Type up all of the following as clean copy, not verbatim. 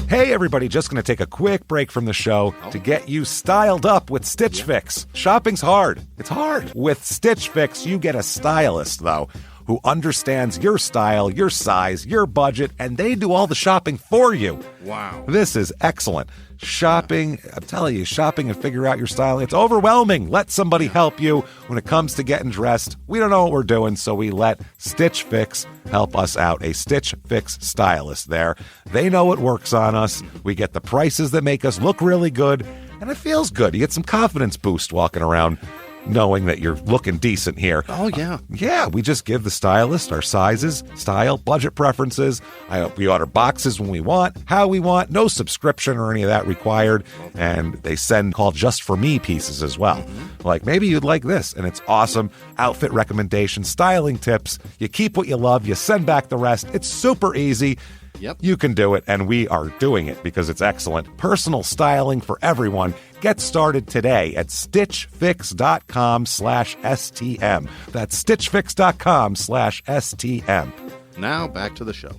Hey everybody, just going to take a quick break from the show to get you styled up with Stitch Fix. Shopping's hard. It's hard. With Stitch Fix, you get a stylist, though, who understands your style, your size, your budget, and they do all the shopping for you. Wow. This is excellent. Shopping, I'm telling you, shopping and figure out your style, it's overwhelming. Let somebody help you when it comes to getting dressed. We don't know what we're doing, so we let Stitch Fix help us out. A Stitch Fix stylist there. They know what works on us. We get the prices that make us look really good, and it feels good. You get some confidence boost walking around knowing that you're looking decent here. Oh, yeah. Yeah, we just give the stylist our sizes, style, budget preferences. We order boxes when we want, how we want, no subscription or any of that required. And they send called Just For Me pieces as well. Mm-hmm. Like, maybe you'd like this, and it's awesome. Outfit recommendations, styling tips. You keep what you love, you send back the rest. It's super easy. Yep. You can do it, and we are doing it because it's excellent. Personal styling for everyone. Get started today at stitchfix.com/STM. That's stitchfix.com/STM. Now back to the show.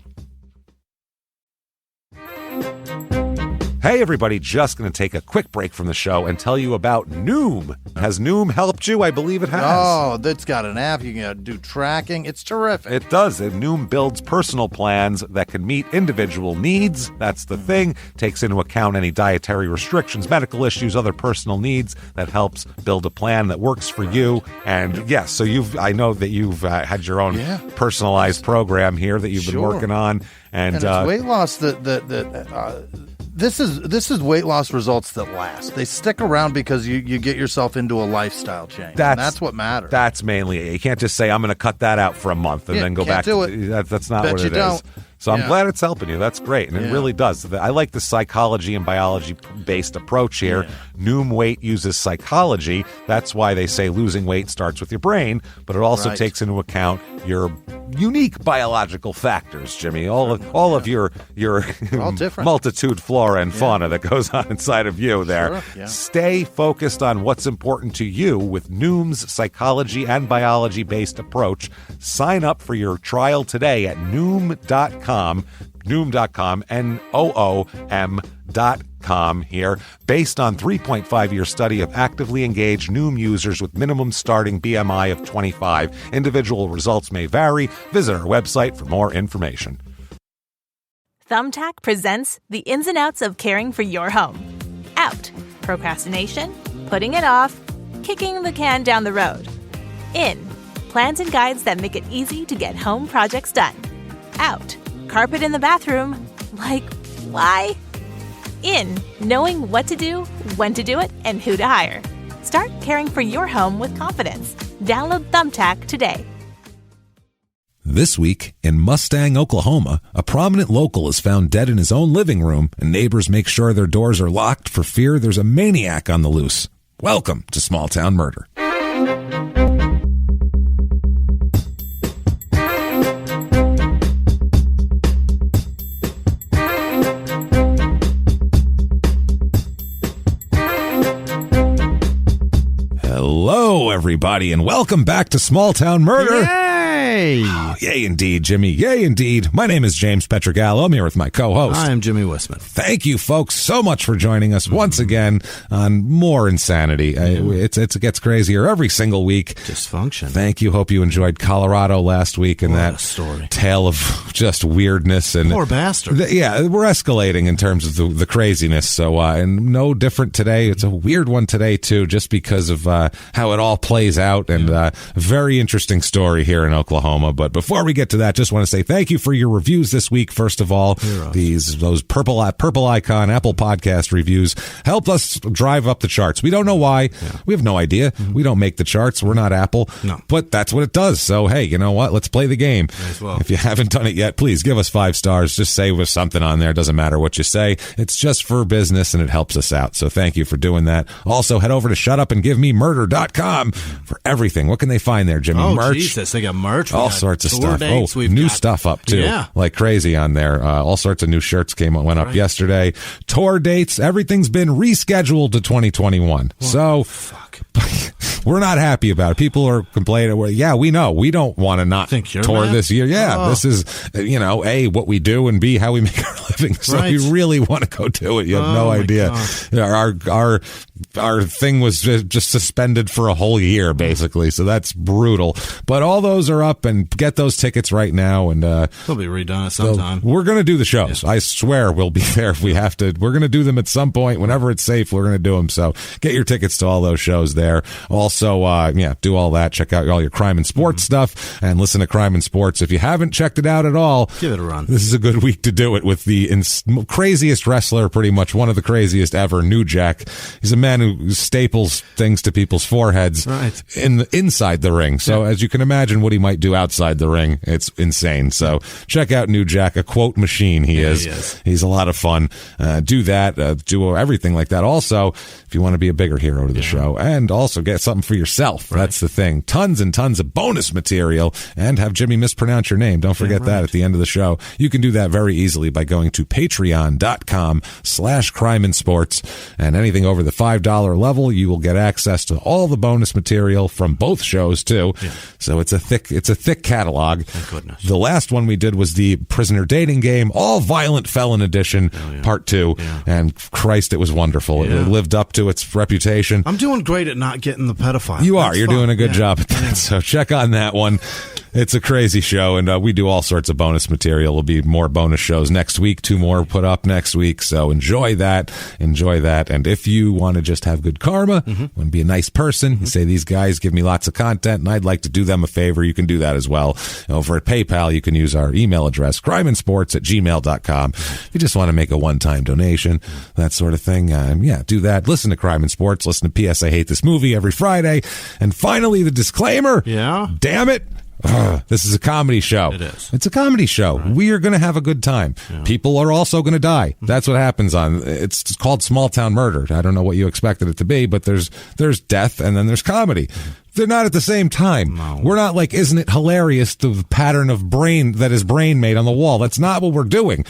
Hey everybody, just going to take a quick break from the show and tell you about Noom. Has Noom helped you? I believe it has. Oh, that's got an app. You can do tracking. It's terrific. It does. And Noom builds personal plans that can meet individual needs. That's the thing. Takes into account any dietary restrictions, medical issues, other personal needs. That helps build a plan that works for you. And yes, so I know that you've had your own personalized program here that you've been working on. And it's weight loss This is weight loss results that last. They stick around because you get yourself into a lifestyle change. That's what matters. That's mainly it. You can't just say, I'm going to cut that out for a month and then go back to it. That's not what it is. So I'm glad it's helping you. That's great. And it really does. I like the psychology and biology-based approach here. Yeah. Noom Weight uses psychology. That's why they say losing weight starts with your brain, but it also takes into account your unique biological factors, Jimmy. All of your multitude flora and fauna that goes on inside of you there. Sure. Yeah. Stay focused on what's important to you with Noom's psychology and biology-based approach. Sign up for your trial today at Noom.com, Noom.com here. Based on 3.5-year study of actively engaged Noom users with minimum starting BMI of 25. Individual results may vary. Visit our website for more information. Thumbtack presents the ins and outs of caring for your home. Out, procrastination, putting it off, kicking the can down the road. In, plans and guides that make it easy to get home projects done. Out, carpet in the bathroom. Like, why? In, knowing what to do, when to do it, and who to hire. Start caring for your home with confidence. Download Thumbtack today. This week, in Mustang, Oklahoma, a prominent local is found dead in his own living room, and neighbors make sure their doors are locked for fear there's a maniac on the loose. Welcome to Small Town Murder. Hello, everybody, and welcome back to Small Town Murder. Yay! Oh, yay, indeed, Jimmy. Yay, indeed. My name is James Pietragallo. I'm here with my co-host. I am Jimmy Whisman. Thank you, folks, so much for joining us once again on more insanity. It gets crazier every single week. Dysfunction. Thank you. Hope you enjoyed Colorado last week and that story. Tale of just weirdness. And poor bastard. We're escalating in terms of the craziness. So, and no different today. It's a weird one today, too, just because of how it all plays out. And very interesting story here in Oklahoma. But before we get to that, just want to say thank you for your reviews this week. First of all, those purple icon Apple Podcast reviews helped us drive up the charts. We don't know why. Yeah. We have no idea. Mm-hmm. We don't make the charts. We're not Apple. No. But that's what it does. So, hey, you know what? Let's play the game. Well. If you haven't done it yet, please give us 5 stars. Just say with something on there. Doesn't matter what you say. It's just for business, and it helps us out. So thank you for doing that. Also, head over to shutupandgivememurder.com for everything. What can they find there, Jimmy? Oh, merch? Jesus. They got merch. All sorts of stuff. Dates. New stuff up, too. Yeah. Like crazy on there. All sorts of new shirts went up yesterday. Tour dates. Everything's been rescheduled to 2021. We're not happy about it. People are complaining. Well, we know. We don't want to not tour this year. Yeah, this is, A, what we do, and B, how we make our living. living. So you really want to go do it. You have no idea. Our thing was just suspended for a whole year, basically. So that's brutal. But all those are up, and get those tickets right now. And they'll be redone at some time. We're going to do the shows. Yeah. I swear we'll be there if we have to. We're going to do them at some point. Whenever it's safe, we're going to do them. So get your tickets to all those shows there. Also, do all that. Check out all your crime and sports stuff, and listen to Crime and Sports. If you haven't checked it out at all, give it a run. This is a good week to do it with the craziest wrestler, pretty much one of the craziest ever, New Jack. He's a man who staples things to people's foreheads inside the ring. So as you can imagine what he might do outside the ring, it's insane. So check out New Jack, a quote machine he is. He's a lot of fun. Do that, do everything like that. Also, if you want to be a bigger hero to the show, and also get something for yourself. That's the thing. Tons and tons of bonus material, and have Jimmy mispronounce your name. Don't forget that at the end of the show. You can do that very easily by going to patreon.com/crimeandsports, and anything over the $5 level, you will get access to all the bonus material from both shows too. So it's a thick catalog. Thank goodness. The last one we did was the Prisoner Dating Game, all Violent Felon Edition, Part 2, and Christ, it was wonderful. It lived up to its reputation. I'm doing great at not getting the pedophile. You are. You're doing a good job at that. So check on that one. It's a crazy show, and we do all sorts of bonus material. There'll be more bonus shows next week, 2 more put up next week, so enjoy that. And if you want to just have good karma, want to be a nice person, you say, these guys give me lots of content, and I'd like to do them a favor, you can do that as well. Over at PayPal, you can use our email address, crimeandsports@gmail.com. If you just want to make a one-time donation, that sort of thing, do that. Listen to Crime and Sports. Listen to P.S. I Hate This Movie every Friday. And finally, the disclaimer. Yeah. Damn it. This is a comedy show. It is. It's a comedy show. Right. We are going to have a good time. Yeah. People are also going to die. That's what happens it's called Small Town Murder. I don't know what you expected it to be, but there's death and then there's comedy. They're not at the same time. No. We're not like, isn't it hilarious, the pattern of brain that his brain made on the wall? That's not what we're doing.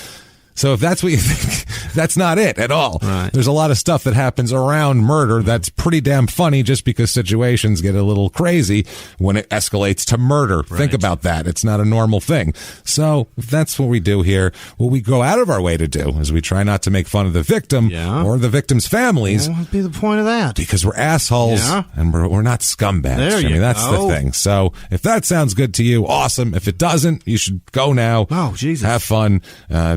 So if that's what you think, that's not it at all. Right. There's a lot of stuff that happens around murder that's pretty damn funny, just because situations get a little crazy when it escalates to murder. Right. Think about that. It's not a normal thing. So if that's what we do here, what we go out of our way to do is we try not to make fun of the victim or the victim's families. What would be the point of that? Because we're assholes and we're not scumbags. I mean, that's the thing. So if that sounds good to you, awesome. If it doesn't, you should go now. Oh, Jesus. Have fun.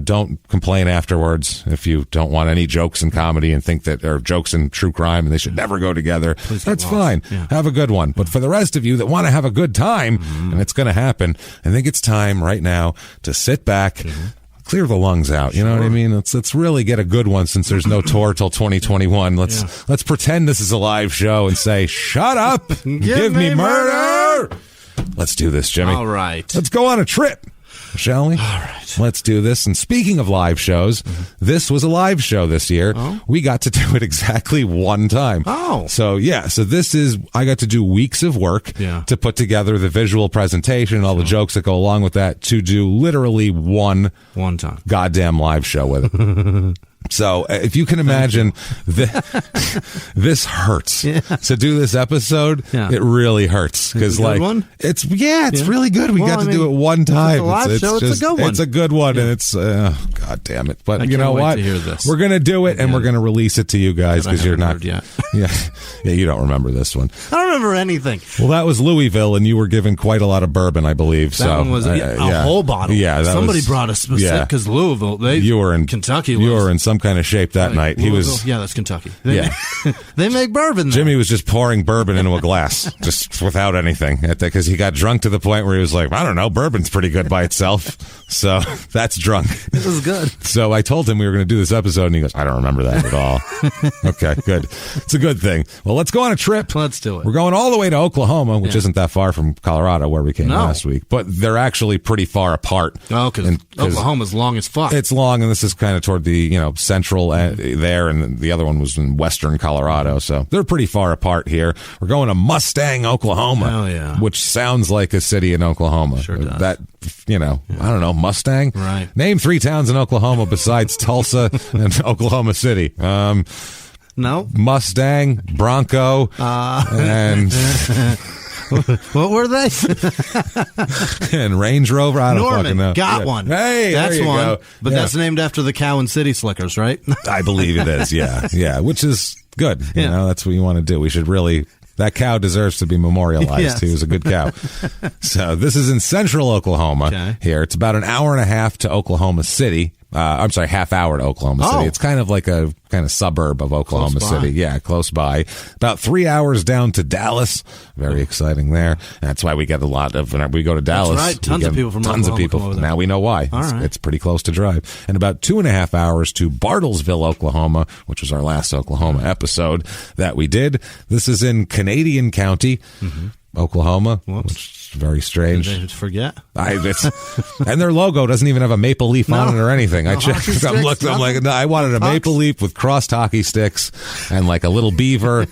Don't complain afterwards if you don't want any jokes in comedy and think that, or jokes in true crime, and they should never go together. That's fine. Yeah. Have a good one. But for the rest of you that want to have a good time, and it's going to happen, I think it's time right now to sit back, clear the lungs out. You know what I mean? Let's really get a good one, since there's no tour till 2021. Let's pretend this is a live show and say, shut up, give me murder. Let's do this, Jimmy. All right. Let's go on a trip, shall we? All right. Let's do this. And speaking of live shows, this was a live show this year. Oh. We got to do it exactly one time. Oh. So this is, I got to do weeks of work to put together the visual presentation and all the jokes that go along with that, to do literally one time goddamn live show with it. So if you can imagine, this hurts to do this episode. It really hurts, because it's really good. We got to do it one time. It's a live show. It's a good one. It's a good one, and it's God damn it. But you know what? We're gonna do it, and we're gonna release it to you guys, because you're not. Yeah, you don't remember this one. I don't remember anything. Well, that was Louisville, and you were given quite a lot of bourbon, I believe. That one was a whole bottle. Yeah, somebody brought us specific, because Louisville. You were in Kentucky. You were in some kind of shape that night. He was. Yeah, that's Kentucky. They make bourbon there. Jimmy was just pouring bourbon into a glass, just without anything, because he got drunk to the point where he was like, I don't know, bourbon's pretty good by itself. So that's drunk. It was good. So I told him we were going to do this episode, and he goes, I don't remember that at all. Okay, good. It's a good thing. Well, let's go on a trip. Let's do it. We're going all the way to Oklahoma, which isn't that far from Colorado, where we came last week. But they're actually pretty far apart. Oh, because Oklahoma's long as fuck. It's long, and this is kind of toward the central there, and the other one was in western Colorado. So they're pretty far apart here. We're going to Mustang, Oklahoma, which sounds like a city in Oklahoma. Sure does. That, I don't know, Mustang? Right. Name 3 towns in Oklahoma besides Tulsa and Oklahoma City. No. Mustang, Bronco, and What were they? And Range Rover, I don't fucking know. Got one. Hey, that's there you one. go. But that's named after the cow and city slickers, right? I believe it is. Yeah, which is good. You know, that's what you want to do. We should really. That cow deserves to be memorialized. Yes. He was a good cow. So this is in central Oklahoma here. It's about an hour and a half to Oklahoma City. I'm sorry, half hour to Oklahoma City. It's kind of like a kind of suburb of Oklahoma City. Yeah, close by. About 3 hours down to Dallas. Very exciting there. That's why we get a lot of, when we go to Dallas. That's right. Tons of people from Oklahoma. Tons of people. Now we know why. It's pretty close to drive. And about 2.5 hours to Bartlesville, Oklahoma, which was our last Oklahoma episode that we did. This is in Canadian County, Oklahoma, which is very strange. Did they forget? And their logo doesn't even have a maple leaf on it or anything. I checked. I'm like, no, I wanted a maple leaf with crossed hockey sticks and like a little beaver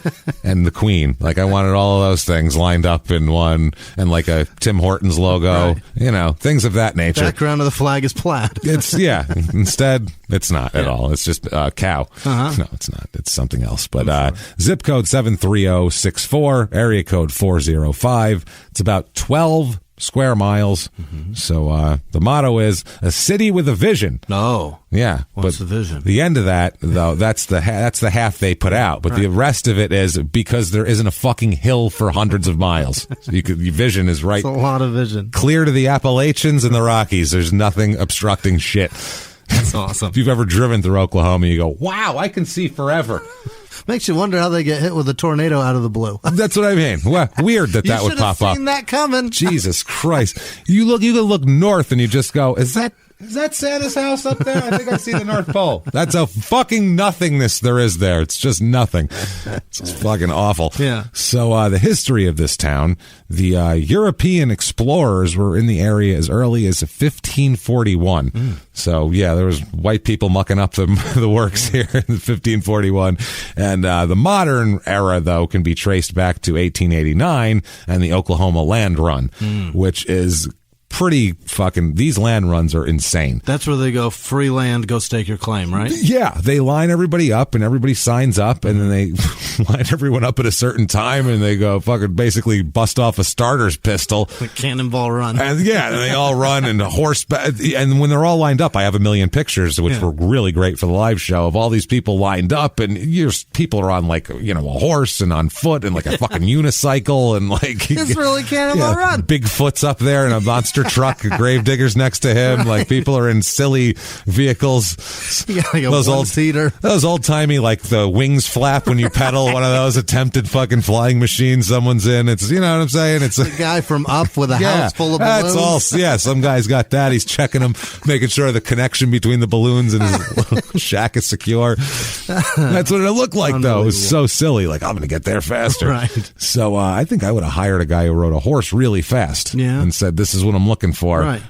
and the Queen. Like I wanted all of those things lined up in one, and like a Tim Hortons logo. Right. You know, things of that nature. The background of the flag is plaid. Instead, it's not at all. It's just a cow. No, it's not. It's something else. But zip code 73064, area code 405. It's about 12 square miles. So the motto is a city with a vision. No. Yeah. What's the vision? The end of that, though, that's the half they put out. But the rest of it is because there isn't a fucking hill for hundreds of miles. So your vision is right. That's a lot of vision. Clear to the Appalachians and the Rockies. There's nothing obstructing shit. That's awesome. If you've ever driven through Oklahoma, you go, wow, I can see forever. Makes you wonder how they get hit with a tornado out of the blue. That's what I mean. Well, weird that would pop up. You should have seen that coming. Jesus Christ. You can look north and you just go, is that Santa's house up there? I think I see the North Pole. That's how fucking nothingness there is there. It's just nothing. It's just fucking awful. Yeah. So the history of this town, the European explorers were in the area as early as 1541. So, yeah, there was white people mucking up the works here in 1541. And the modern era, though, can be traced back to 1889 and the Oklahoma Land Run, which is pretty fucking, these land runs are insane. That's where they go, free land, go stake your claim, right? Yeah, they line everybody up and everybody signs up, and then they line everyone up at a certain time and they go fucking basically bust off a starter's pistol. Like Cannonball Run. And and they all run and horseback. And when they're all lined up, I have a million pictures, which were really great for the live show, of all these people lined up, and people are on like, a horse and on foot and like a fucking unicycle and like. It's really Cannonball Run. Bigfoot's up there and a monster truck, Gravedigger's next to him. Like people are in silly vehicles. Like those old timey, like the wings flap when you pedal. One of those attempted fucking flying machines someone's in. It's, you know what I'm saying? It's the guy from Up with a house full of balloons. That's all. Yeah, some guy's got that. He's checking them, making sure the connection between the balloons and his shack is secure. That's what it looked like, though. It was so silly. Like, I'm going to get there faster. Right. So I think I would have hired a guy who rode a horse really fast and said, this is what I'm looking for. Right.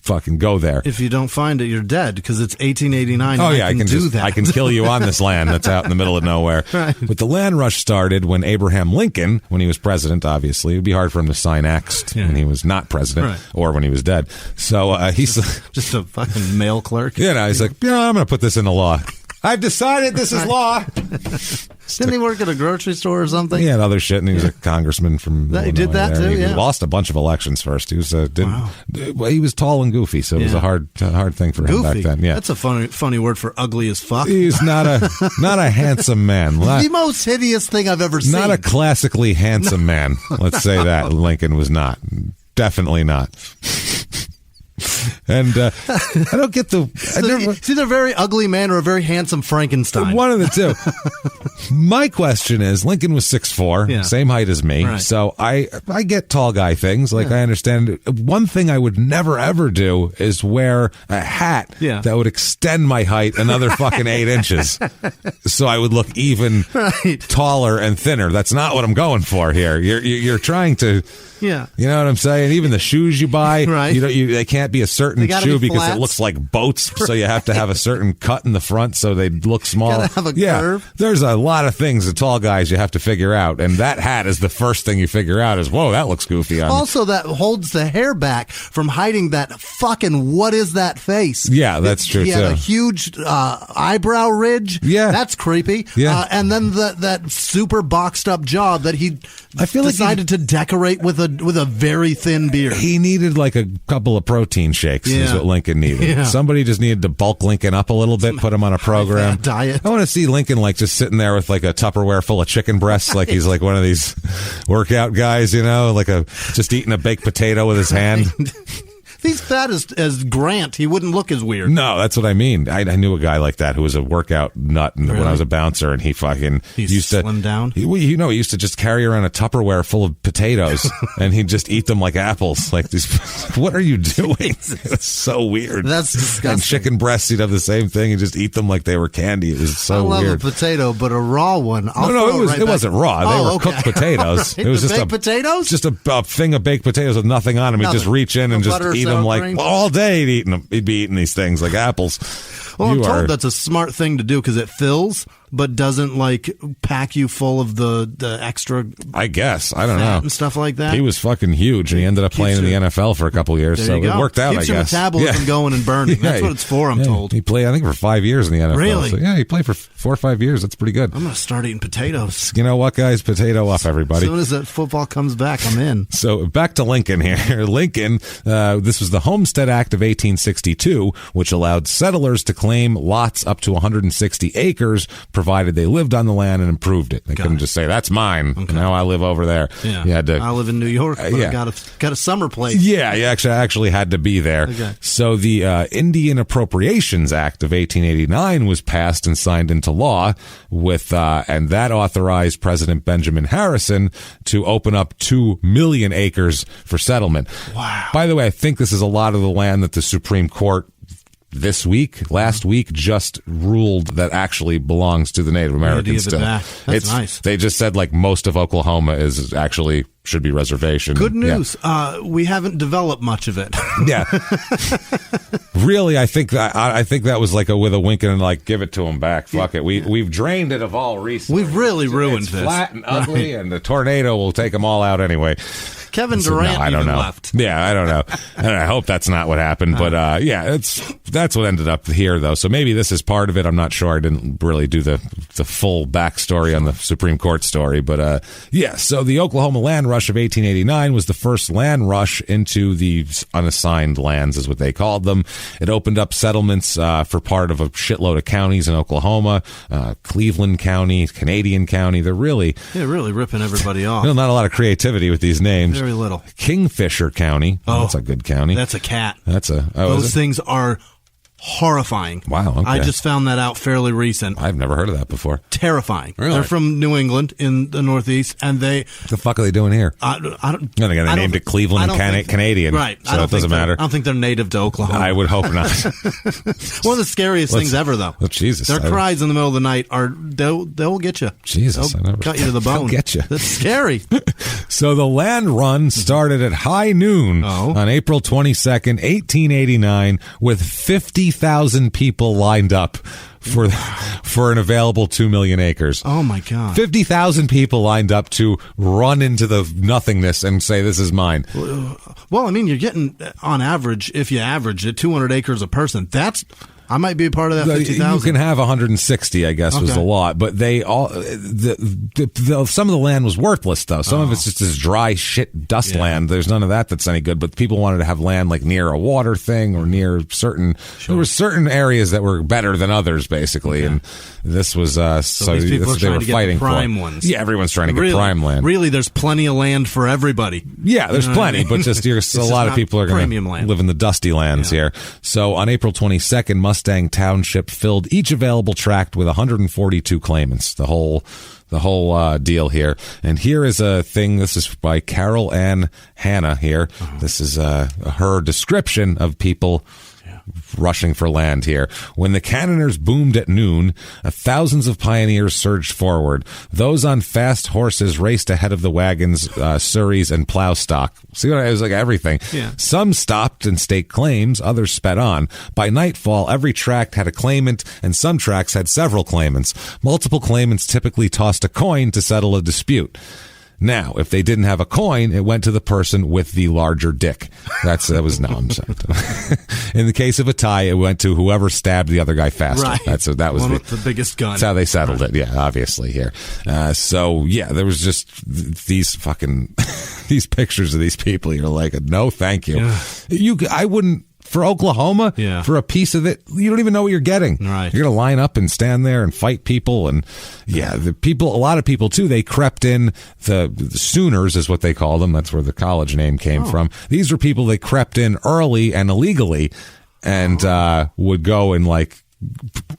Fucking go there. If you don't find it, you're dead, because it's 1889. Oh, yeah, I can do that. I can kill you on this land that's out in the middle of nowhere. Right. But the land rush started when Abraham Lincoln, when he was president, obviously. It would be hard for him to sign X when he was not president or when he was dead. So he's just a fucking mail clerk. He's like, I'm going to put this into law. I've decided this is law. Didn't he work at a grocery store or something? Yeah, and other shit, and he was a congressman from He did that too, He lost a bunch of elections first. He was he was tall and goofy, so it was a hard thing for him back then. Yeah, that's a funny word for ugly as fuck. He's not a handsome man. The most hideous thing I've ever seen. Not a classically handsome man. Let's say that Lincoln was not. Definitely not. And I don't get it's either a very ugly man or a very handsome Frankenstein. One of the two. My question is, Lincoln was 6'4", same height as me, so I get tall guy things. Like I understand it. One thing I would never ever do is wear a hat that would extend my height another fucking 8 inches, so I would look even taller and thinner. That's not what I'm going for here. You're trying to. Yeah, you know what I'm saying. Even the shoes you buy, they can't be a certain certain shoe because it looks like boats, so you have to have a certain cut in the front so they look small. Gotta have a curve. There's a lot of things the tall guys you have to figure out, and that hat is the first thing you figure out is, whoa, that looks goofy on me. Also, that holds the hair back from hiding that fucking what is that face? Yeah, that's true, he too. He had a huge eyebrow ridge. Yeah. That's creepy. Yeah. And then that super boxed up jaw that he decided to decorate with a very thin beard. He needed like a couple of protein shakes is what Lincoln needed. Yeah. Somebody just needed to bulk Lincoln up a little bit, put him on a program. Diet. I want to see Lincoln like just sitting there with like a Tupperware full of chicken breasts, like he's like one of these workout guys, like just eating a baked potato with his hand. If he's fat as Grant, he wouldn't look as weird. No, that's what I mean. I knew a guy like that who was a workout nut when I was a bouncer, and he used to slim down. He used to just carry around a Tupperware full of potatoes, and he'd just eat them like apples. Like these, what are you doing? It's so weird. That's disgusting. And chicken breasts, he'd have the same thing. He'd just eat them like they were candy. It was so weird. I love a potato, but a raw one. It wasn't raw. They were cooked potatoes. Right. It was just baked potatoes. Just a thing of baked potatoes with nothing on them. He'd just reach in and just eat them like all day. He'd be eating these things like apples. Well, I'm told that's a smart thing to do because it fills, but doesn't like pack you full of the extra. I guess I don't know and stuff like that. He was fucking huge, and he ended up playing in the NFL for a couple of years, so it worked out. Keeps I your guess metabolism going and burning. That's what it's for. I'm told he played, I think, for 5 years in the NFL. Really? So, he played for 4 or 5 years. That's pretty good. I'm gonna start eating potatoes. You know what, guys? Potato up, everybody. As soon as that football comes back, I'm in. So back to Lincoln here. Lincoln, this was the Homestead Act of 1862, which allowed settlers to claim lots up to 160 acres, provided they lived on the land and improved it. They couldn't just say, that's mine. Okay. Now I live over there. Yeah. You had to, I live in New York, but I got a summer place. Yeah, you actually had to be there. Okay. So the Indian Appropriations Act of 1889 was passed and signed into law and that authorized President Benjamin Harrison to open up 2 million acres for settlement. Wow. By the way, I think this is a lot of the land that the Supreme Court last week just ruled that actually belongs to the Native Americans still. That's nice. They just said like most of Oklahoma should be reservation. Good news. Yeah. We haven't developed much of it. Yeah. Really, I think that was like with a wink and like give it to them back. Fuck it. We've drained it of all resources. We've really ruined this. Flat and ugly, and the tornado will take them all out anyway. Kevin Durant left. Yeah, I don't know. I hope that's not what happened, but that's what ended up here, though. So maybe this is part of it. I'm not sure. I didn't really do the full backstory on the Supreme Court story, but so the Oklahoma Land Rush of 1889 was the first land rush into the unassigned lands, is what they called them. It opened up settlements for part of a shitload of counties in Oklahoma, Cleveland County, Canadian County. They're really ripping everybody off. Not a lot of creativity with these names. Very little. Kingfisher County. Oh, that's a good county. That's a cat. Those things are horrifying. Wow. Okay. I just found that out fairly recent. I've never heard of that before. Terrifying. Really? They're from New England in the Northeast, and what the fuck are they doing here? I don't. They named it Cleveland and Canadian. Right. So it doesn't matter. I don't think they're native to Oklahoma. I would hope not. One of the scariest things ever, though. Oh, Jesus. Their cries in the middle of the night they'll get you. Jesus. They'll cut you to the bone. They'll get you. That's scary. So the land run started at high noon on April 22nd, 1889, with 50,000 people lined up for an available 2 million acres. Oh my God. 50,000 people lined up to run into the nothingness and say, this is mine. Well, I mean, you're getting, on average, if you average it, 200 acres a person. I might be a part of that 50,000. You can have 160, I guess, was the lot. But they all, some of the land was worthless, though. Some of it's just this dry shit dust land. There's none of that's any good. But people wanted to have land like near a water thing or near certain. There were certain areas that were better than others, basically. Okay. And this was so these people that's what they were fighting for. Prime for. Ones. Yeah, everyone's trying to get prime land. Really, there's plenty of land for everybody. Yeah, there's plenty, but just a lot of people are going to live in the dusty lands here. So on April 22nd, Mustang Township filled each available tract with 142 claimants. The whole deal here. And here is a thing. This is by Carol Ann Hanna here. This is her description of people rushing for land here. When the cannoners boomed at noon, thousands of pioneers surged forward. Those on fast horses raced ahead of the wagons, surreys, and plow stock. See what I was like? Everything. Yeah. Some stopped and staked claims. Others sped on. By nightfall, every tract had a claimant, and some tracts had several claimants. Multiple claimants typically tossed a coin to settle a dispute. Now, if they didn't have a coin, it went to the person with the larger dick. I'm sorry. In the case of a tie, it went to whoever stabbed the other guy faster. Right. That was the biggest gun. That's how they settled it. Yeah, obviously here. There was just these fucking these pictures of these people. You're like, no, thank you. Yeah. I wouldn't. For Oklahoma, for a piece of it, you don't even know what you're getting. Right. You're going to line up and stand there and fight people. And a lot of people too, they crept in. The Sooners is what they call them. That's where the college name came from. These were people that crept in early and illegally and would go and like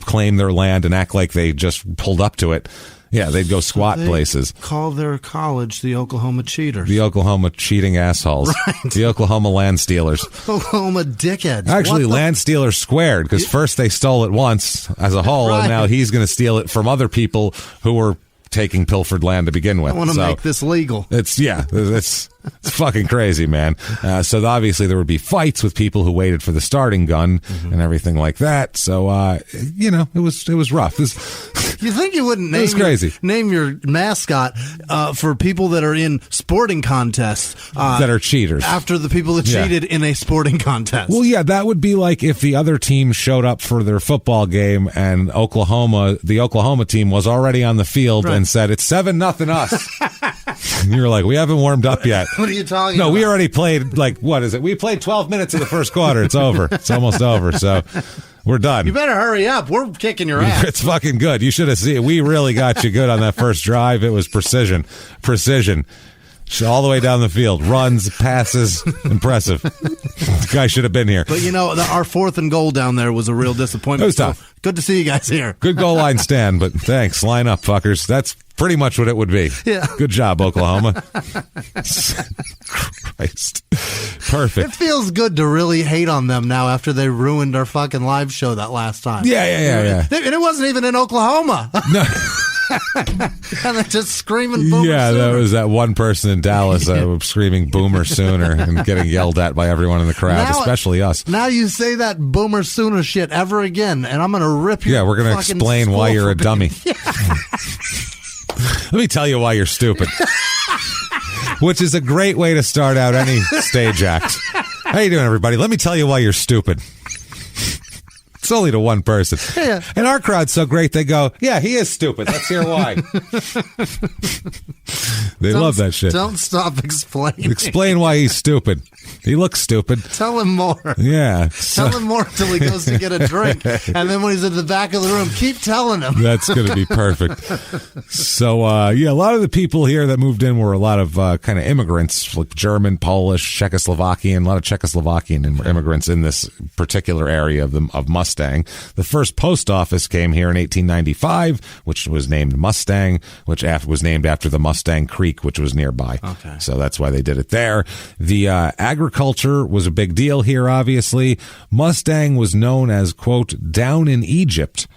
claim their land and act like they just pulled up to it. Yeah, they'd go squat places. Call their college the Oklahoma Cheaters. The Oklahoma cheating assholes. Right. The Oklahoma land stealers. Oklahoma dickheads. Actually, land stealers squared, because first they stole it once as a whole, and now he's going to steal it from other people who were taking pilfered land to begin with. I want to make this legal. It's fucking crazy, man. So obviously there would be fights with people who waited for the starting gun and everything like that. So it was rough. You think you wouldn't name your mascot for people that are in sporting contests that are cheaters after the people that cheated in a sporting contest? Well, yeah, that would be like if the other team showed up for their football game and the Oklahoma team was already on the field and said it's 7-0 us. And you're like, we haven't warmed up yet. What are you talking about? No, we already played, like, what is it? We played 12 minutes of the first quarter. It's over. It's almost over. So we're done. You better hurry up. We're kicking your ass. It's fucking good. You should have seen it. We really got you good on that first drive. It was precision. All the way down the field. Runs, passes. Impressive. The guy should have been here. But, our 4th and goal down there was a real disappointment. It was tough. So good to see you guys here. Good goal line stand, but thanks. Line up, fuckers. That's pretty much what it would be. Yeah. Good job, Oklahoma. Christ. Perfect. It feels good to really hate on them now after they ruined our fucking live show that last time. Yeah. And it wasn't even in Oklahoma. No. And they're just screaming Boomer Sooner. There was that one person in Dallas screaming Boomer Sooner and getting yelled at by everyone in the crowd, especially us. Now you say that Boomer Sooner shit ever again, and I'm going to rip you. Yeah, we're going to explain why you're a dummy. Let me tell you why you're stupid. Which is a great way to start out any stage act. How you doing, everybody? Let me tell you why you're stupid. It's only to one person. Yeah. And our crowd's so great, they go, yeah, he is stupid. Let's hear why. They love that shit. Don't stop explaining. Explain why he's stupid. He looks stupid. Tell him more. Yeah. Tell him more until he goes to get a drink. And then when he's in the back of the room, keep telling him. That's going to be perfect. So, a lot of the people here that moved in were a lot of kind of immigrants, like German, Polish, Czechoslovakian, a lot of Czechoslovakian immigrants in this particular area of Mustang. The first post office came here in 1895, which was named Mustang, which was named after the Mustang Creek, which was nearby. Okay. So that's why they did it there. The agriculture was a big deal here, obviously. Mustang was known as, quote, down in Egypt.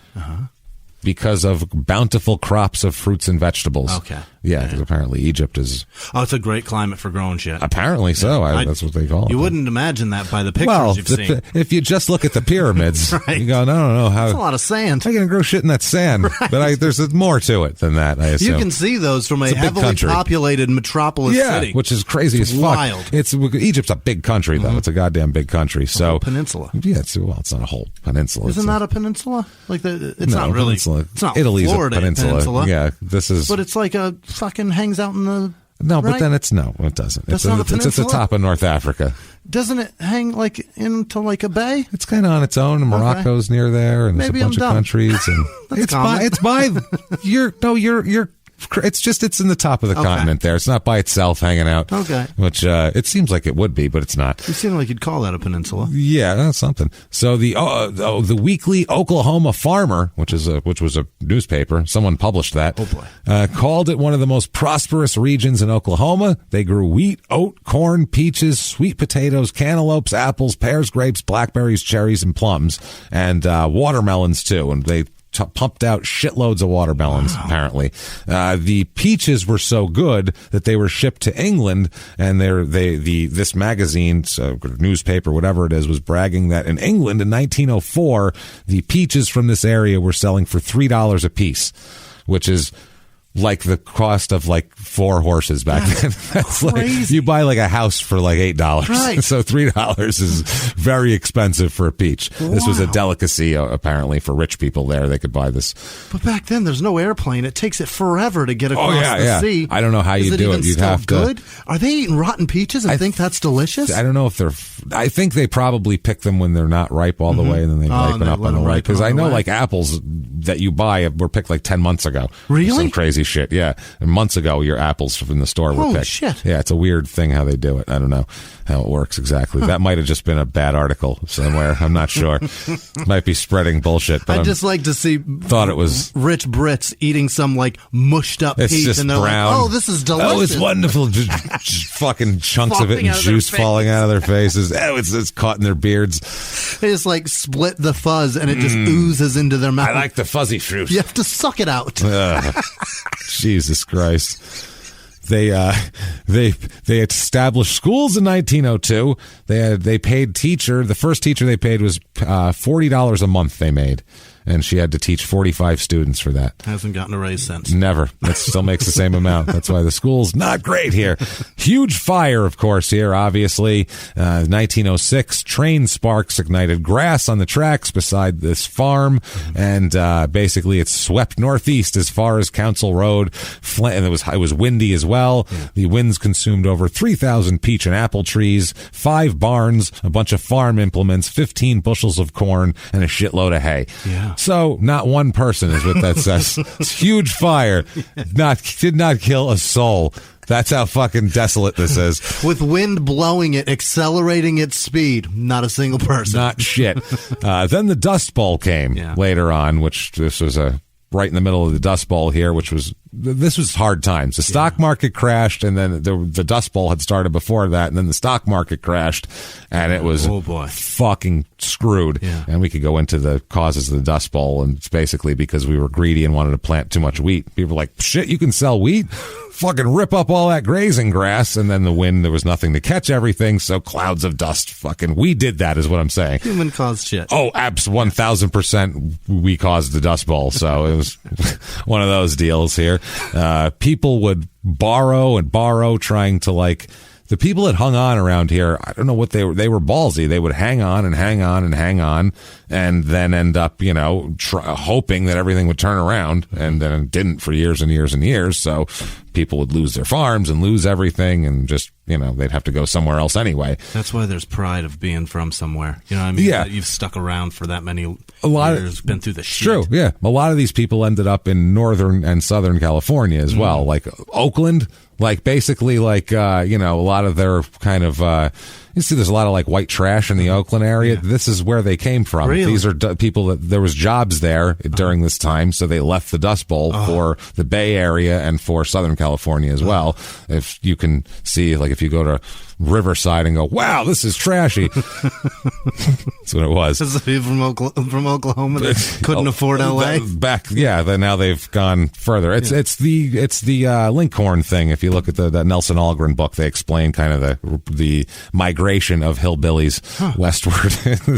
Because of bountiful crops of fruits and vegetables. Okay. Yeah, because apparently Egypt is... Oh, it's a great climate for growing shit. Apparently so. That's what they call it. You wouldn't imagine that by the pictures you've seen. If you just look at the pyramids, you go, no, how... That's a lot of sand. How are you going to grow shit in that sand? Right. But there's more to it than that, I assume. You can see those from a heavily populated metropolis city. Which is crazy as fuck. Wild. Egypt's a big country, though. It's a goddamn big country. A peninsula. Yeah, it's not a whole peninsula. Isn't that a peninsula? It's not really. Peninsula. It's not Italy's Florida a peninsula. Yeah, this is... But it's like a fucking hangs out in the... No, right? But then it doesn't. That's not a peninsula? It's at the top of North Africa. Doesn't it hang like into like a bay? It's kind of on its own. And Morocco's near there, and maybe there's a bunch of countries. And it's by It's in the top of the continent there. It's not by itself hanging out. Okay. Which it seems like it would be, but it's not. You seem like you'd call that a peninsula. Yeah, that's something. So the Weekly Oklahoma Farmer, which was a newspaper, someone published that. Oh boy. Called it one of the most prosperous regions in Oklahoma. They grew wheat, oat, corn, peaches, sweet potatoes, cantaloupes, apples, pears, grapes, blackberries, cherries, and plums, and watermelons too. And they pumped out shitloads of watermelons, apparently. The peaches were so good that they were shipped to England, and this magazine, newspaper, whatever it is, was bragging that in England in 1904, the peaches from this area were selling for $3 a piece, which is like the cost of like 4 horses back then. That's crazy. Like, you buy like a house for like $8. Right. So $3 is very expensive for a peach. Wow. This was a delicacy, apparently, for rich people there. They could buy this. But back then, there's no airplane. It takes it forever to get across the sea. I don't know how you do it. You'd have to. Are they eating rotten peaches and think that's delicious? I don't know if they're. I think they probably pick them when they're not ripe all the way, and then they ripen up on the way. Because I know like apples that you buy were picked like 10 months ago. Really? Some crazy shit. Yeah. And months ago, your apples from the store were picked. Shit. Yeah, it's a weird thing how they do it. I don't know how it works exactly. That might have just been a bad article somewhere. I'm not sure. Might be spreading bullshit. But I'd just like to see thought it was rich Brits eating some like mushed up it's peach, just and they're brown. like, "Oh, this is delicious. Oh, it's wonderful." Just fucking chunks of it and juice falling out of their faces. Oh, it's caught in their beards. They just like split the fuzz and it just oozes into their mouth. I like the fuzzy fruit. You have to suck it out. Jesus Christ. They established schools in 1902. They paid the first teacher they paid was $40 a month they made. And she had to teach 45 students for that. Hasn't gotten a raise since. Never. That still makes the same amount. That's why the school's not great here. Huge fire, of course, here, obviously. 1906, train sparks ignited grass on the tracks beside this farm. And basically, it swept northeast as far as Council Road. And it was windy as well. Yeah. The winds consumed over 3,000 peach and apple trees, 5 barns, a bunch of farm implements, 15 bushels of corn, and a shitload of hay. Yeah. So, not one person is what that says. It's huge fire. Did not kill a soul. That's how fucking desolate this is. With wind blowing it, accelerating its speed, not a single person. Not shit. Then the Dust Bowl came later on, which this was right in the middle of the Dust Bowl here, this was hard times. The stock market crashed, and then the Dust Bowl had started before that, and then the stock market crashed, and it was fucking screwed. Yeah. And we could go into the causes of the Dust Bowl, and it's basically because we were greedy and wanted to plant too much wheat. People were like, shit, you can sell wheat? Fucking rip up all that grazing grass, and then the wind, there was nothing to catch everything, so clouds of dust. Fucking, we did that, is what I'm saying. Human caused shit. Oh, 1000% we caused the Dust Bowl, so it was one of those deals here. People would borrow, trying to like. The people that hung on around here, I don't know what they were ballsy. They would hang on, and then end up, hoping that everything would turn around, and then it didn't for years and years and years. So people would lose their farms and lose everything, and just, they'd have to go somewhere else anyway. That's why there's pride of being from somewhere. You know what I mean? Yeah. You've stuck around for that many years, been through the shit. True, yeah. A lot of these people ended up in Northern and Southern California as well, like Oakland. Like, basically, like, a lot of their kind of, you see there's a lot of, like, white trash in the Oakland area. Yeah. This is where they came from. Really? These are people that, there was jobs there during this time, so they left the Dust Bowl for the Bay Area and for Southern California as well. If you can see, like, if you go to Riverside and go, wow, this is trashy. That's what it was. This is people from Oklahoma that couldn't afford LA. Then now they've gone further. It's the Linkhorn thing. If you look at that Nelson Algren book, they explain kind of the migration of hillbillies westward.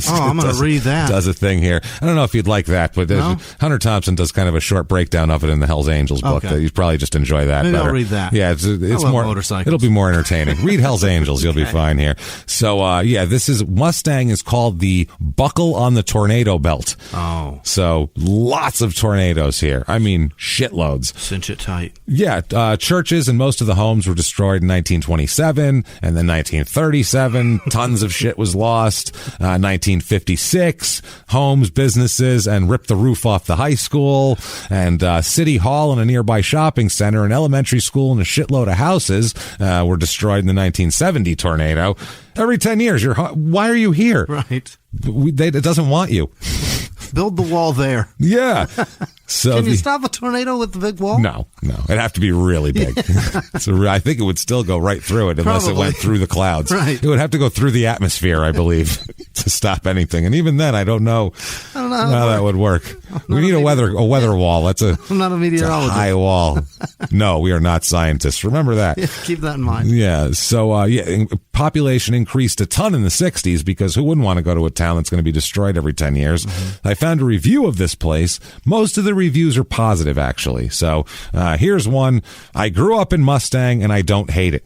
I'm going to read that. Does a thing here. I don't know if you'd like that, but Hunter Thompson does kind of a short breakdown of it in the Hells Angels book. Okay. You'd probably just enjoy that. Maybe better. I'll read that. Yeah, it's more motorcycles. It'll be more entertaining. Read Hells Angels. You'll be fine here. So, this is Mustang is called the buckle on the tornado belt. Oh. So lots of tornadoes here. I mean, shitloads. Cinch it tight. Yeah. Churches and most of the homes were destroyed in 1927 and then 1937 1957, tons of shit was lost. 1956, homes, businesses, and ripped the roof off the high school. And City Hall and a nearby shopping center, an elementary school, and a shitload of houses were destroyed in the 1970 tornado. Every 10 years, why are you here? Right. It doesn't want you. Build the wall there. Yeah. So can you stop a tornado with the big wall? No. It'd have to be really big. So I think it would still go right through it unless it went through the clouds. Right. It would have to go through the atmosphere, I believe, to stop anything. And even then, I don't know how that would work. We need a weather wall. I'm not a meteorologist. A high wall. No, we are not scientists. Remember that. Yeah, keep that in mind. Yeah. So population increased a ton in the 60s because who wouldn't want to go to a town that's going to be destroyed every 10 years? Mm-hmm. I found a review of this place. Most of the reviews are positive, actually. So here's one. I grew up in Mustang and I don't hate it.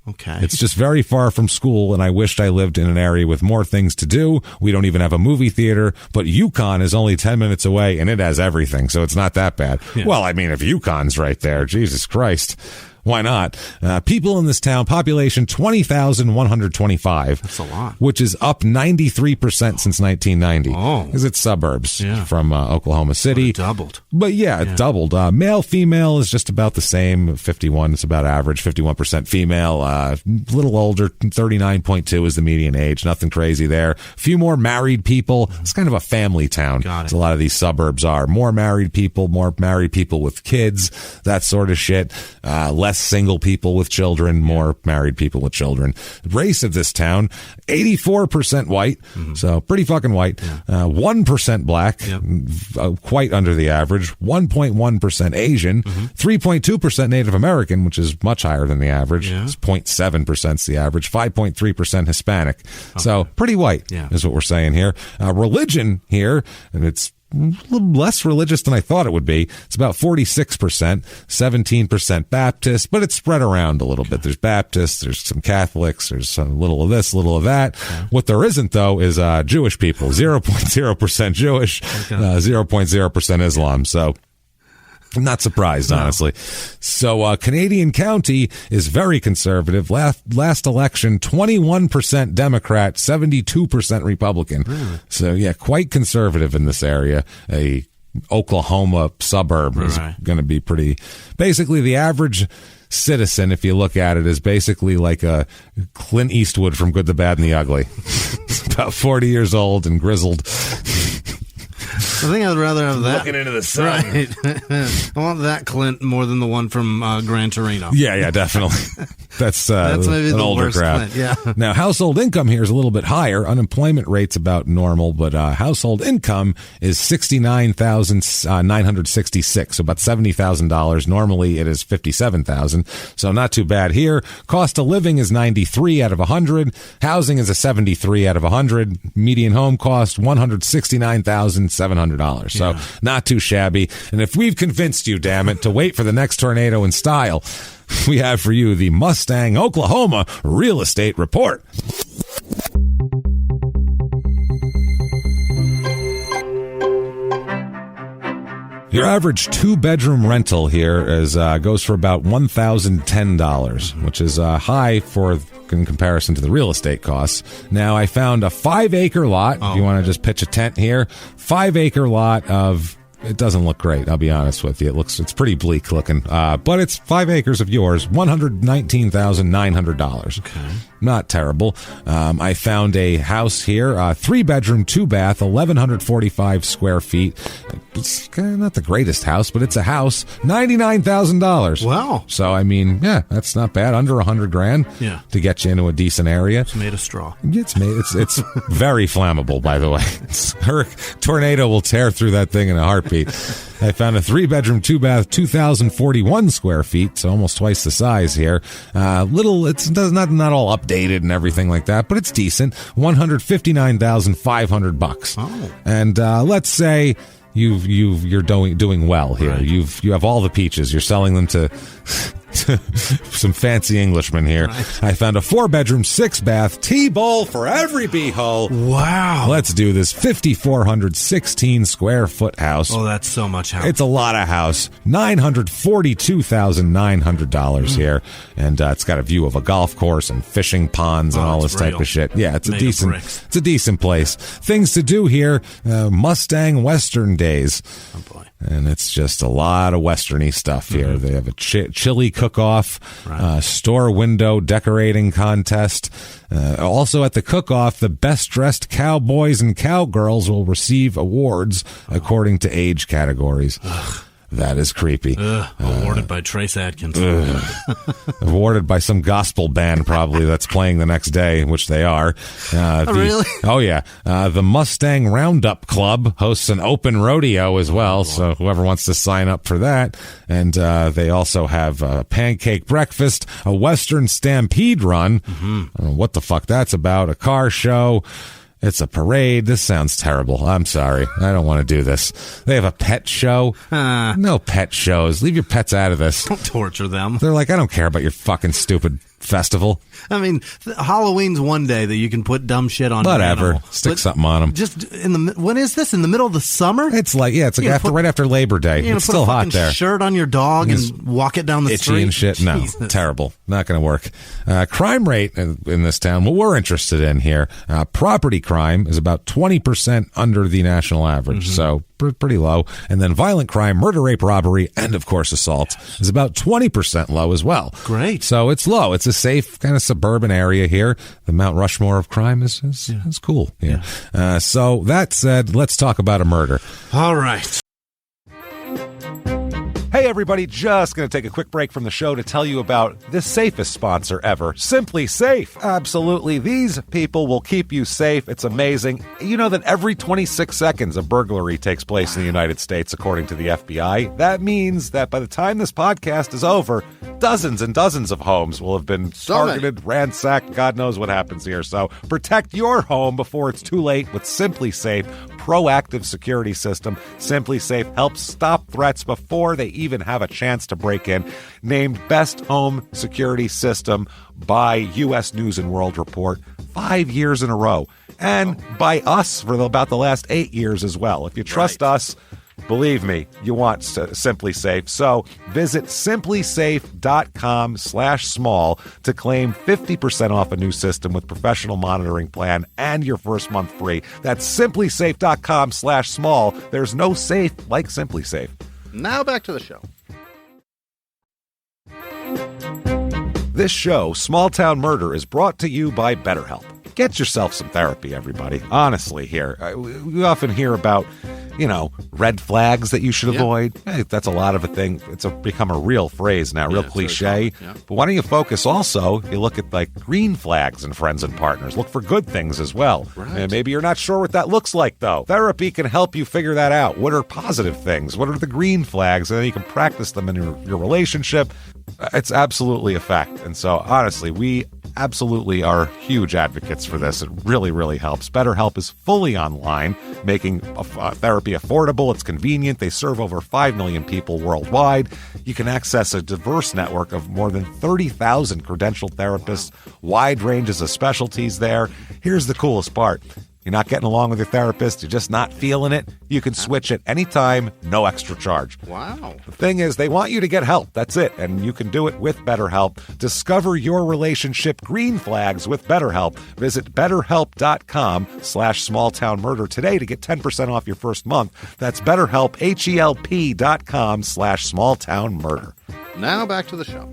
Okay. It's just very far from school, and I wished I lived in an area with more things to do. We don't even have a movie theater, but Yukon is only 10 minutes away, and it has everything, so it's not that bad. Yeah. Well, I mean, if Yukon's right there, Jesus Christ. Why not? People in this town, population 20,125. That's a lot. Which is up 93% since 1990. Oh. Because it's suburbs from Oklahoma City. It doubled. But it doubled. Male, female is just about the same. 51 is about average. 51% female. A little older. 39.2 is the median age. Nothing crazy there. A few more married people. It's kind of a family town. Got it. A lot of these suburbs are. More married people with kids. That sort of shit. Less single people with children, more married people with children. Race of this town, 84% white, so pretty fucking white. 1% black, quite under the average. 1.1% Asian, 3.2% Native American, which is much higher than the average. It's 0.7% is the average. 5.3% Hispanic. Okay. So pretty white is what we're saying here. Religion here, and it's a little less religious than I thought it would be. It's about 46%, 17% Baptist, but it's spread around a little bit. There's Baptists, there's some Catholics, there's a little of this, a little of that. Okay. What there isn't, though, is Jewish people. 0.0% Jewish, 0.0% Islam. So I'm not surprised, honestly. So Canadian County is very conservative. Last election, 21% Democrat, 72% Republican. Really? So, quite conservative in this area. A Oklahoma suburb is going to be pretty... Basically, the average citizen, if you look at it, is basically like a Clint Eastwood from Good, the Bad, and the Ugly. About 40 years old and grizzled. I think I'd rather have that. Looking into the sun. Right. I want that Clint more than the one from Gran Torino. Yeah, definitely. That's maybe an older crowd. Clint, Now, household income here is a little bit higher. Unemployment rate's about normal, but household income is $69,966, so about $70,000. Normally, it is $57,000, so not too bad here. Cost of living is 93 out of 100. Housing is a 73 out of 100. Median home cost $169,700. So not too shabby. And if we've convinced you, damn it, to wait for the next tornado in style, we have for you the Mustang, Oklahoma Real Estate Report. Your average two-bedroom rental here is goes for about $1,010, which is high in comparison to the real estate costs. Now, I found a 5-acre lot. If you want to just pitch a tent here, 5-acre lot of... It doesn't look great, I'll be honest with you. It's pretty bleak looking. But it's 5 acres of yours, $119,900. Okay. Not terrible. I found a house here, 3-bedroom, 2-bath, 1,145 square feet. It's not the greatest house, but it's a house, $99,000. Wow. So, I mean, that's not bad. Under $100,000 to get you into a decent area. It's made of straw. It's very flammable, by the way. Tornado will tear through that thing in a heartbeat. I found a 3-bedroom, 2-bath, 2,041 square feet, so almost twice the size here. It's not all updated and everything like that, but it's decent. $159,500. Oh. And let's say you're doing well here. Right. You have all the peaches. You're selling them to Some fancy Englishmen here. Right. I found a 4-bedroom, 6-bath T-bowl for every beehole. Wow. Let's do this 5,416 square foot house. Oh, that's so much house. It's a lot of house. $942,900 here. And it's got a view of a golf course and fishing ponds and all this type of shit. Yeah, it's a decent place. Things to do here. Mustang Western days. Oh, boy. And it's just a lot of Western-y stuff here. Mm-hmm. They have a chili cook-off, store window decorating contest. Also at the cook-off, the best-dressed cowboys and cowgirls will receive awards according to age categories. Ugh. That is creepy. Awarded by Trace Adkins. Awarded by some gospel band probably that's playing the next day, which they are. Really? Oh, yeah. The Mustang Roundup Club hosts an open rodeo as well, so whoever wants to sign up for that. And they also have a pancake breakfast, a Western Stampede run. Mm-hmm. I don't know what the fuck that's about, a car show. It's a parade. This sounds terrible. I'm sorry. I don't want to do this. They have a pet show. No pet shows. Leave your pets out of this. Don't torture them. They're like, I don't care about your fucking stupid festival. I mean, Halloween's one day that you can put dumb shit on. Whatever. Stick something on them. Just when is this? In the middle of the summer? It's like, it's like right after Labor Day. It's still hot there. Shirt on your dog and walk it down the street. Itchy and shit. No, Jesus. Terrible. Not going to work. Crime rate in this town, what we're interested in here, property crime is about 20% under the national average. Mm-hmm. So pretty low. And then violent crime, murder, rape, robbery, and of course assault is about 20% low as well. Great. So it's low. It's a safe kind of suburban area here. The Mount Rushmore of crime is cool here. Yeah. So that said, let's talk about a murder. All right. Hey everybody, just going to take a quick break from the show to tell you about the safest sponsor ever, Simply Safe. Absolutely, these people will keep you safe. It's amazing. You know that every 26 seconds a burglary takes place in the United States, according to the FBI. That means that by the time this podcast is over, dozens and dozens of homes will have been targeted, ransacked, God knows what happens here. So protect your home before it's too late with Simply Safe proactive security system. Simply Safe helps stop threats before they even have a chance to break in. Named Best Home Security System by U.S. News and World Report 5 years in a row. And by us for about the last 8 years as well. If you trust us, believe me, you want Simply Safe. So visit simplysafe.com/small to claim 50% off a new system with professional monitoring plan and your first month free. That's simplysafe.com/small. There's no safe like Simply Safe. Now back to the show. This show, Small Town Murder, is brought to you by BetterHelp. Get yourself some therapy, everybody. Honestly, here. We often hear about, red flags that you should avoid. Hey, that's a lot of a thing. It's become a real phrase now, real cliche. But why don't you focus also, you look at like green flags in friends and partners. Look for good things as well. Right. And maybe you're not sure what that looks like, though. Therapy can help you figure that out. What are positive things? What are the green flags? And then you can practice them in your relationship. It's absolutely a fact. And so, honestly, we absolutely are huge advocates for this. It really, really helps. BetterHelp is fully online, making therapy affordable. It's convenient. They serve over 5 million people worldwide. You can access a diverse network of more than 30,000 credentialed therapists, wide ranges of specialties there. Here's the coolest part. You're not getting along with your therapist, you're just not feeling it, you can switch at any time, no extra charge. Wow. The thing is, they want you to get help. That's it. And you can do it with BetterHelp. Discover your relationship green flags with BetterHelp. Visit BetterHelp.com/smalltownmurder today to get 10% off your first month. That's BetterHelp, HELP.com/smalltownmurder. Now back to the show.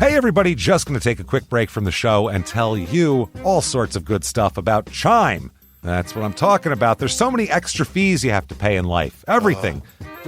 Hey everybody, just going to take a quick break from the show and tell you all sorts of good stuff about Chime. That's what I'm talking about. There's so many extra fees you have to pay in life. Everything.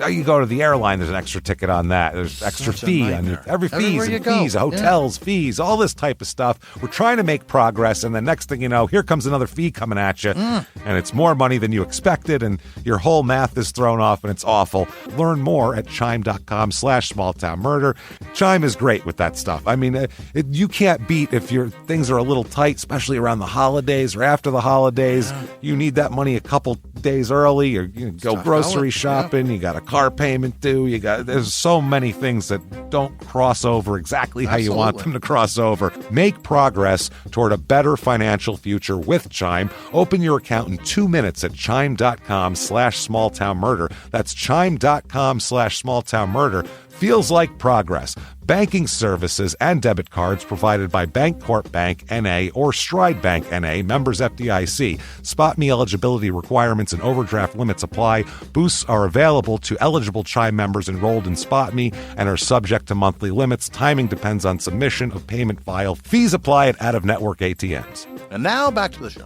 You go to the airline, there's an extra ticket on that. There's extra fee on every fees and fees, hotels, fees, all this type of stuff. We're trying to make progress, and the next thing you know, here comes another fee coming at you, and it's more money than you expected, and your whole math is thrown off, and it's awful. Learn more at chime.com/smalltownmurder. Chime is great with that stuff. I mean, you can't beat if your things are a little tight, especially around the holidays or after the holidays. you need that money a couple days early, or you go grocery shopping, you got a car payment due, there's so many things that don't cross over exactly how you want them to cross over. Make progress toward a better financial future with Chime. Open your account in 2 minutes at chime.com/smalltownmurder. That's chime.com/smalltownmurder. Feels like progress. Banking services and debit cards provided by Bancorp Bank N.A. or Stride Bank N.A., members FDIC. Spot me eligibility requirements and overdraft limits apply. Boosts are available to eligible Chime members enrolled in Spot Me and are subject to monthly limits. Timing depends on submission of payment file. Fees apply at out-of-network ATMs. And now back to the show.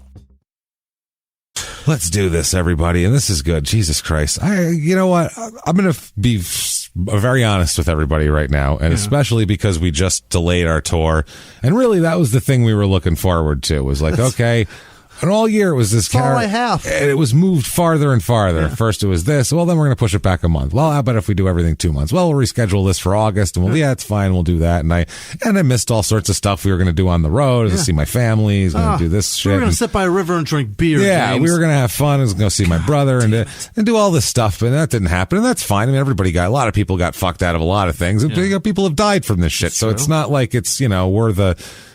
Let's do this, everybody. And this is good. Jesus Christ. You know what? I'm going to be very honest with everybody right now, and especially because we just delayed our tour. And really, that was the thing we were looking forward to. It was like, okay, and all year it was this all I have. And it was moved farther and farther. Yeah. First it was this. Well, then we're going to push it back a month. Well, how about if we do everything 2 months? Well, we'll reschedule this for August. And yeah, it's fine. We'll do that. And I missed all sorts of stuff we were going to do on the road. To see my family. Going to do this shit. We were going to sit by a river and drink beer. Yeah, James. we were going to have fun. I was going to go see my brother and do all this stuff. But that didn't happen. And that's fine. I mean, a lot of people got fucked out of a lot of things. And people have died from this shit. So it's not like it's, we're the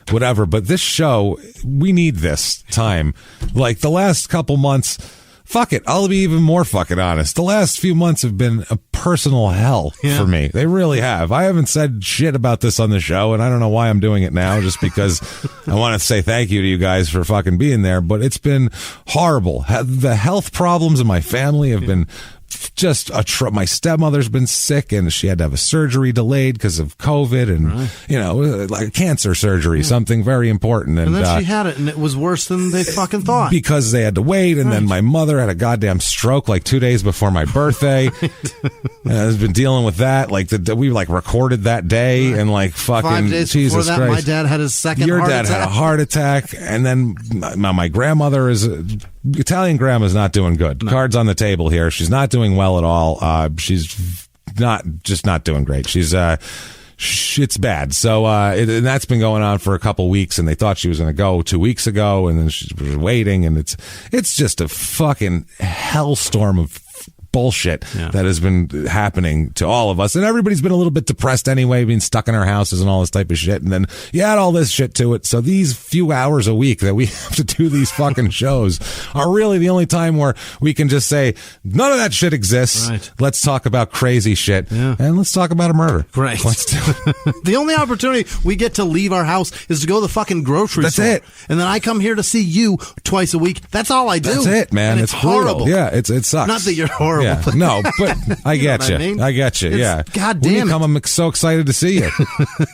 whatever. But this show, we need this time. Like the last couple months, fuck it. I'll be even more fucking honest. The last few months have been a personal hell for me. They really have. I haven't said shit about this on the show, and I don't know why I'm doing it now, just because I want to say thank you to you guys for fucking being there. But it's been horrible. The health problems in my family have been just my stepmother's been sick, and she had to have a surgery delayed because of COVID, and like cancer surgery, something very important. And then she had it, and it was worse than they fucking thought because they had to wait. And then my mother had a goddamn stroke like 2 days before my birthday. And I've been dealing with that. Like we recorded that day, and like fucking 5 days Jesus before that, Christ. my dad had his second. Your heart dad attack. had a heart attack, and then my grandmother is. Italian grandma's not doing good. No. Cards on the table here. She's not doing well at all. She's not doing great. She's it's bad. So and that's been going on for a couple weeks, and they thought she was going to go 2 weeks ago, and then she was waiting, and it's just a fucking hellstorm of bullshit that has been happening to all of us, and everybody's been a little bit depressed anyway, being stuck in our houses and all this type of shit, and then you add all this shit to it. So these few hours a week that we have to do these fucking shows are really the only time where we can just say none of that shit exists. Right. Let's talk about crazy shit, and let's talk about a murder. Great. Let's do it. The only opportunity we get to leave our house is to go to the fucking grocery store. That's it. And then I come here to see you twice a week. That's all I do. That's it, man. And it's horrible. Brutal. Yeah, it sucks. Not that you're horrible. Yeah. No, but I get you. I get you. Yeah. God damn it. I'm so excited to see you.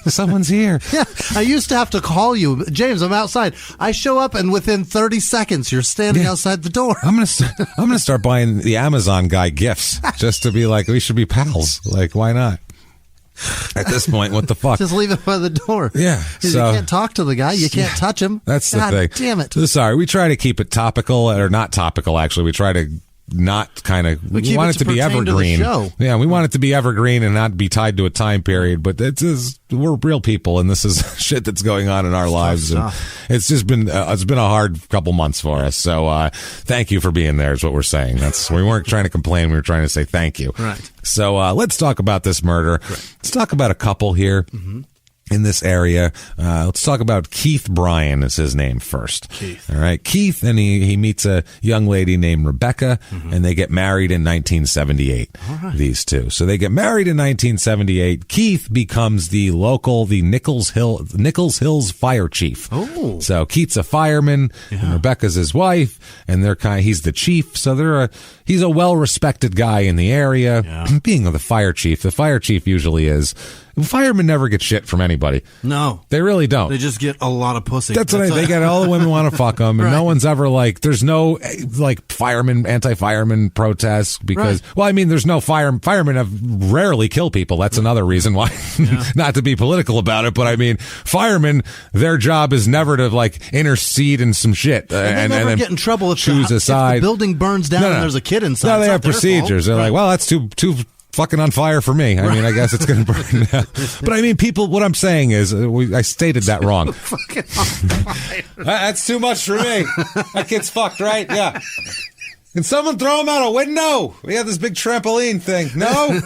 Someone's here. Yeah. I used to have to call you. James, I'm outside. I show up, and within 30 seconds, you're standing outside the door. I'm gonna start buying the Amazon guy gifts just to be like, we should be pals. Like, why not? At this point, what the fuck? Just leave it by the door. Yeah. So, you can't talk to the guy. You can't touch him. That's the God thing. Damn it. Sorry. We try to keep it topical, or not topical, actually. We try to not kind of we want it to be evergreen. Yeah, we want it to be evergreen and not be tied to a time period, but we're real people, and this is shit that's going on in our lives, and it's just been a hard couple months for us. So thank you for being there is what we're saying. We weren't trying to complain, we were trying to say thank you. Right. So let's talk about this murder. Right. Let's talk about a couple here in this area. Let's talk about Keith Bryan is his name first. Keith. All right. Keith, and he meets a young lady named Rebecca, and they get married in 1978. All right. These two. So they get married in 1978. Keith becomes the Nichols Hills fire chief. Oh. So Keith's a fireman, and Rebecca's his wife, and he's the chief. So he's a well-respected guy in the area. Yeah. Being the fire chief usually is. Firemen never get shit from anybody. No. They really don't. They just get a lot of pussy. They get all the women want to fuck them, and no one's ever there's no anti-fireman protests because, well, I mean, there's no firemen have rarely kill people. That's another reason why, not to be political about it, but I mean, firemen, their job is never to intercede in some shit. And they never get in trouble if choose a side. If the building burns down and there's a kid inside. No, they have procedures. They're like, well, that's too fucking on fire for me. I mean, I guess it's going to burn now. But I mean, people, what I'm saying is, I stated that wrong. Fucking on fire. That's too much for me. That kid's fucked, right? Yeah. Can someone throw him out a window? We have this big trampoline thing. No?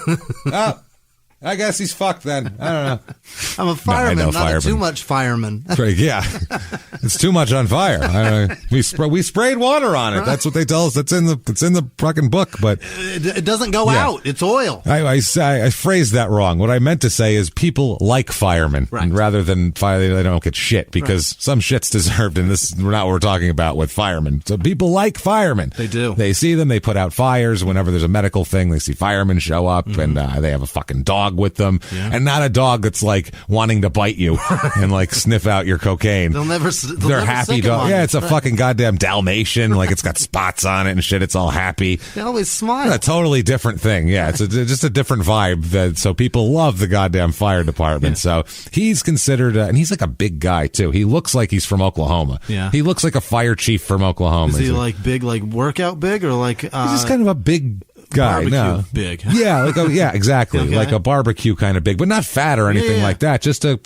Oh, I guess he's fucked then. I don't know. I'm a fireman, not a too much fireman. Yeah. It's too much on fire. We sprayed water on it. That's what they tell us. It's in the fucking book, but it doesn't go out. It's oil. I phrased that wrong. What I meant to say is people like firemen, and rather than fire, they don't get shit because some shit's deserved, and this is not what we're talking about with firemen. So people like firemen. They do. They see them. They put out fires whenever there's a medical thing. They see firemen show up, and they have a fucking dog with them, and not a dog that's like wanting to bite you and like sniff out your cocaine. They're happy dog. Yeah, it's a fucking goddamn Dalmatian. Like it's got spots on it and shit. It's all happy. They always smile. A totally different thing. Yeah, it's just a different vibe. So people love the goddamn fire department. So he's considered, and he's like a big guy too. He looks like he's from Oklahoma. Yeah, he looks like a fire chief from Oklahoma. Is he like big, like workout big, or like he's just kind of a big guy? Barbecue big. Yeah, exactly. Okay. Like a barbecue kind of big, but not fat or anything like that. Just a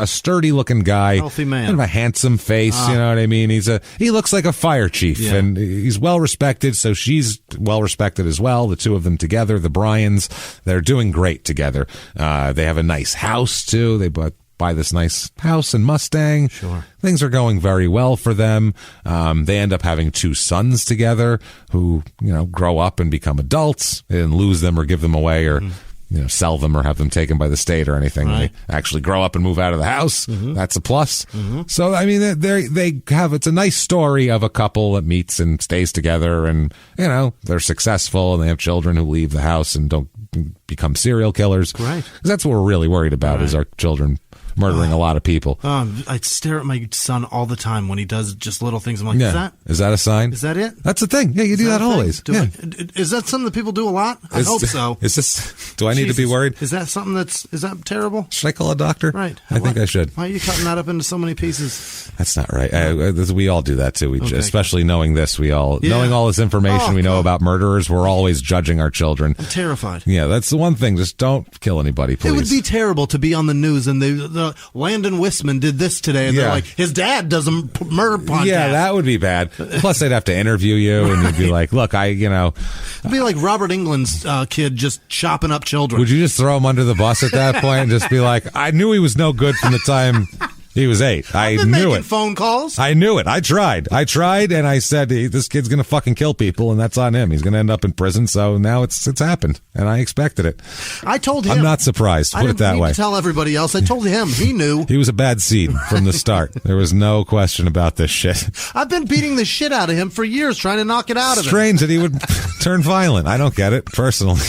sturdy looking guy, healthy man, kind of a handsome face. You know what I mean? He looks like a fire chief, and he's well respected. So she's well respected as well. The two of them together, the Bryans, they're doing great together. They have a nice house too. They buy this nice house and Mustang. Sure. Things are going very well for them. They end up having 2 sons together who, grow up and become adults. They didn't lose them or give them away or, sell them or have them taken by the state or anything. Right. They actually grow up and move out of the house. That's a plus. So, I mean, it's a nice story of a couple that meets and stays together and, they're successful and they have children who leave the house and don't become serial killers. Right. 'Cause that's what we're really worried about is our children murdering a lot of people. I stare at my son all the time when he does just little things. I'm like, is that a sign? Is that it? That's the thing. Yeah, you do that always. Is that something that people do a lot? I hope so. Is this? Do I need to be worried? Is that something is that terrible? Should I call a doctor? Right. I think I should. Why are you cutting that up into so many pieces? That's not right. We all do that too. Especially knowing this, knowing all this information we know about murderers, we're always judging our children. I'm terrified. Yeah, that's the one thing. Just don't kill anybody, please. It would be terrible to be on the news and the Landon Whisman did this today, and they're like, his dad does a murder podcast. Yeah, that would be bad. Plus, they'd have to interview you, and you'd be like, look, it'd be like Robert Englund's kid just chopping up children. Would you just throw him under the bus at that point and just be like, I knew he was no good from the time he was 8. I knew it. Phone calls. I knew it. I tried, and I said, this kid's going to fucking kill people, and that's on him. He's going to end up in prison. So now it's happened, and I expected it. I told him. I'm not surprised. Put it that way. I didn't need to tell everybody else. I told him. He knew. He was a bad seed from the start. There was no question about this shit. I've been beating the shit out of him for years, trying to knock it out of him. Strange that he would turn violent. I don't get it, personally.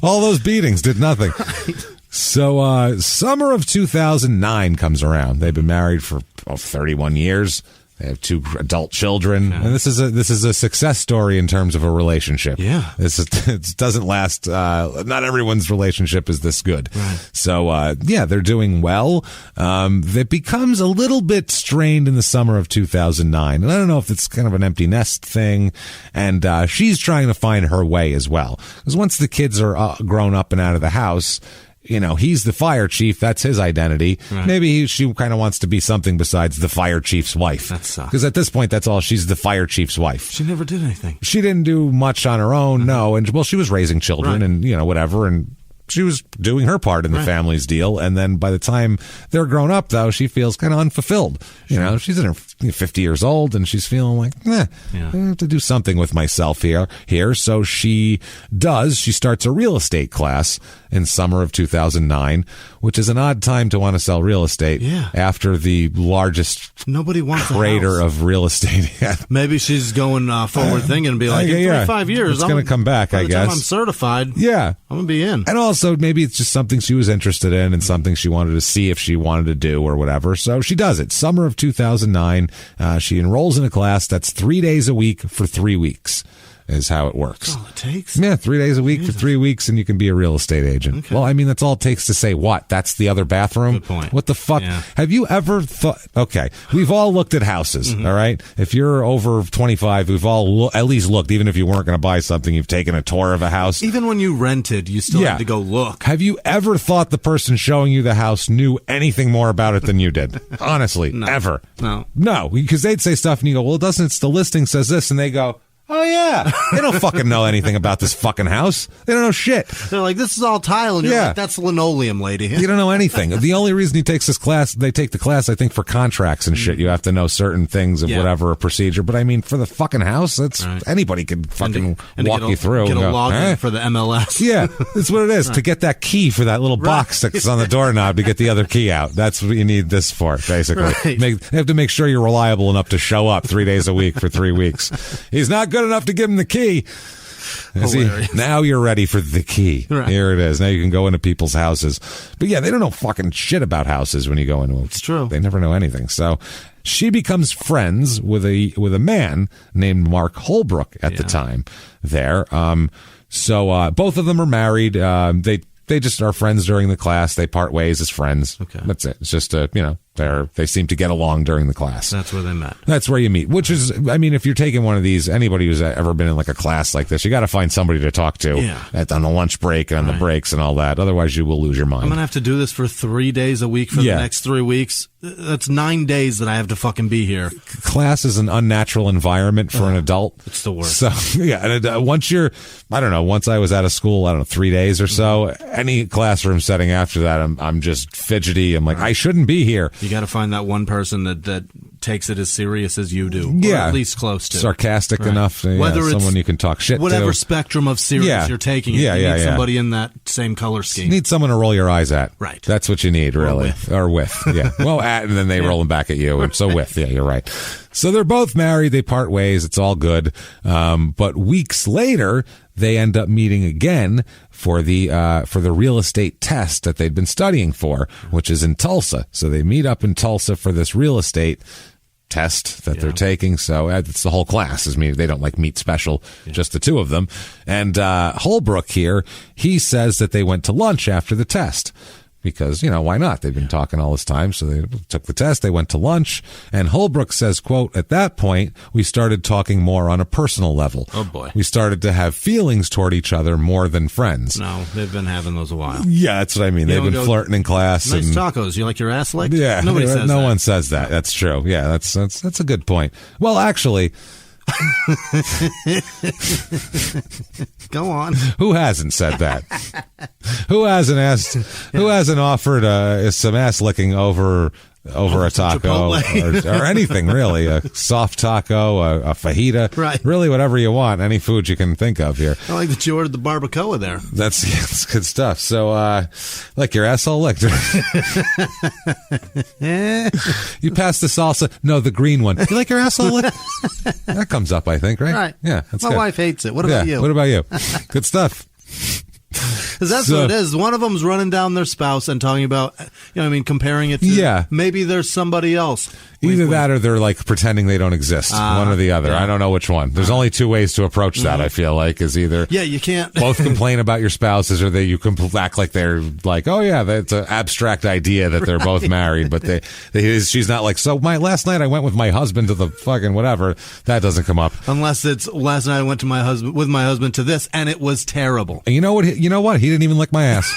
All those beatings did nothing. Right. So, summer of 2009 comes around. They've been married for 31 years. They have 2 adult children, and this is a success story in terms of a relationship. Yeah, it doesn't last. Not everyone's relationship is this good. Right. So, they're doing well. It becomes a little bit strained in the summer of 2009, and I don't know if it's kind of an empty nest thing. And she's trying to find her way as well, because once the kids are grown up and out of the house, he's the fire chief. That's his identity. Right. Maybe she kind of wants to be something besides the fire chief's wife. That sucks. Because at this point, that's all. She's the fire chief's wife. She never did anything. She didn't do much on her own, no. And, she was raising children and, whatever. And she was doing her part in the family's deal. And then by the time they're grown up, though, she feels kind of unfulfilled. Sure. She's in her 50 years old, and she's feeling like, I have to do something with myself here. So she starts a real estate class in summer of 2009, which is an odd time to want to sell real estate after the largest crater of real estate. Maybe she's going forward thinking and be like, in 35 years, it's going to come back, I guess. By the time I'm certified, I'm going to be in. And also, maybe it's just something she was interested in and something she wanted to see if she wanted to do or whatever. So she does it. Summer of 2009, she enrolls in a class that's 3 days a week for 3 weeks. is how it works. That's all it takes? Yeah, 3 days a week for 3 weeks, and you can be a real estate agent. Okay. Well, I mean, that's all it takes to say what? That's the other bathroom? Good point. What the fuck? Yeah. Have you ever thought... Okay, we've all looked at houses, all right? If you're over 25, we've all at least looked. Even if you weren't going to buy something, you've taken a tour of a house. Even when you rented, you still had to go look. Have you ever thought the person showing you the house knew anything more about it than you did? Honestly, No. ever. No, because they'd say stuff and you go, well, it's the listing says this, and they go, oh, yeah. They don't fucking know anything about this fucking house. They don't know shit. They're like, this is all tile, and you're like, that's linoleum, lady. You don't know anything. The only reason he takes this class, they take the class, I think, for contracts and shit. You have to know certain things of whatever a procedure. But I mean, for the fucking house, that's anybody can fucking walk you through. Get a login for the MLS. Yeah, that's what it is. To get that key for that little box that's on the doorknob to get the other key out. That's what you need this for, basically. They have to make sure you're reliable enough to show up 3 days a week for 3 weeks. He's not good enough to give him the key. See, now you're ready for the key. Right. Here it is. Now you can go into people's houses. But yeah, they don't know fucking shit about houses when you go into them. It's true. They never know anything. So she becomes friends with a man named Mark Holbrook at the time there. So both of them are married. They just are friends during the class. They part ways as friends. Okay. That's it. It's just they seem to get along during the class. That's where they met. That's where you meet, which is, I mean, if you're taking one of these, anybody who's ever been in like a class like this, you got to find somebody to talk to on the lunch break and on the breaks and all that. Otherwise, you will lose your mind. I'm going to have to do this for 3 days a week for the next 3 weeks. That's 9 days that I have to fucking be here. Class is an unnatural environment for an adult. It's the worst. So, yeah, and once I was out of school, 3 days or so, any classroom setting after that, I'm just fidgety. I'm like, I shouldn't be here. You got to find that one person that takes it as serious as you do. Yeah. Or at least close to. Sarcastic enough. Someone you can talk shit whatever to. spectrum of serious you're taking it. You need somebody in that same color scheme. You need someone to roll your eyes at. Right. That's what you need, really. Or with. Yeah. Well, and then they roll them back at you. And so with. Yeah, you're right. So they're both married. They part ways. It's all good. But weeks later, they end up meeting again for the real estate test that they'd been studying for, which is in Tulsa. So they meet up in Tulsa for this real estate test that they're taking. So it's the whole class. They don't meet special, just the two of them. And Holbrook here, he says that they went to lunch after the test. Because, why not? They've been talking all this time, so they took the test, they went to lunch, and Holbrook says, quote, at that point, we started talking more on a personal level. Oh, boy. We started to have feelings toward each other more than friends. No, they've been having those a while. Yeah, that's what I mean. They've been flirting in class. Nice tacos. You like your ass licked? Yeah. Nobody says that. No one says that. That's true. Yeah, that's a good point. Well, actually... Go on. Who hasn't said that? Who hasn't asked? Who hasn't offered some ass licking over a taco or anything really? A soft taco, a fajita, right? Really, whatever you want. Any food you can think of here. I like that you ordered the barbacoa there. That's good stuff. So, like your asshole licked. You passed the salsa. No, the green one. You like your asshole licked? That comes up, I think, right? Right. Yeah. That's My good. wife hates it. What about you? What about you? Good stuff. Because that's what it is. One of them's running down their spouse and talking about, comparing it to maybe there's somebody else. Either that or they're pretending they don't exist. One or the other. Yeah. I don't know which one. There's only two ways to approach that, I feel like, is either you can't both complain about your spouses or you act like they're like, oh, yeah, that's an abstract idea that they're both married. But she's not like, so last night I went with my husband to the fucking whatever. That doesn't come up. Unless it's last night I went to with my husband to this and it was terrible. And you know what? He didn't even lick my ass.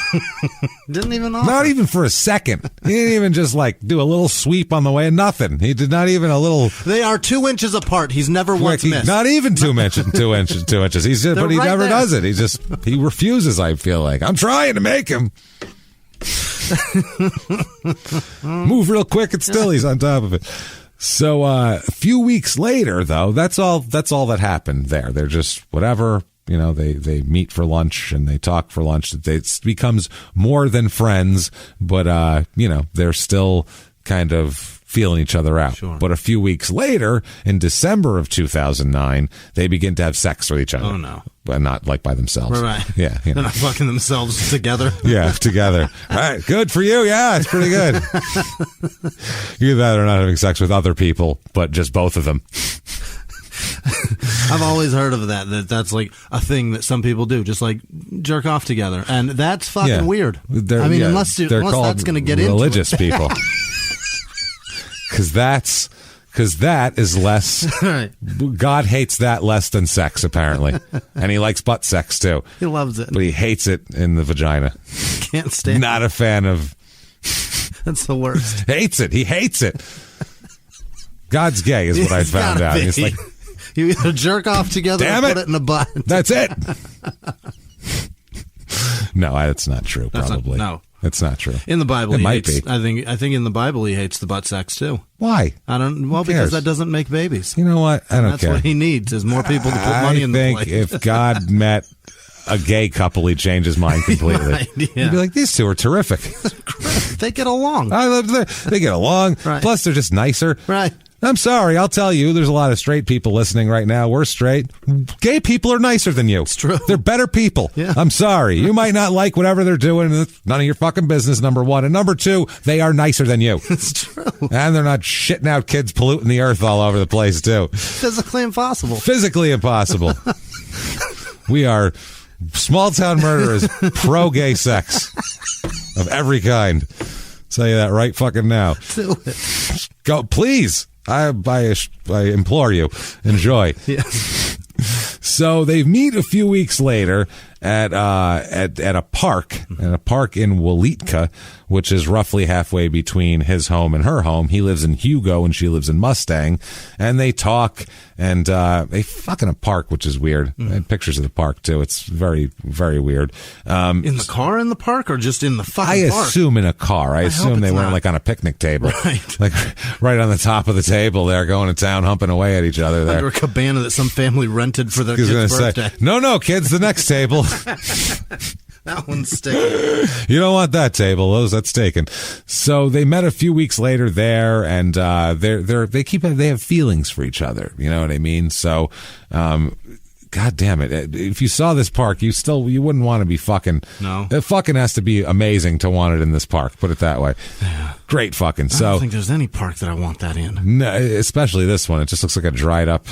Didn't even offer. Not even for a second. He didn't even just do a little sweep on the way. Nothing. He did not even a little. They are 2 inches apart. He's never once missed. Not even 2 inches. 2 inches. 2 inches. But he never does it. He refuses. I feel like I'm trying to make him move real quick, and still he's on top of it. So a few weeks later, though, that's all that happened there. They're just whatever. They meet for lunch and they talk for lunch. It becomes more than friends, but they're still kind of feeling each other out. Sure. But a few weeks later, in December of 2009, they begin to have sex with each other. Oh, no. But not by themselves. Right. Yeah. They're not fucking themselves together. Yeah, together. All right. Good for you. Yeah, it's pretty good. Either that or not having sex with other people, but just both of them. I've always heard of that's like a thing that some people do, just like jerk off together, and that's fucking weird. Unless that's going to get into religious people, because that is less. Right. God hates that less than sex, apparently, and he likes butt sex too. He loves it, but he hates it in the vagina. Can't stand. Not a fan of. That's the worst. Hates it. He hates it. God's gay is what I found out. He's like, you either jerk off together or put it in a butt. That's it. No, that's not true. Probably no. It's not true. In the Bible, it might be. I think in the Bible he hates the butt sex too. Why? I don't. Well, because that doesn't make babies. You know what? I don't That's care. what he needs is more people to put money in the plate. I think if God met a gay couple, he'd change his mind completely. Right, yeah. He'd be like, these two are terrific. They get along. They get along. Right. Plus, they're just nicer. Right. I'm sorry. I'll tell you, there's a lot of straight people listening right now. We're straight. Gay people are nicer than you. It's true. They're better people. Yeah. I'm sorry. You might not like whatever they're doing. It's none of your fucking business, number one. And number two, they are nicer than you. It's true. And they're not shitting out kids polluting the earth all over the place, too. Physically impossible. Physically impossible. We are small-town murderers, pro-gay sex of every kind. Tell you that right fucking now. Do it. Go, please. I implore you, enjoy. Yes. So they meet a few weeks later at a park in Walitka, which is roughly halfway between his home and her home. He lives in Hugo and she lives in Mustang, and they talk and they fuck in a park, which is weird. I had pictures of the park too. It's very, very weird. In the car in the park or just in the fucking park? I assume in a car. I assume they weren't like on a picnic table, right? Like right on the top of the table. They're going to town, humping away at each other. There under a cabana that some family rented for their kid's birthday. No, kids, the next table. That one's sticking. You don't want that table. That's taken. So they met a few weeks later there, and they have feelings for each other. You know what I mean? So, God damn it! If you saw this park, you wouldn't want to be fucking. No, it fucking has to be amazing to want it in this park. Put it that way. Yeah. Great fucking. I don't think there's any park that I want that in. No, especially this one. It just looks like a dried up.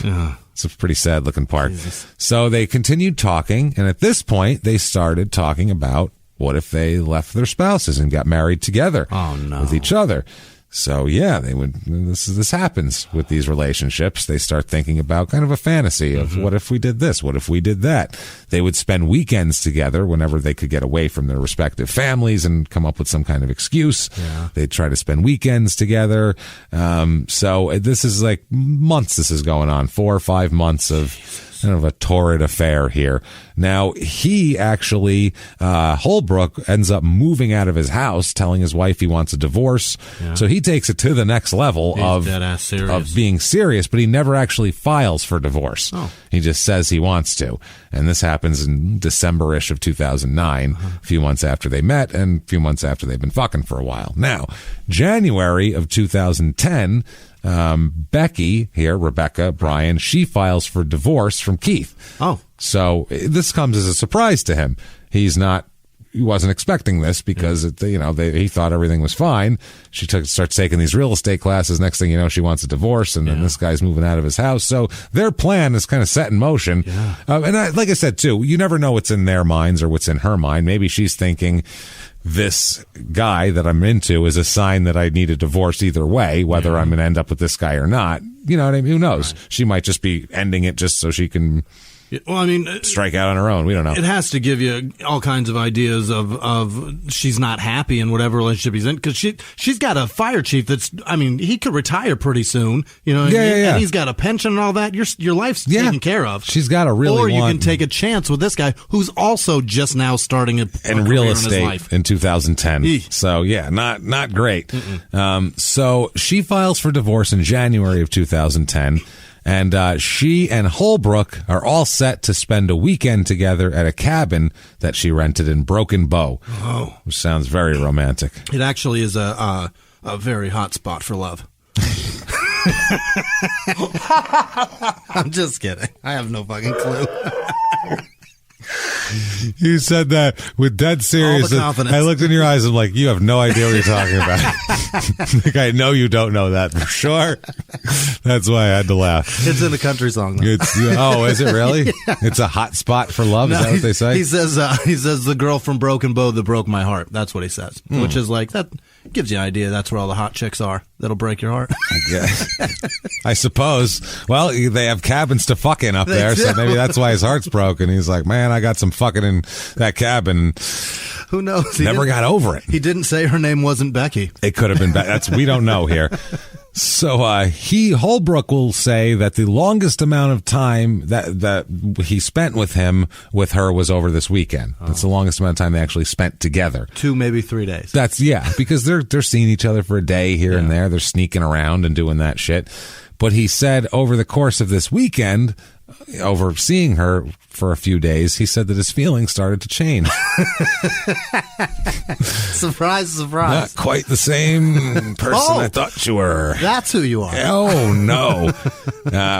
It's a pretty sad looking park. Jesus. So they continued talking, and at this point, they started talking about what if they left their spouses and got married together with each other. So yeah, they would. This happens with these relationships. They start thinking about kind of a fantasy of what if we did this, what if we did that. They would spend weekends together whenever they could get away from their respective families and come up with some kind of excuse. Yeah. They'd try to spend weekends together. So this is like months. This is going on 4 or 5 months of kind of a torrid affair here. Now, he actually, Holbrook ends up moving out of his house, telling his wife he wants a divorce. Yeah. So he takes it to the next level of being serious, but he never actually files for divorce. Oh. He just says he wants to. And this happens in December-ish of 2009, a few months after they met and a few months after they've been fucking for a while. Now, January of 2010, Becky here, Rebecca Bryan, she files for divorce from Keith. Oh. So this comes as a surprise to him. He wasn't expecting this because he thought everything was fine. She starts taking these real estate classes. Next thing you know, she wants a divorce, and then this guy's moving out of his house. So their plan is kind of set in motion. Yeah. Like I said, too, you never know what's in their minds or what's in her mind. Maybe she's thinking, this guy that I'm into is a sign that I need a divorce either way, whether I'm going to end up with this guy or not. You know what I mean? Who knows? Right. She might just be ending it just so she can strike out on her own. We don't know. It has to give you all kinds of ideas of she's not happy in whatever relationship he's in, because she's got a fire chief he could retire pretty soon. You know, and he's got a pension and all that. Your life's taken care of. She's got a or you can take a chance with this guy who's also just now starting a real career estate in his life. in 2010. So yeah, not great. So she files for divorce in January of 2010. And she and Holbrook are all set to spend a weekend together at a cabin that she rented in Broken Bow. Oh. Which sounds very romantic. It actually is a very hot spot for love. I'm just kidding. I have no fucking clue. You said that with dead serious. I looked in your eyes. I'm like, you have no idea what you're talking about. Like, I know you don't know that for sure. That's why I had to laugh. It's in a country song, though. Oh, is it really? Yeah. It's a hot spot for love. Is that what they say? He says the girl from Broken Bow that broke my heart. That's what he says, which is like, that gives you an idea. That's where all the hot chicks are. That'll break your heart. I suppose. Well, they have cabins to fuck in up there, so maybe that's why his heart's broken. He's like, man, I got some fucking in that cabin. Who knows? Never got over it. He didn't say her name wasn't Becky. It could have been Becky. We don't know here. So Holbrook will say that the longest amount of time that he spent with her was over this weekend. That's the longest amount of time they actually spent together. 2, maybe 3 days. Because they're seeing each other for a day here and there. They're sneaking around and doing that shit. But he said over the course of this weekend, over seeing her for a few days, he said that his feelings started to change. Surprise, surprise. Not quite the same person I thought you were. That's who you are. Oh, no.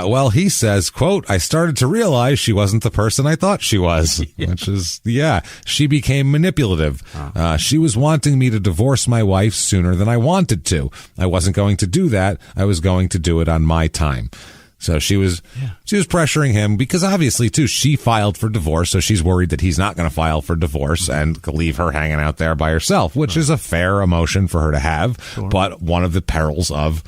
Well, he says, quote, I started to realize she wasn't the person I thought she was, which is, she became manipulative. She was wanting me to divorce my wife sooner than I wanted to. I wasn't going to do that. I was going to do it on my time. So she was pressuring him because obviously, too, she filed for divorce. So she's worried that he's not going to file for divorce and leave her hanging out there by herself, which is a fair emotion for her to have. Sure. But one of the perils of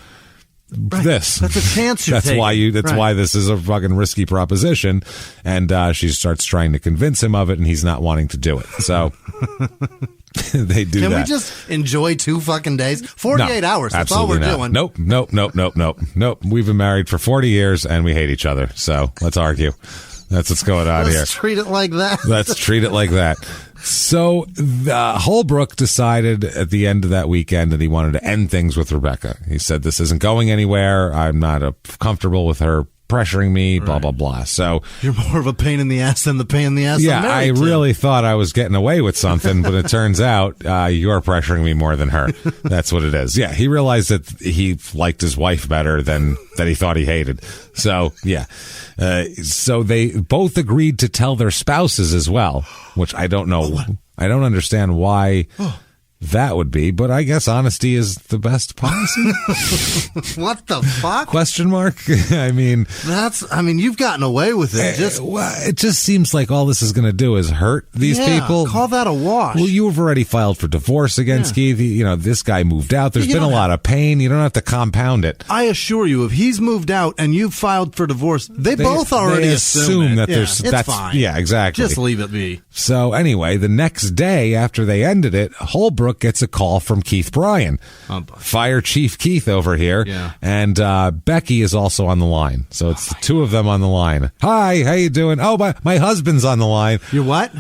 this. That's a chance you're taking. That's why this is a fucking risky proposition. And she starts trying to convince him of it, and he's not wanting to do it. So they do that. Can we just enjoy 2 fucking days? 48 hours. That's all we're doing. Nope. We've been married for 40 years, and we hate each other. So let's argue. That's what's going on here. Let's treat it like that. Let's treat it like that. So Holbrook decided at the end of that weekend that he wanted to end things with Rebecca. He said, this isn't going anywhere. I'm not comfortable with her pressuring me, blah, blah, blah. So you're more of a pain in the ass than the pain in the ass. Yeah, I really thought I was getting away with something, but it turns out you're pressuring me more than her. That's what it is. Yeah, he realized that he liked his wife better than that he thought he hated. So, so they both agreed to tell their spouses as well, which I don't know. I don't understand why that would be, but I guess honesty is the best policy. What the fuck? Question mark? I mean, you've gotten away with it. It just seems like all this is going to do is hurt these people. Call that a wash. Well, you've already filed for divorce against Keith. This guy moved out. There's been a lot of pain. You don't have to compound it. I assure you, if he's moved out and you've filed for divorce, they both already assume that there's that's fine. Yeah, exactly. Just leave it be. So anyway, the next day after they ended it, Holbrook gets a call from Keith Bryan, Fire Chief Keith over here, and Becky is also on the line. So it's the two of them on the line. Hi, how you doing? Oh, my husband's on the line. You're what?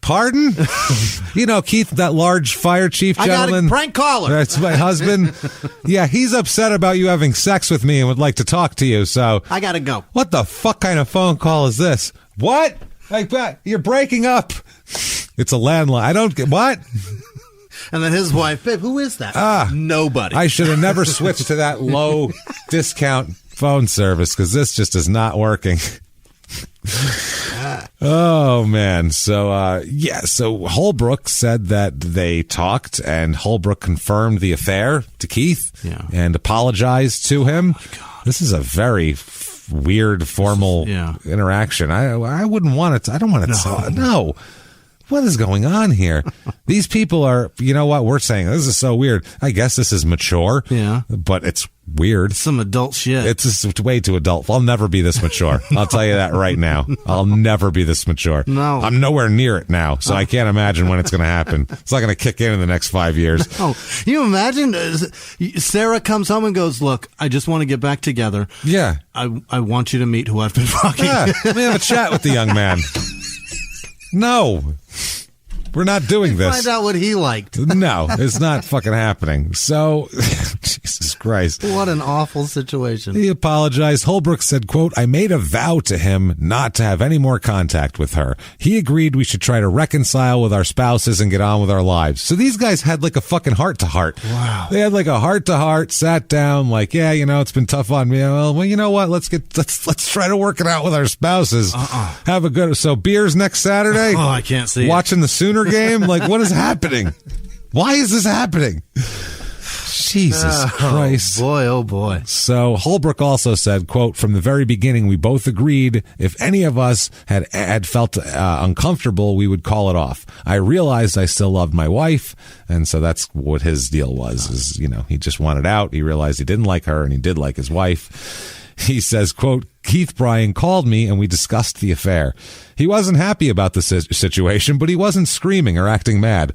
Pardon? Keith, that large fire chief gentleman. I got a prank caller. That's my husband. Yeah, he's upset about you having sex with me and would like to talk to you. So I gotta go. What the fuck kind of phone call is this? What? You're breaking up. It's a landline. I don't get what. And then his wife, babe, who is that? Nobody. I should have never switched to that low discount phone service because this just is not working. Oh, man. So, so Holbrook said that they talked and Holbrook confirmed the affair to Keith and apologized to him. Oh, my God. This is a very weird, formal interaction. I wouldn't want it. I don't want to. No. What is going on here? These people are, you know what? We're saying this is so weird. I guess this is mature. Yeah. But it's weird. Some adult shit. It's just way too adult. I'll never be this mature. I'll tell you that right now. I'll never be this mature. No. I'm nowhere near it now, so I can't imagine when it's going to happen. It's not going to kick in the next 5 years. No. You imagine Sarah comes home and goes, look, I just want to get back together. Yeah. I want you to meet who I've been fucking. Yeah. Let me have a chat with the young man. No, we're not doing this. Find out what he liked. No, it's not fucking happening. So, Jesus Christ. What an awful situation. He apologized. Holbrook said, quote, I made a vow to him not to have any more contact with her. He agreed we should try to reconcile with our spouses and get on with our lives. So these guys had like a fucking heart-to-heart. Wow. They had like a heart-to-heart, sat down like, yeah, it's been tough on me. Well, you know what? Let's try to work it out with our spouses. Have a good, so beers next Saturday? Oh, I can't see Watching the Sooner game? Like, what is happening? Why is this happening? Jesus Christ. Oh, boy. So Holbrook also said, quote, from the very beginning, we both agreed if any of us had felt uncomfortable, we would call it off. I realized I still loved my wife, and so that's what his deal was, is, he just wanted out. He realized he didn't like her, and he did like his wife. He says, quote, Keith Bryan called me, and we discussed the affair. He wasn't happy about the situation, but he wasn't screaming or acting mad.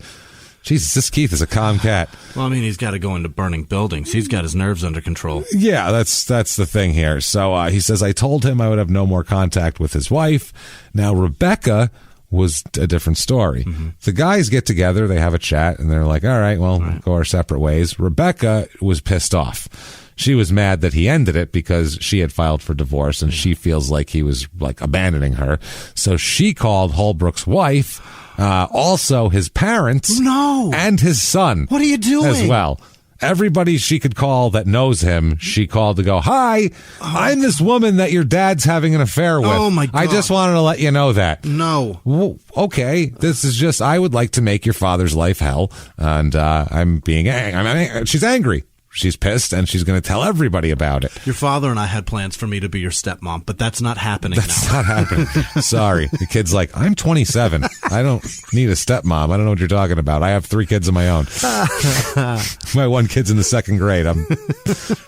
Jesus, this Keith is a calm cat. Well, he's got to go into burning buildings. He's got his nerves under control. Yeah, that's the thing here. So he says, I told him I would have no more contact with his wife. Now, Rebecca was a different story. Mm-hmm. The guys get together, they have a chat, and they're like, all right, well, we'll go our separate ways. Rebecca was pissed off. She was mad that he ended it because she had filed for divorce, and she feels like he was like abandoning her. So she called Holbrook's wife, also his parents, and his son. What are you doing? As well. Everybody she could call that knows him, she called to go, hi, I'm this woman that your dad's having an affair with. Oh, my God. I just wanted to let you know that. No. Well, okay, this is just, I would like to make your father's life hell, and I'm being, she's angry. She's pissed, and she's going to tell everybody about it. Your father and I had plans for me to be your stepmom, but that's not happening now. That's not happening. Sorry. The kid's like, I'm 27. I don't need a stepmom. I don't know what you're talking about. I have 3 kids of my own. My one kid's in the 2nd grade.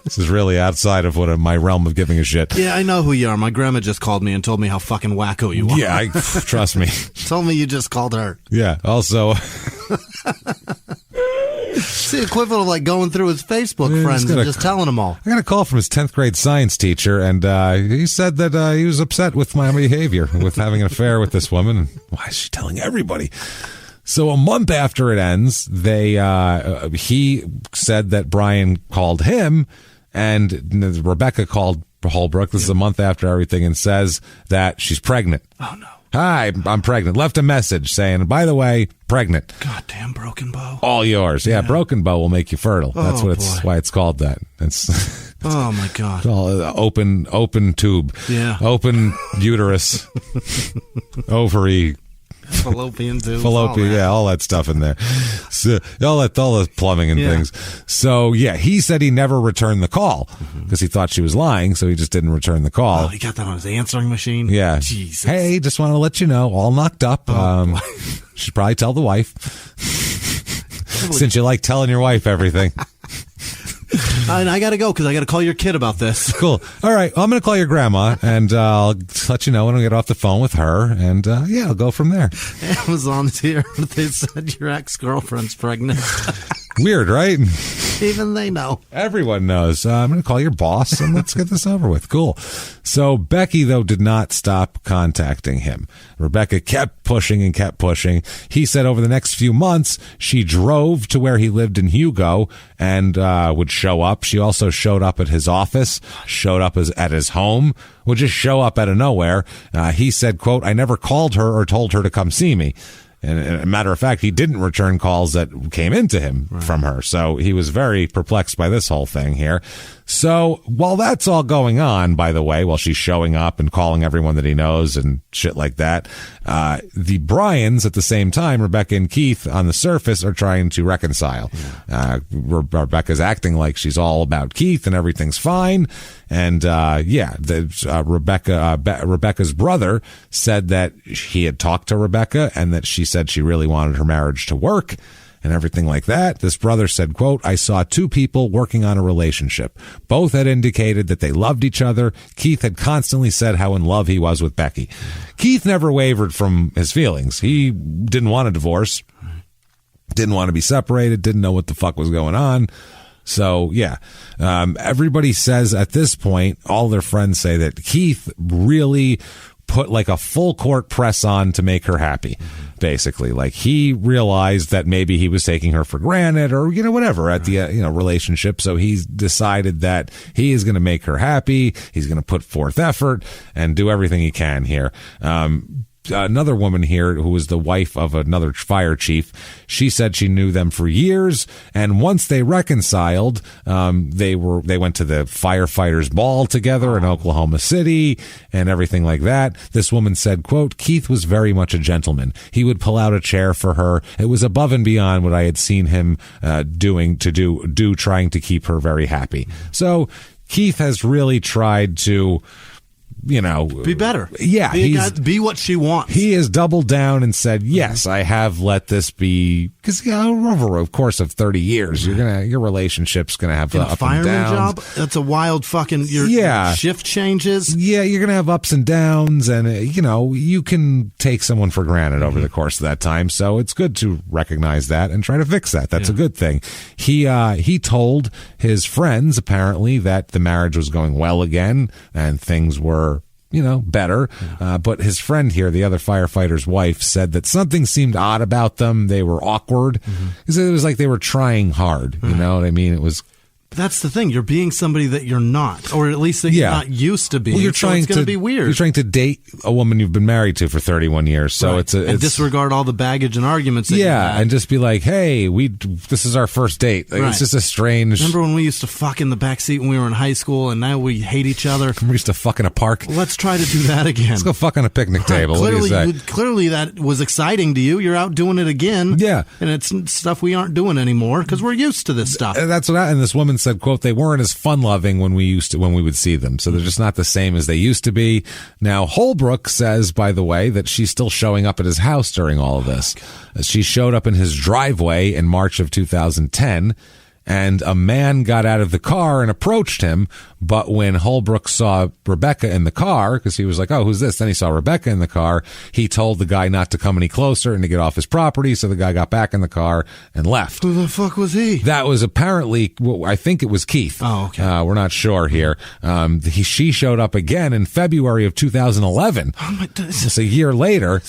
This is really outside of my realm of giving a shit. Yeah, I know who you are. My grandma just called me and told me how fucking wacko you are. Yeah, trust me. Told me you just called her. Yeah, also... It's the equivalent of like going through his Facebook friends and just telling them all. I got a call from his 10th grade science teacher, and he said that he was upset with my behavior, with having an affair with this woman. And why is she telling everybody? So a month after it ends, he said that Bryan called him, and Rebecca called Holbrook. This is a month after everything, and says that she's pregnant. Oh, no. Hi, I'm pregnant. Left a message saying, by the way, pregnant. Goddamn Broken Bow. All yours. Yeah, Broken Bow will make you fertile. That's why it's called that. It's oh my God. All open tube. Yeah. Open uterus. Ovary. Fallopian tubes. All that stuff in there. So, all the plumbing and things. So, yeah, he said he never returned the call because he thought she was lying, so he just didn't return the call. Oh, he got that on his answering machine? Yeah. Jesus. Hey, just want to let you know, all knocked up. Should probably tell the wife. Since you like telling your wife everything. And I got to go because I got to call your kid about this. Cool. All right. Well, I'm going to call your grandma, and I'll let you know when I get off the phone with her, and I'll go from there. Amazon's here. They said your ex-girlfriend's pregnant. Weird, right? Even they know. Everyone knows. I'm going to call your boss, and let's get this over with. Cool. So Becky, though, did not stop contacting him. Rebecca kept pushing and kept pushing. He said over the next few months, she drove to where he lived in Hugo and would show up. She also showed up at his office, showed up at his home, would just show up out of nowhere. He said, quote, I never called her or told her to come see me. And as a matter of fact, he didn't return calls that came into him from her. So he was very perplexed by this whole thing here. So while that's all going on, by the way, while she's showing up and calling everyone that he knows and shit like that, the Bryans at the same time, Rebecca and Keith on the surface are trying to reconcile. Rebecca's acting like she's all about Keith and everything's fine. And Rebecca's brother said that he had talked to Rebecca and that she said she really wanted her marriage to work and everything like that. This brother said, quote, I saw 2 people working on a relationship. Both had indicated that they loved each other. Keith had constantly said how in love he was with Becky. Keith never wavered from his feelings. He didn't want a divorce, didn't want to be separated, didn't know what the fuck was going on. So, everybody says at this point, all their friends say that Keith really put like a full court press on to make her happy. basically. Like, he realized that maybe he was taking her for granted or, whatever at the, relationship. So he decided that he is going to make her happy. He's going to put forth effort and do everything he can here. Another woman here who was the wife of another fire chief, she said she knew them for years, and once they reconciled, they went to the firefighters ball together in Oklahoma City and everything like that. This woman said, quote, Keith was very much a gentleman. He would pull out a chair for her. It was above and beyond what I had seen him doing trying to keep her very happy. So Keith has really tried to be better. Yeah. Be what she wants. He has doubled down and said, yes, I have let this be, because over a course of 30 years, your relationship's going to have up and downs. Fireman job, that's a wild fucking, shift changes. Yeah, you're going to have ups and downs, and, you can take someone for granted over the course of that time. So it's good to recognize that and try to fix that. That's a good thing. He told his friends, apparently, that the marriage was going well again and things were better. But his friend here, the other firefighter's wife, said that something seemed odd about them. They were awkward. Because it was like they were trying hard. You know what I mean? It was... That's the thing. You're being somebody that you're not, or at least that you're not used to being. Well, it's going to be weird. You're trying to date a woman you've been married to for 31 years, so it's and disregard all the baggage and arguments. That and just be like, "Hey, this is our first date." Like, it's just a strange. Remember when we used to fuck in the backseat when we were in high school, and now we hate each other? We used to fuck in a park. Let's try to do that again. Let's go fuck on a picnic table. Clearly, what do you say? Clearly, that was exciting to you. You're out doing it again. Yeah, and it's stuff we aren't doing anymore because we're used to this stuff. That's what. And this woman said, "Quote: They weren't as fun-loving when we would see them, so they're just not the same as they used to be." Now, Holbrook says, by the way, that she's still showing up at his house during all of this. She showed up in his driveway in March of 2010, and a man got out of the car and approached him. But when Holbrook saw Rebecca in the car, because he was like, "Oh, who's this?" Then he saw Rebecca in the car. He told the guy not to come any closer and to get off his property. So the guy got back in the car and left. Who the fuck was he? That was apparently, I think it was Keith. Oh, okay. We're not sure here. She showed up again in February of 2011. Oh my God. It's a year later.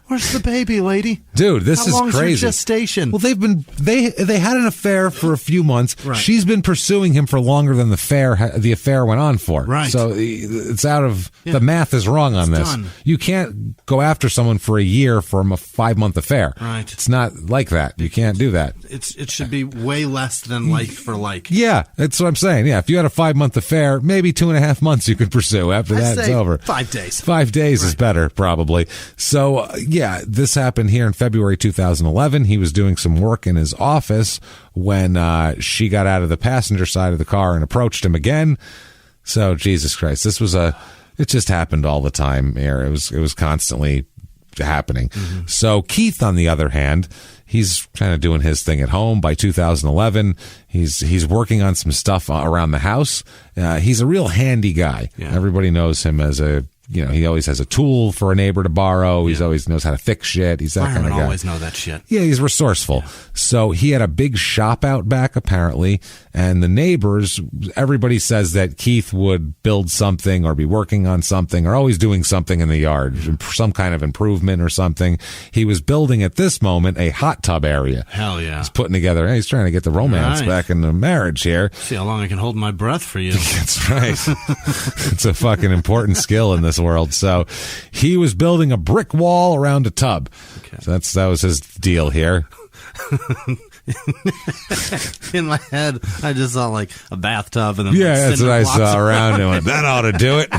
Where's the baby, lady? Dude, this is crazy. How long's crazy. Your gestation? Well, they had an affair for a few months. Right. She's been pursuing him for longer than the affair went on for. Right. So it's out of the math is wrong on this. Done. You can't go after someone for a year from a 5-month affair. Right. It's not like that. You can't do that. It should be way less than like for like. Yeah, that's what I'm saying. Yeah, if you had a 5-month affair, maybe 2.5 months you could pursue. After that, it's over. 5 days. 5 days is better, probably. So, this happened here in February 2011. He was doing some work in his office when she got out of the passenger side of the car and approached him again. So, Jesus Christ, it just happened all the time here. It was constantly happening. Mm-hmm. So Keith, on the other hand, he's kind of doing his thing at home. By 2011, he's working on some stuff around the house. He's a real handy guy. Yeah. Everybody knows him as he always has a tool for a neighbor to borrow. He always knows how to fix shit. He's that kind of guy. Always know that shit. Yeah, he's resourceful. Yeah. So he had a big shop out back, apparently, and the neighbors, everybody says that Keith would build something or be working on something or always doing something in the yard, some kind of improvement or something. He was building at this moment a hot tub area. Hell yeah. He's putting together, he's trying to get the romance back in the marriage here. See how long I can hold my breath for you. That's right. It's a fucking important skill in this world. So he was building a brick wall around a tub. Okay. So that was his deal here. In my head, I just saw like a bathtub and then that's what I saw around him. That ought to do it.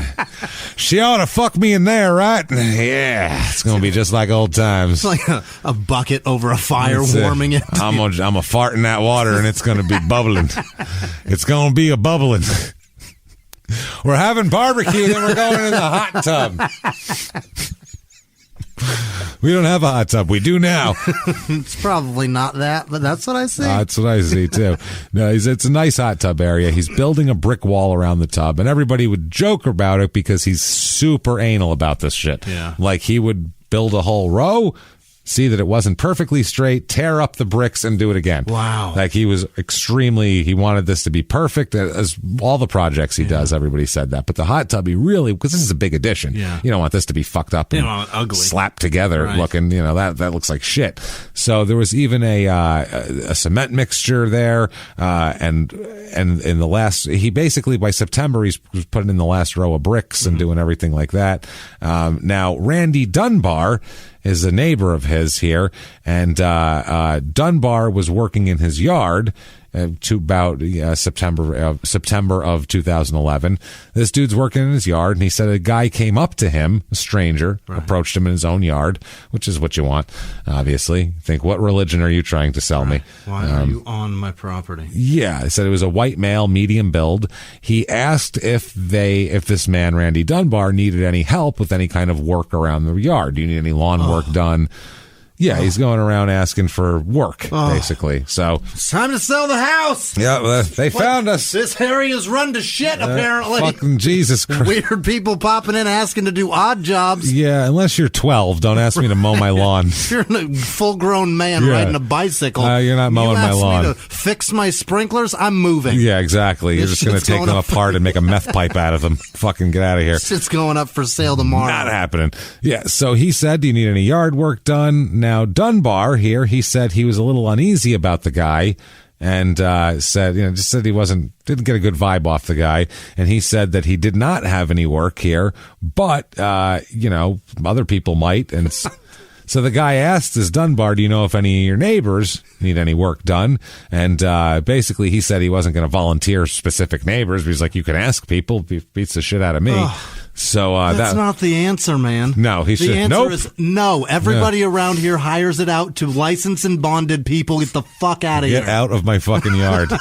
She ought to fuck me in there, right? Yeah, it's gonna be just like old times. It's like a bucket over a fire warming it. I'm a fart in that water and it's gonna be bubbling. It's gonna be a bubbling. We're having barbecue, then we're going in the hot tub. We don't have a hot tub. We do now. It's probably not that, but that's what I see. That's what I see, too. No, it's a nice hot tub area. He's building a brick wall around the tub, and everybody would joke about it because he's super anal about this shit. Yeah. Like, he would build a whole row, see that it wasn't perfectly straight, tear up the bricks, and do it again. Wow. Like he wanted this to be perfect, as all the projects he does, everybody said that. But the hot tub, because this is a big addition. Yeah. You don't want this to be fucked up and ugly, slapped together looking, that looks like shit. So there was even a cement mixture there, and in the last, he basically by September he's putting in the last row of bricks and doing everything like that. Now Randy Dunbar is a neighbor of his here, and Dunbar was working in his yard to about September of 2011. This dude's working in his yard, and he said a guy came up to him, a stranger, approached him in his own yard, which is what you want, obviously. Think, what religion are you trying to sell me? Why are you on my property? Yeah, he said it was a white male, medium build. He asked if this man, Randy Dunbar, needed any help with any kind of work around the yard. Do you need any lawn work done? Yeah, he's going around asking for work, basically. So it's time to sell the house. Yeah, they found us. This area's run to shit, apparently. Fucking Jesus Christ. Weird people popping in asking to do odd jobs. Yeah, unless you're 12, don't ask me to mow my lawn. You're a full-grown man riding a bicycle. You're not mowing my lawn. You ask me to fix my sprinklers, I'm moving. Yeah, exactly. You're just going to take them apart and make a meth pipe out of them. Fucking get out of here. Shit's going up for sale tomorrow. Not happening. Yeah, so he said, do you need any yard work done? Now, Dunbar here, he said he was a little uneasy about the guy, and said he didn't get a good vibe off the guy, and he said that he did not have any work here, but other people might, and so the guy asked Dunbar, do you know if any of your neighbors need any work done? And basically he said he wasn't going to volunteer specific neighbors, but he's like, you can ask people. He beats the shit out of me. So that's not the answer, man. No, he should. The answer is no. Everybody around here hires it out to licensed and bonded people. Get the fuck out of here. Get out of my fucking yard.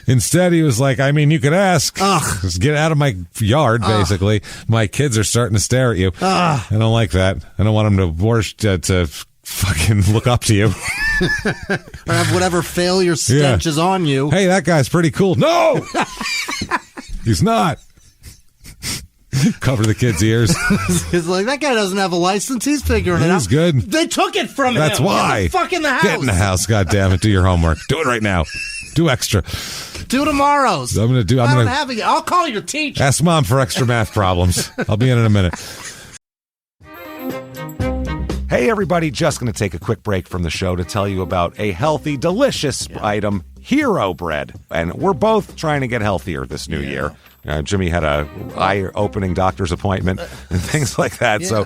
Instead, he was like, you could ask. Just get out of my yard, basically. My kids are starting to stare at you. I don't like that. I don't want them to fucking look up to you. Or have whatever failure stench is on you. Hey, that guy's pretty cool. No! He's not. Cover the kid's ears. He's like, that guy doesn't have a license. He's figuring it out. He's good. They took it from him. That's why. Get the fuck in the house. Get in the house, goddammit. Do your homework. Do it right now. Do extra. Do tomorrow's. I'll call your teacher. Ask Mom for extra math problems. I'll be in a minute. Hey, everybody. Just going to take a quick break from the show to tell you about a healthy, delicious item, Hero Bread. And we're both trying to get healthier this new year. Jimmy had a eye-opening doctor's appointment and things like that. Yeah. So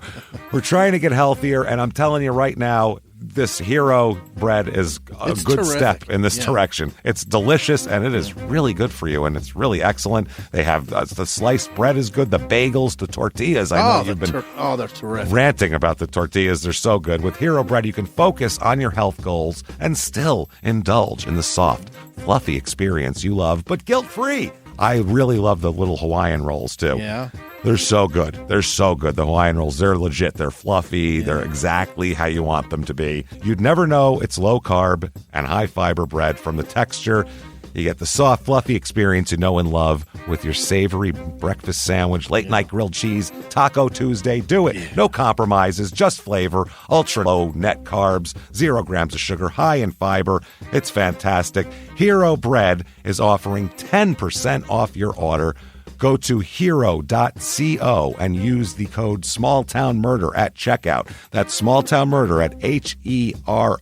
we're trying to get healthier, and I'm telling you right now, this Hero Bread is a good step in this direction. It's delicious, and it is really good for you, and it's really excellent. They have the sliced bread is good, the bagels, the tortillas. I know you've been they're terrific. Ranting about the tortillas. They're so good. With Hero Bread, you can focus on your health goals and still indulge in the soft, fluffy experience you love, but guilt-free. I really love the little Hawaiian rolls, too. Yeah. They're so good. They're so good. The Hawaiian rolls, they're legit. They're fluffy. Yeah. They're exactly how you want them to be. You'd never know it's low-carb and high-fiber bread from the texture. You get the soft, fluffy experience you know and love with your savory breakfast sandwich, late-night grilled cheese, Taco Tuesday. Do it. Yeah. No compromises, just flavor, ultra-low net carbs, 0 grams of sugar, high in fiber. It's fantastic. Hero Bread is offering 10% off your order. Go to hero.co and use the code SmallTownMurder at checkout. That's SmallTownMurder at HERO.co.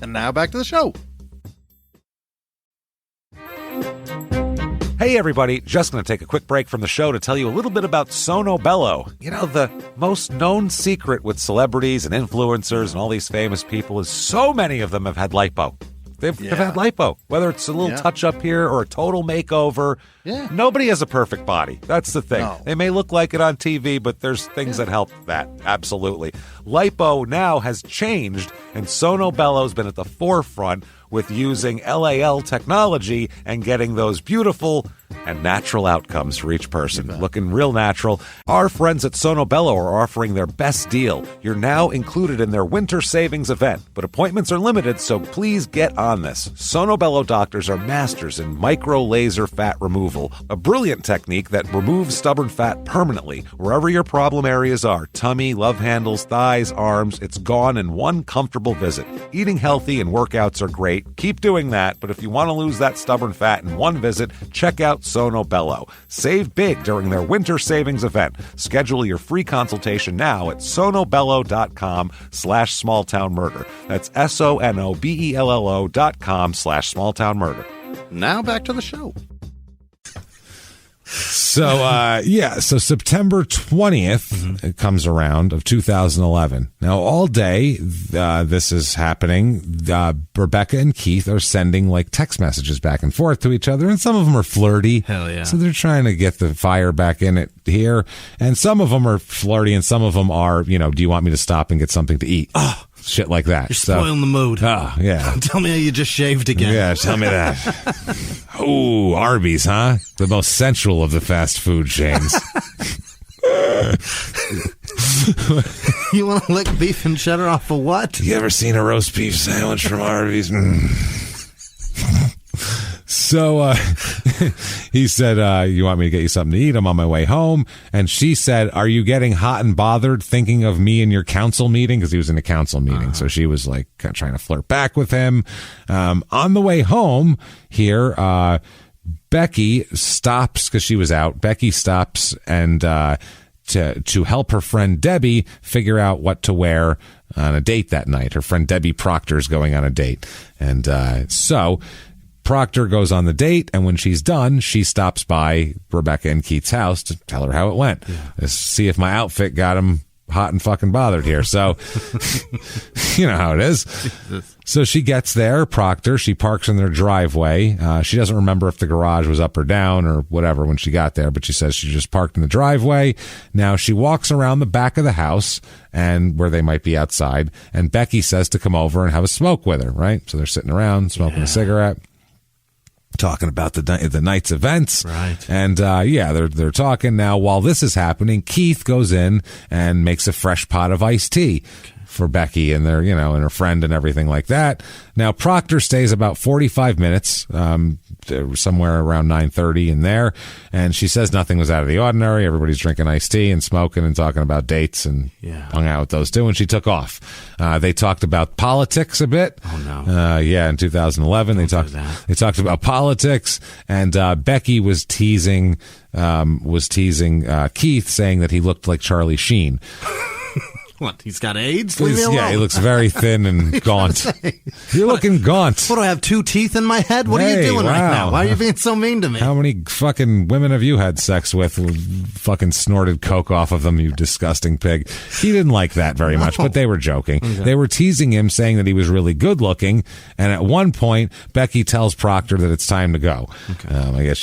And now back to the show. Hey, everybody. Just going to take a quick break from the show to tell you a little bit about Sono Bello. You know, the most known secret with celebrities and influencers and all these famous people is so many of them have had lipo. They've had lipo, whether it's a little touch-up here or a total makeover. Yeah. Nobody has a perfect body. That's the thing. No. They may look like it on TV, but there's things that help that. Absolutely. Lipo now has changed, and Sono Bello's been at the forefront with using LAL technology and getting those beautiful and natural outcomes for each person. Looking real natural. Our friends at Sonobello are offering their best deal. You're now included in their winter savings event, but appointments are limited, so please get on this. Sonobello doctors are masters in micro laser fat removal, a brilliant technique that removes stubborn fat permanently. Wherever your problem areas are, tummy, love handles, thighs, arms, it's gone in one comfortable visit. Eating healthy and workouts are great. Keep doing that, but if you want to lose that stubborn fat in one visit, check out Sonobello. Save big during their winter savings event. Schedule your free consultation now at sonobello.com/smalltownmurder. That's SONOBELLO.com/smalltownmurder. Now back to the show. So, so September 20th it comes around of 2011. Now, all day, this is happening. Rebecca and Keith are sending like text messages back and forth to each other, and some of them are flirty. Hell yeah. So they're trying to get the fire back in it here. And some of them are flirty, and some of them are, do you want me to stop and get something to eat? Oh. Shit like that. You're spoiling the mood. Oh, yeah. Tell me how you just shaved again. Yeah, tell me that. Oh, Arby's, huh? The most sensual of the fast food chains. You want to lick beef and cheddar off of what? You ever seen a roast beef sandwich from Arby's? So he said, you want me to get you something to eat? I'm on my way home. And she said, are you getting hot and bothered thinking of me in your council meeting? Because he was in a council meeting. So she was like kind of trying to flirt back with him. On the way home here, Becky stops because she was out. Becky stops and to help her friend Debbie figure out what to wear on a date that night. Her friend Debbie Proctor's going on a date. And so Proctor goes on the date, and when she's done, she stops by Rebecca and Keith's house to tell her how it went. Yeah. See if my outfit got him hot and fucking bothered here. So, you know how it is. So she gets there, Proctor. She parks in their driveway. She doesn't remember if the garage was up or down or whatever when she got there, but she says she just parked in the driveway. Now she walks around the back of the house and where they might be outside, and Becky says to come over and have a smoke with her, right? So they're sitting around smoking a cigarette, talking about the night's events. Right. And, they're talking. Now, while this is happening, Keith goes in and makes a fresh pot of iced tea for Becky and their, and her friend and everything like that. Now, Proctor stays about 45 minutes, somewhere around 9:30 in there. And she says nothing was out of the ordinary. Everybody's drinking iced tea and smoking and talking about dates and hung out with those two. And she took off. They talked about politics a bit. Oh, no. In 2011, they talked about politics. And Becky was teasing Keith, saying that he looked like Charlie Sheen. What, he's got AIDS? He looks very thin and gaunt. You're looking gaunt. What, do I have two teeth in my head? What are you doing right now? Why are you being so mean to me? How many fucking women have you had sex with who fucking snorted coke off of them, you disgusting pig? He didn't like that very much, but they were joking. Okay. They were teasing him, saying that he was really good looking, and at one point, Becky tells Proctor that it's time to go. Okay. I guess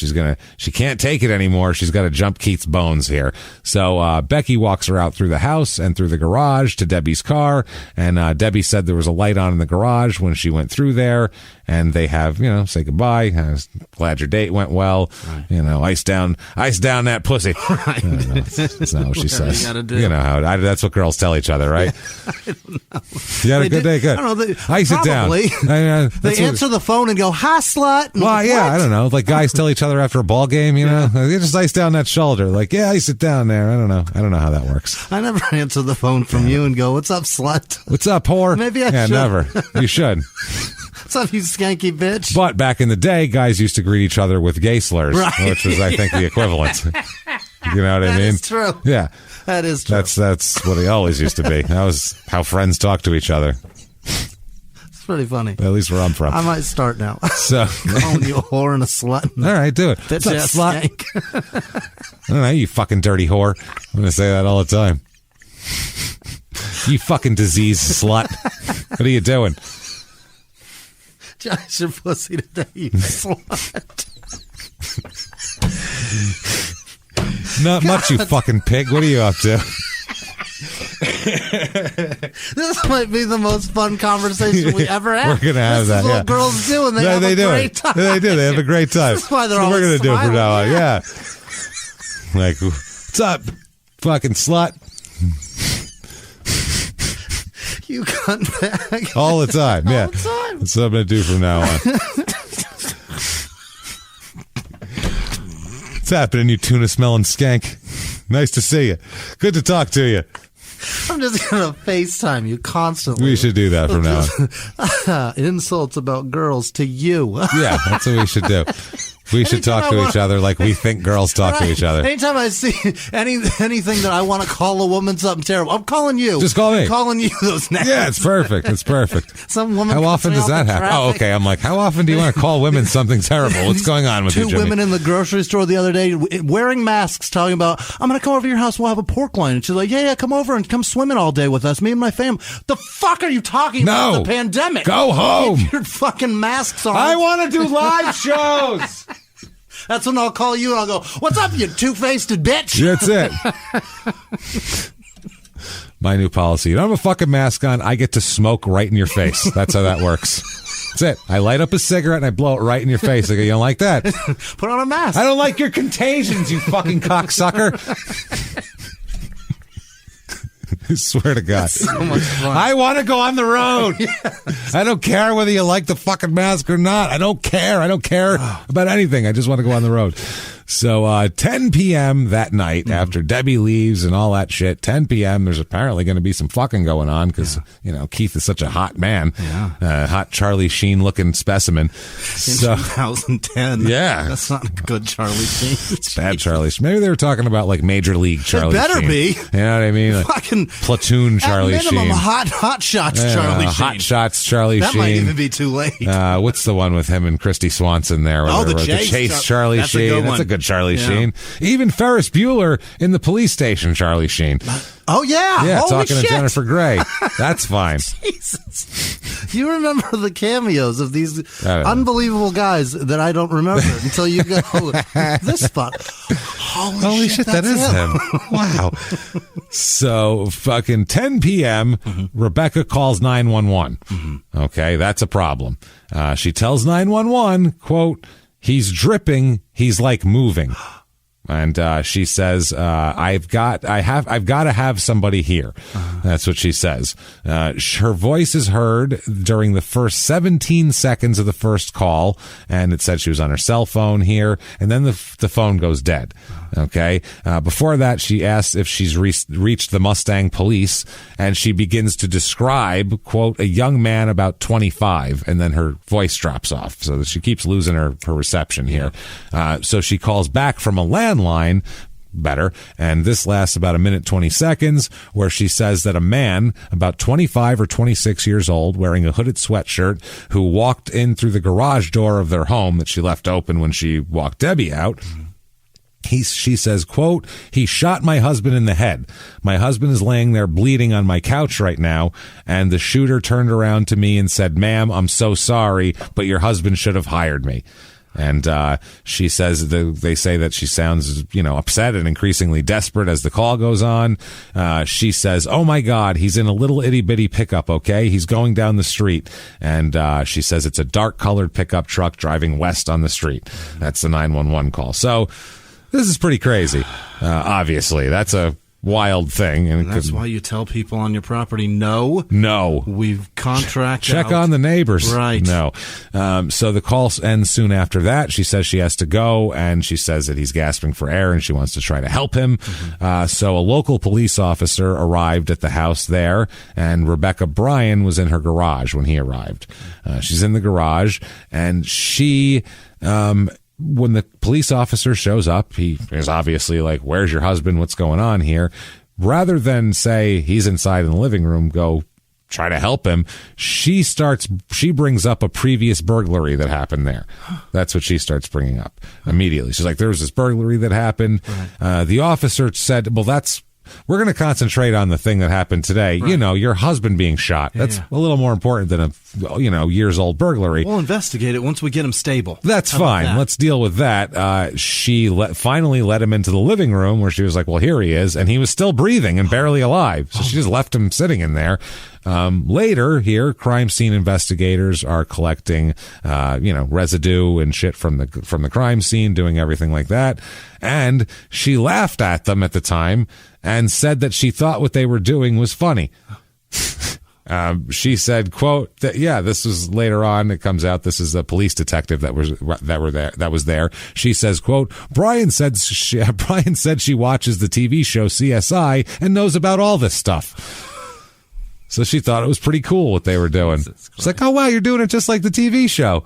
she can't take it anymore. She's got to jump Keith's bones here. So Becky walks her out through the house and through the garage to Debbie's car, and Debbie said there was a light on in the garage when she went through there, and they have, say goodbye. I was glad your date went well. Right. Ice down that pussy. Right. That's not what she says. You gotta do. How that's what girls tell each other, right? I don't know. You had a good day, good. I don't know. Ice it down. They answer the phone and go, "Hi, slut." Well, I don't know. Like guys tell each other after a ball game, they just ice down that shoulder. Like, ice it down there. I don't know how that works. I never answer the phone from you and go, "What's up, slut?" What's up, whore? Maybe I should. Never. You should. What's up, you skanky bitch? But back in the day, guys used to greet each other with gay slurs, which was, I think, the equivalent. You know what I mean? That is true. Yeah. That is true. That's what it always used to be. That was how friends talk to each other. It's pretty funny. At least where I'm from. I might start now. So calling you a whore and a slut. All right, do it. Bitch ass slut. I don't know, you fucking dirty whore. I'm going to say that all the time. You fucking diseased slut. What are you doing? Josh, your pussy today, you slut. Not much, you fucking pig. What are you up to? This might be the most fun conversation we ever had. We're gonna have that. What girls do, and they have a great time. They do. They have a great time. That's why they're all. We're gonna do it from now on. Yeah. Like, what's up, fucking slut? You cunt bag. All the time. Yeah. All the time. That's what I'm gonna do from now on. What's happening, you tuna smelling skank? Nice to see you. Good to talk to you. I'm just going to FaceTime you constantly. We should do that from now on. Insults about girls to you. Yeah, that's what we should do. We should talk to each other like we think girls talk to each other. Anytime I see anything that I want to call a woman something terrible, I'm calling you. Just call me. I'm calling you those names. Yeah, it's perfect. It's perfect. Some woman. How often does that happen? Oh, okay. I'm like, how often do you want to call women something terrible? What's going on with you, Jimmy? Two women in the grocery store the other day wearing masks talking about, I'm going to come over to your house. We'll have a pork loin. And she's like, yeah, come over and come swimming all day with us, me and my family. The fuck are you talking about? The pandemic. Go home. Keep your fucking masks on. I want to do live shows. That's when I'll call you and I'll go, what's up, you two-faced bitch? That's it. My new policy. You don't have a fucking mask on, I get to smoke right in your face. That's how that works. That's it. I light up a cigarette and I blow it right in your face. I go, you don't like that? Put on a mask. I don't like your contagions, you fucking cocksucker. I swear to God. That's so much fun. I want to go on the road. Yes. I don't care whether you like the fucking mask or not. I don't care. I don't care about anything. I just want to go on the road. So 10 p.m. that night, after Debbie leaves and all that shit, 10 p.m., there's apparently going to be some fucking going on because, you know, Keith is such a hot man. Yeah. Hot Charlie Sheen looking specimen. In 2010. Yeah. That's not good Charlie Sheen. It's bad Charlie Sheen. Maybe they were talking about like Major League Charlie Sheen. It better be. You know what I mean? Like fucking platoon Charlie Sheen. At minimum, hot shots Charlie Sheen. Hot shots Charlie Sheen. That might even be too late. What's the one with him and Christy Swanson there? The Chase Charlie Sheen. That's a good Charlie Sheen. Even Ferris Bueller in the police station, Charlie Sheen. Oh, yeah. Yeah, Holy talking shit. to Jennifer Grey. That's fine. Jesus. You remember the cameos of these unbelievable guys that I don't remember until you go, this fuck. Holy shit, that is him. Wow. So, fucking 10 p.m., Rebecca calls 911. Okay, that's a problem. She tells 911, quote, he's dripping, he's like moving. And she says, I've got to have somebody here. That's what she says. Her voice is heard during the first 17 seconds of the first call, and it said she was on her cell phone here, and then the phone goes dead. Okay. Before that, she asks if she's reached the Mustang police, and she begins to describe, quote, a young man about 25, and then her voice drops off. So she keeps losing her reception here. So she calls back from a landline, better, and this lasts about 1:20, where she says that a man about 25 or 26 years old wearing a hooded sweatshirt who walked in through the garage door of their home that she left open when she walked Debbie out. She says, quote, he shot my husband in the head. My husband is laying there bleeding on my couch right now, and the shooter turned around to me and said, ma'am, I'm so sorry, but your husband should have hired me. And she says they say that she sounds, upset and increasingly desperate as the call goes on. She says, oh, my God, he's in a little itty-bitty pickup, okay? He's going down the street. And she says it's a dark-colored pickup truck driving west on the street. That's the 911 call. So this is pretty crazy, obviously. That's a wild thing. And that's why you tell people on your property, no. We've contracted Check on the neighbors. Right. No. So the call ends soon after that. She says she has to go, and she says that he's gasping for air, and she wants to try to help him. So a local police officer arrived at the house there, and Rebecca Bryan was in her garage when he arrived. She's in the garage, and she... when the police officer shows up, he is obviously like, where's your husband? What's going on here? Rather than say he's inside in the living room, go try to help him. She brings up a previous burglary that happened there. That's what she starts bringing up immediately. She's like, there was this burglary that happened. Right. The officer said, well, that's we're going to concentrate on the thing that happened today. Right. Your husband being shot. That's a little more important than a years old burglary. We'll investigate it once we get him stable. That's fine. Let's deal with that. She finally let him into the living room where she was like, well, here he is. And he was still breathing and barely alive. So she just left him sitting in there. Later here, crime scene investigators are collecting, residue and shit from the crime scene, doing everything like that. And she laughed at them at the time and said that she thought what they were doing was funny. She said, quote, this was later on. It comes out. This is a police detective that was there. She says, quote, Brian said she watches the TV show CSI and knows about all this stuff. So she thought it was pretty cool what they were doing. It's like, oh, wow, you're doing it just like the TV show.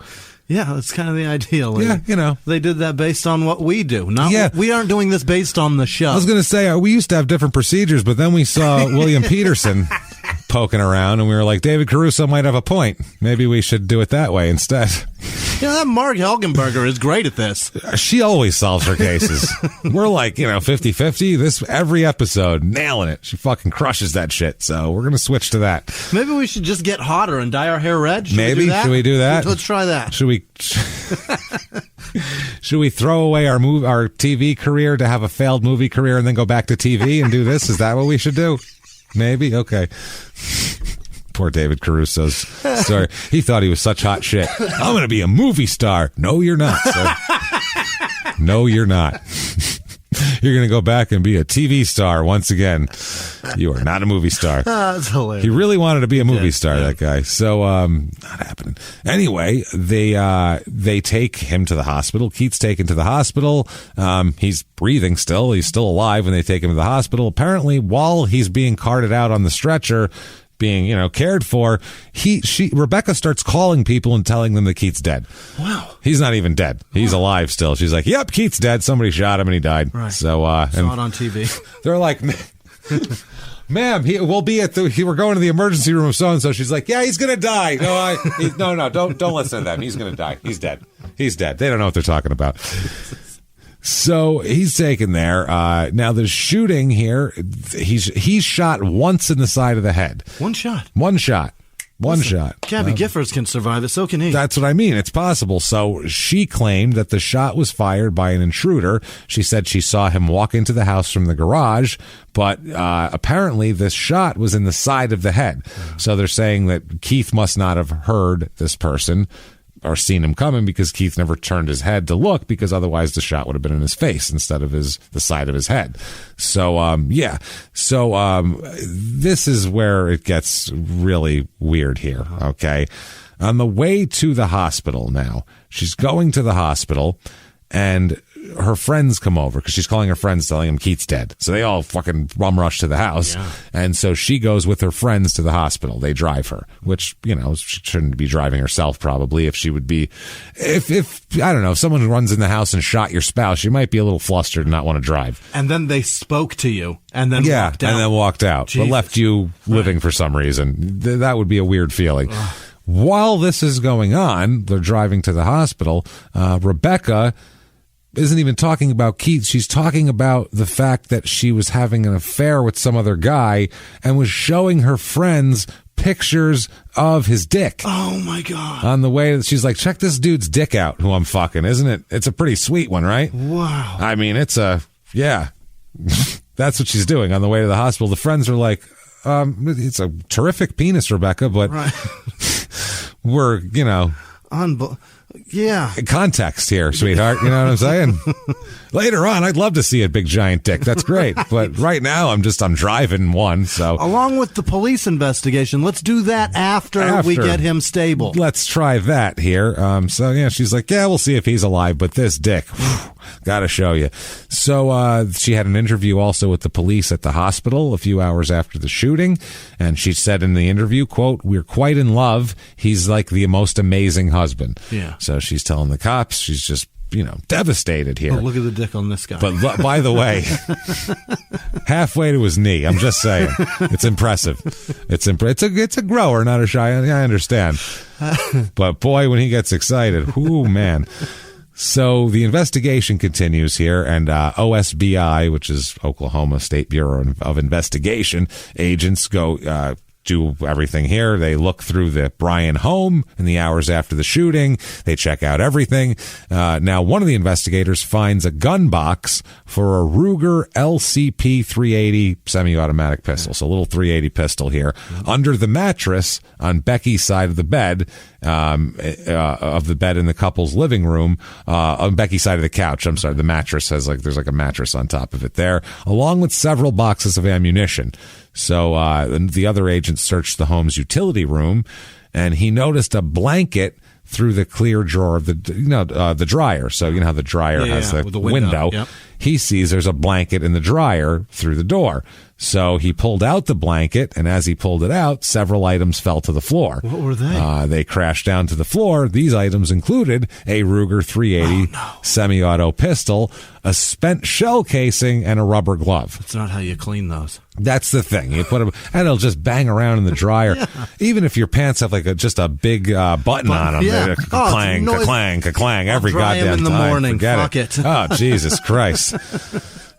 Yeah, that's kind of the ideal. Yeah, They did that based on what we do. We aren't doing this based on the show. I was going to say, we used to have different procedures, but then we saw William Peterson poking around, and we were like, David Caruso might have a point. Maybe we should do it that way instead. That Mark Helgenberger is great at this. She always solves her cases. We're like, 50-50. Every episode, nailing it. She fucking crushes that shit. So we're going to switch to that. Maybe we should just get hotter and dye our hair red. Should we do that? Let's try that. Should we throw away our TV career to have a failed movie career and then go back to TV and do this? Is that what we should do? Maybe? Okay. Poor David Caruso's story. He thought he was such hot shit. I'm going to be a movie star. No, you're not, sir. No, you're not. You're going to go back and be a TV star once again. You are not a movie star. That's hilarious. He really wanted to be a movie star, that guy. So, not happening. Anyway, they take him to the hospital. Keith's taken to the hospital. He's breathing still. He's still alive when they take him to the hospital. Apparently, while he's being carted out on the stretcher, being, cared for, Rebecca starts calling people and telling them that Keith's dead. Wow. He's not even dead. He's alive still. She's like, yep, Keith's dead. Somebody shot him and he died. Right. So, saw it on TV. They're like, ma'am, we'll be we're going to the emergency room of so-and-so. She's like, yeah, he's going to die. No, don't listen to them. He's going to die. He's dead. He's dead. They don't know what they're talking about. So he's taken there. Now the shooting here, he's shot once in the side of the head. One shot. Gabby Giffords can survive it, so can he. That's what I mean. It's possible. So she claimed that the shot was fired by an intruder. She said she saw him walk into the house from the garage, but apparently this shot was in the side of the head. So they're saying that Keith must not have heard this person or seen him coming because Keith never turned his head to look, because otherwise the shot would have been in his face instead of the side of his head. So, this is where it gets really weird here. Okay. On the way to the hospital now, she's going to the hospital and her friends come over because she's calling her friends telling them Keith's dead. So they all fucking rush to the house. Yeah. And so she goes with her friends to the hospital. They drive her, which, she shouldn't be driving herself probably. If she would be, if I don't know, if someone runs in the house and shot your spouse, you might be a little flustered and not want to drive. And then they spoke to you and then walked out. And then walked out, Jesus. But left you living for some reason. That would be a weird feeling. Ugh. While this is going on, they're driving to the hospital. Rebecca isn't even talking about Keith. She's talking about the fact that she was having an affair with some other guy and was showing her friends pictures of his dick. Oh my God. On the way, she's like, check this dude's dick out who I'm fucking. Isn't it? It's a pretty sweet one, right? Wow. I mean, that's what she's doing on the way to the hospital. The friends are like, it's a terrific penis, Rebecca, but we're, yeah. Context here, sweetheart. You know what I'm saying? Later on, I'd love to see a big giant dick. That's great. But right now, I'm driving one. So along with the police investigation, let's do that after we get him stable. Let's try that here. She's like, yeah, we'll see if he's alive. But this dick, gotta show you. So she had an interview also with the police at the hospital a few hours after the shooting. And she said in the interview, quote, we're quite in love. He's like the most amazing husband. Yeah. So she's telling the cops she's just, devastated here. Oh, look at the dick on this guy. But by the way, halfway to his knee. I'm just saying, it's impressive. It's a grower, not a shy. I understand. But boy, when he gets excited, ooh man. So the investigation continues here, and OSBI, which is Oklahoma State Bureau of Investigation, agents go do everything here. They look through the Bryan home in the hours after the shooting. They check out everything. Now, one of the investigators finds a gun box for a Ruger LCP 380 semi-automatic pistol. So a little 380 pistol here under the mattress on Becky's side of the bed, in the couple's living room, on Becky's side of the couch. I'm sorry. The mattress has there's a mattress on top of it there, along with several boxes of ammunition. So the other agent searched the home's utility room, and he noticed a blanket through the clear drawer of the dryer. So you know how the dryer has the window. Yep. He sees there's a blanket in the dryer through the door. So he pulled out the blanket, and as he pulled it out, several items fell to the floor. What were they? They crashed down to the floor. These items included a Ruger 380 semi-auto pistol, a spent shell casing, and a rubber glove. That's not how you clean those. That's the thing. You put them, and it'll just bang around in the dryer. Even if your pants have just a big button on them. Yeah. Clang, ka-clang, ka-clang, every goddamn in the time. morning. Forget Fuck it. Oh, Jesus Christ.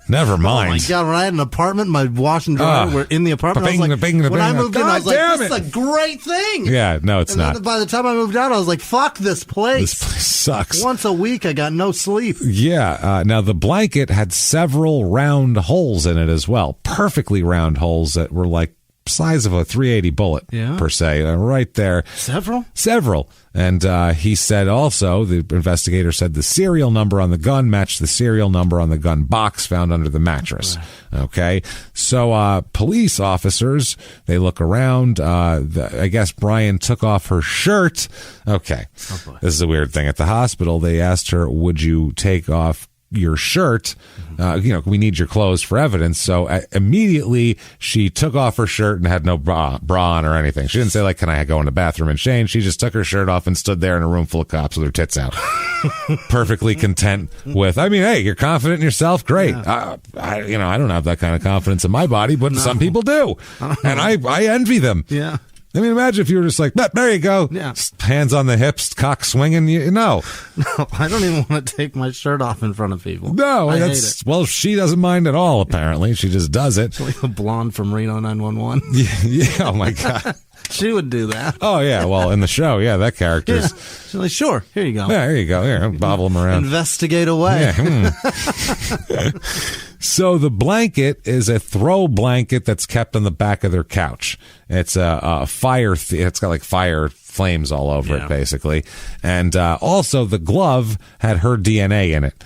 Never mind. Oh my God! When I had an apartment, my wash and dryer were in the apartment. I was like, when I moved in, I was like, "This is a great thing." Yeah, no, it's not. Then by the time I moved out, I was like, "Fuck this place! This place sucks." Once a week, I got no sleep. Yeah. Now the blanket had several round holes in it as well, perfectly round holes that were like size of a 380 bullet per se, right there. Several. And he said also, the investigator said the serial number on the gun matched the serial number on the gun box found under the mattress. Okay. So police officers, they look around. I guess Bryan took off her shirt. Okay. Oh, this is a weird thing. At the hospital, they asked her, would you take off your shirt? We need your clothes for evidence. So immediately she took off her shirt and had no bra on or anything. She didn't say, can I go in the bathroom and change? She just took her shirt off and stood there in a room full of cops with her tits out. Perfectly content with, hey, you're confident in yourself? Great. Yeah. I don't have that kind of confidence in my body, but some people do. And I envy them. Yeah. Imagine if you were just like, there you go. Yeah. Hands on the hips, cock swinging. No, I don't even want to take my shirt off in front of people. No, I hate it. Well, she doesn't mind at all, apparently. She just does it. It's like a blonde from Reno 911. Yeah. Oh, my God. She would do that. Oh, yeah. Well, in the show, that character's... Yeah. She's like, sure, here you go. Yeah, here you go. Here, bobble them around. Investigate away. Yeah. So the blanket is a throw blanket that's kept on the back of their couch. It's a fire. It's got fire flames all over it, basically. And also the glove had her DNA in it.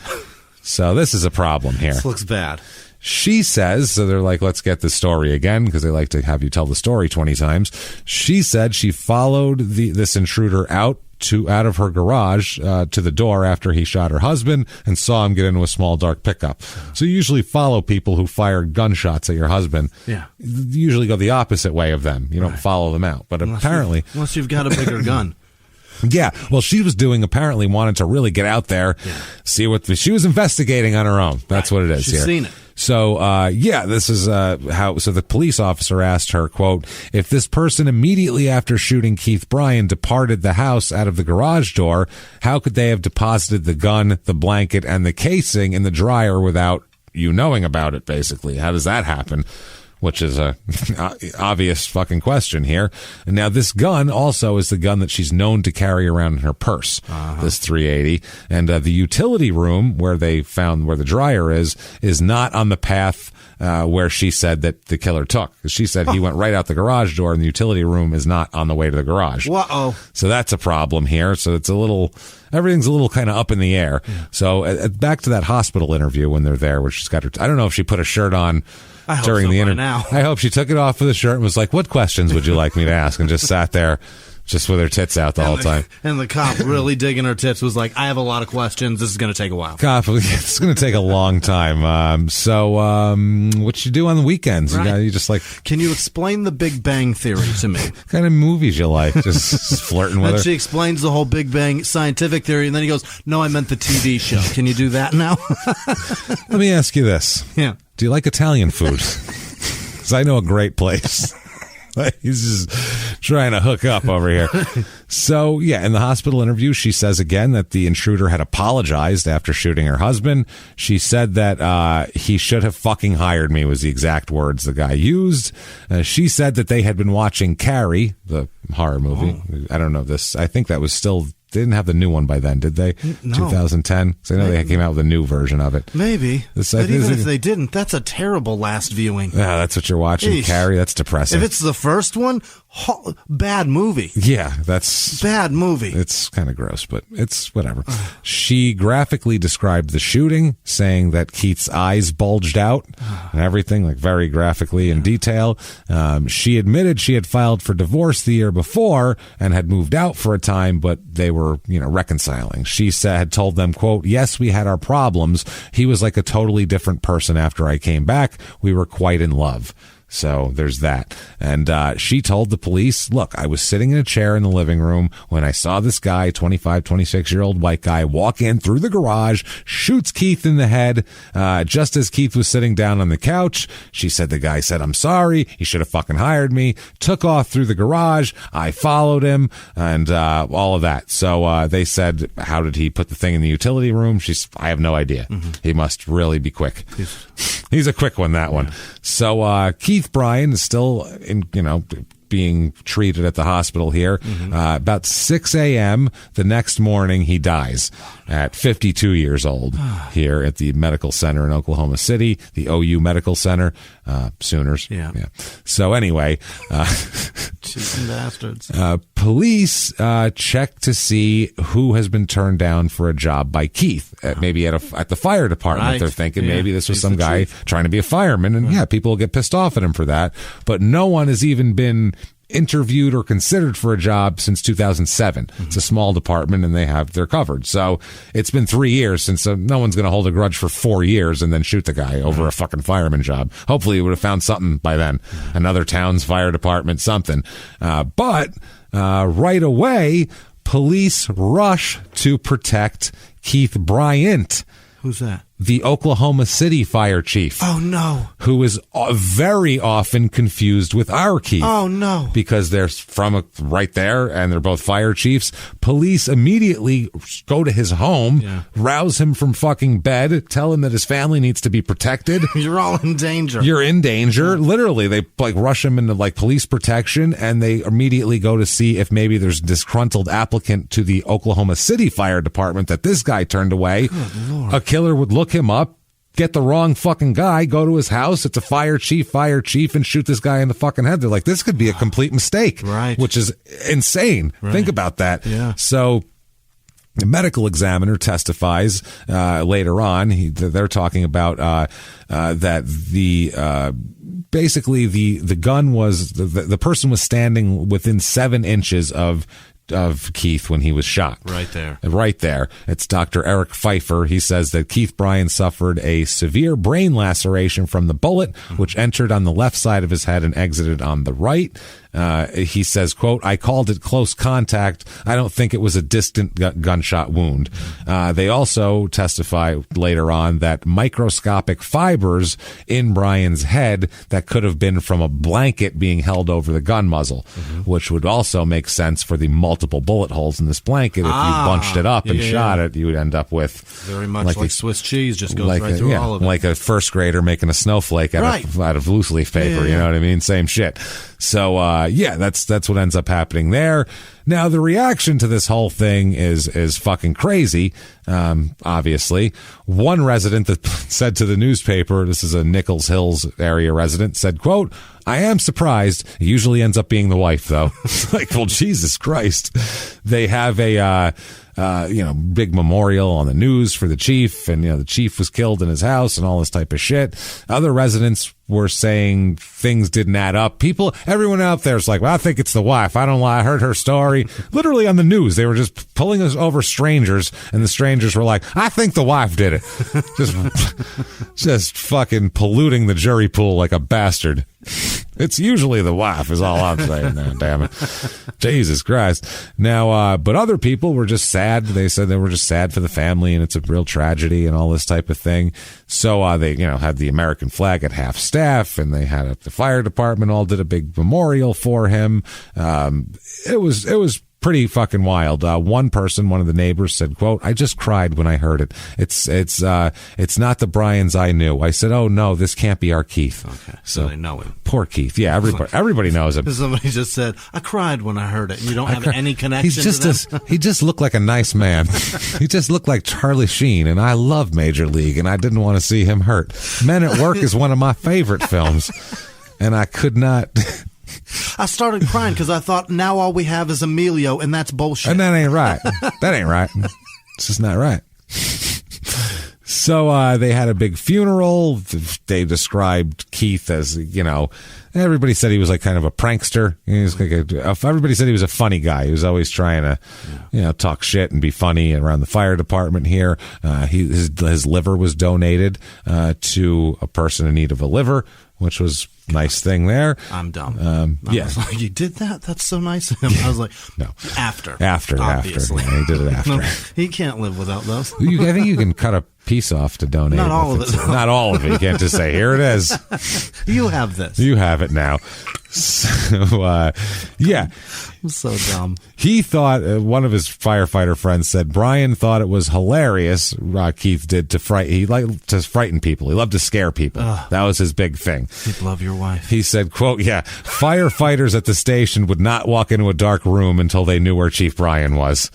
So this is a problem here. This looks bad. She says, so they're like, let's get the story again, because they like to have you tell the story 20 times. She said she followed this intruder out of her garage to the door after he shot her husband and saw him get into a small dark pickup. So you usually follow people who fire gunshots at your husband. Yeah. You usually go the opposite way of them. You don't follow them out. But unless you've got a bigger gun. Yeah, well, she was wanted to really get out there, see what she was investigating on her own. That's what it is. She's seen it. So, this is so the police officer asked her, quote, if this person immediately after shooting Keith Bryan departed the house out of the garage door, how could they have deposited the gun, the blanket, and the casing in the dryer without you knowing about it, basically? How does that happen? Which is a obvious fucking question here. And now this gun also is the gun that she's known to carry around in her purse, this 380. And the utility room where they found where the dryer is not on the path where she said that the killer took. She said he went right out the garage door, and the utility room is not on the way to the garage. Uh-oh. So that's a problem here. So it's everything's a little kind of up in the air. Yeah. So back to that hospital interview when they're there, where she's got her, I don't know if she put a shirt on during the interview. I hope she took it off with the shirt and was like, what questions would you like me to ask? And just sat there just with her tits out the whole time. And the cop, really digging her tits, was like, I have a lot of questions. This is going to take a while. Cop, it's going to take a long time. What you do on the weekends? Right. You just like... Can you explain the Big Bang Theory to me? What kind of movies you like? Just flirting with her? She explains the whole Big Bang scientific theory, and then he goes, no, I meant the TV show. Can you do that now? Let me ask you this. Yeah. Do you like Italian food? Because I know a great place. He's just trying to hook up over here. So, yeah, in the hospital interview, she says again that the intruder had apologized after shooting her husband. She said that he should have fucking hired me, was the exact words the guy used. She said that they had been watching Carrie, the horror movie. I don't know this. I think that was still... They didn't have the new one by then, did they? No. 2010? So I know they came out with a new version of it. Maybe. But even if they didn't, that's a terrible last viewing. Yeah, that's what you're watching, Eesh. Carrie. That's depressing. If it's the first one, bad movie. Yeah, that's... Bad movie. It's kind of gross, but it's whatever. She graphically described the shooting, saying that Keith's eyes bulged out and everything, like very graphically in detail. She admitted she had filed for divorce the year before and had moved out for a time, but they were, reconciling. She had told them, quote, yes, we had our problems. He was like a totally different person after I came back. We were quite in love. So there's that. And she told the police, look, I was sitting in a chair in the living room when I saw this guy, 25, 26-year-old white guy, walk in through the garage, shoots Keith in the head just as Keith was sitting down on the couch. She said the guy said, I'm sorry. He should have fucking hired me. Took off through the garage. I followed him and all of that. So they said, how did he put the thing in the utility room? I have no idea. Mm-hmm. He must really be quick. He's a quick one, that one. So Keith Bryan is still being treated at the hospital here. Mm-hmm. About 6 a.m. the next morning, he dies at 52 years old here at the medical center in Oklahoma City, the OU Medical Center. Sooners. Yeah. So anyway, cheating bastards. Police check to see who has been turned down for a job by Keith. Maybe at the fire department. Right. They're thinking maybe this was some guy trying to be a fireman, and people will get pissed off at him for that. But no one has even been interviewed or considered for a job since 2007. Mm-hmm. It's a small department and they're covered. So it's been 3 years since no one's going to hold a grudge for 4 years and then shoot the guy over a fucking fireman job. Hopefully he would have found something by then. Another town's fire department, something. But right away, police rush to protect Keith Bryant. Who's that? The Oklahoma City fire chief. Oh, no. Who is very often confused with our Keith. Oh, no. Because they're from right there, and they're both fire chiefs. Police immediately go to his home, rouse him from fucking bed, tell him that his family needs to be protected. You're all in danger. You're in danger. Literally, they rush him into police protection, and they immediately go to see if maybe there's a disgruntled applicant to the Oklahoma City Fire Department that this guy turned away. Good Lord. A killer would look him up, get the wrong fucking guy, go to his house, it's a fire chief, and shoot this guy in the fucking head. They're like, this could be a complete mistake, right? Which is insane. Right. Think about that. Yeah. So the medical examiner testifies later on. They're talking about that basically the gun was the person was standing within 7 inches of Keith when he was shot. Right there. It's Dr. Eric Pfeiffer. He says that Keith Bryan suffered a severe brain laceration from the bullet, which entered on the left side of his head and exited on the right. He says, quote, I called it close contact. I don't think it was a distant gunshot wound. They also testify later on that microscopic fibers in Bryan's head that could have been from a blanket being held over the gun muzzle, which would also make sense for the multiple bullet holes in this blanket. If you bunched it up and shot it, you would end up with very much like Swiss cheese, just goes right through all of it. Like a first grader making a snowflake out of loose leaf paper. You know what I mean? Same shit. So, that's what ends up happening there. Now, the reaction to this whole thing is fucking crazy, obviously. One resident that said to the newspaper, this is a Nichols Hills area resident, said, quote, I am surprised. It usually ends up being the wife, though. It's like, well, Jesus Christ. They have a big memorial on the news for the chief, and the chief was killed in his house and all this type of shit. Other residents were saying things didn't add up. Everyone out there is like, well, I think it's the wife. I heard her story. story, literally on the news. They were just pulling us over strangers, and the strangers were like, I think the wife did it. Just fucking polluting the jury pool like a bastard. It's usually the wife is all I'm saying now, damn it. Jesus Christ. Now, but other people were just sad. They said they were just sad for the family, and it's a real tragedy and all this type of thing. So they, had the American flag at half staff, and they had the fire department all did a big memorial for him. It was pretty fucking wild. One of the neighbors said, quote, I just cried when I heard it. It's not the Bryans I knew. I said, oh no, this can't be our Keith. Okay. So they know him. Poor Keith. Yeah, everybody knows him. Somebody just said, I cried when I heard it. And you don't have any connection to them? He just looked like a nice man. He just looked like Charlie Sheen, and I love Major League, and I didn't want to see him hurt. Men at Work is one of my favorite films, and I could not... I started crying because I thought now all we have is Emilio, and that's bullshit. And that ain't right. That ain't right. It's just not right. So they had a big funeral. They described Keith as, everybody said he was like kind of a prankster. Everybody said he was a funny guy. He was always trying to, talk shit and be funny around the fire department here. His liver was donated to a person in need of a liver, which was nice thing there. I'm dumb. I was like, you did that? That's so nice of him. I was like, no. After. Yeah, he did it after. He can't live without those. I think you can cut a piece off to donate. Not all of it. Not all of it. You can't just say, here it is. You have this. You have it now. So, yeah. I'm so dumb. He thought, one of his firefighter friends said, Brian thought it was hilarious, Keith did, he liked to frighten people. He loved to scare people. That was his big thing. He'd love your wife. He said, quote, firefighters at the station would not walk into a dark room until they knew where Chief Brian was.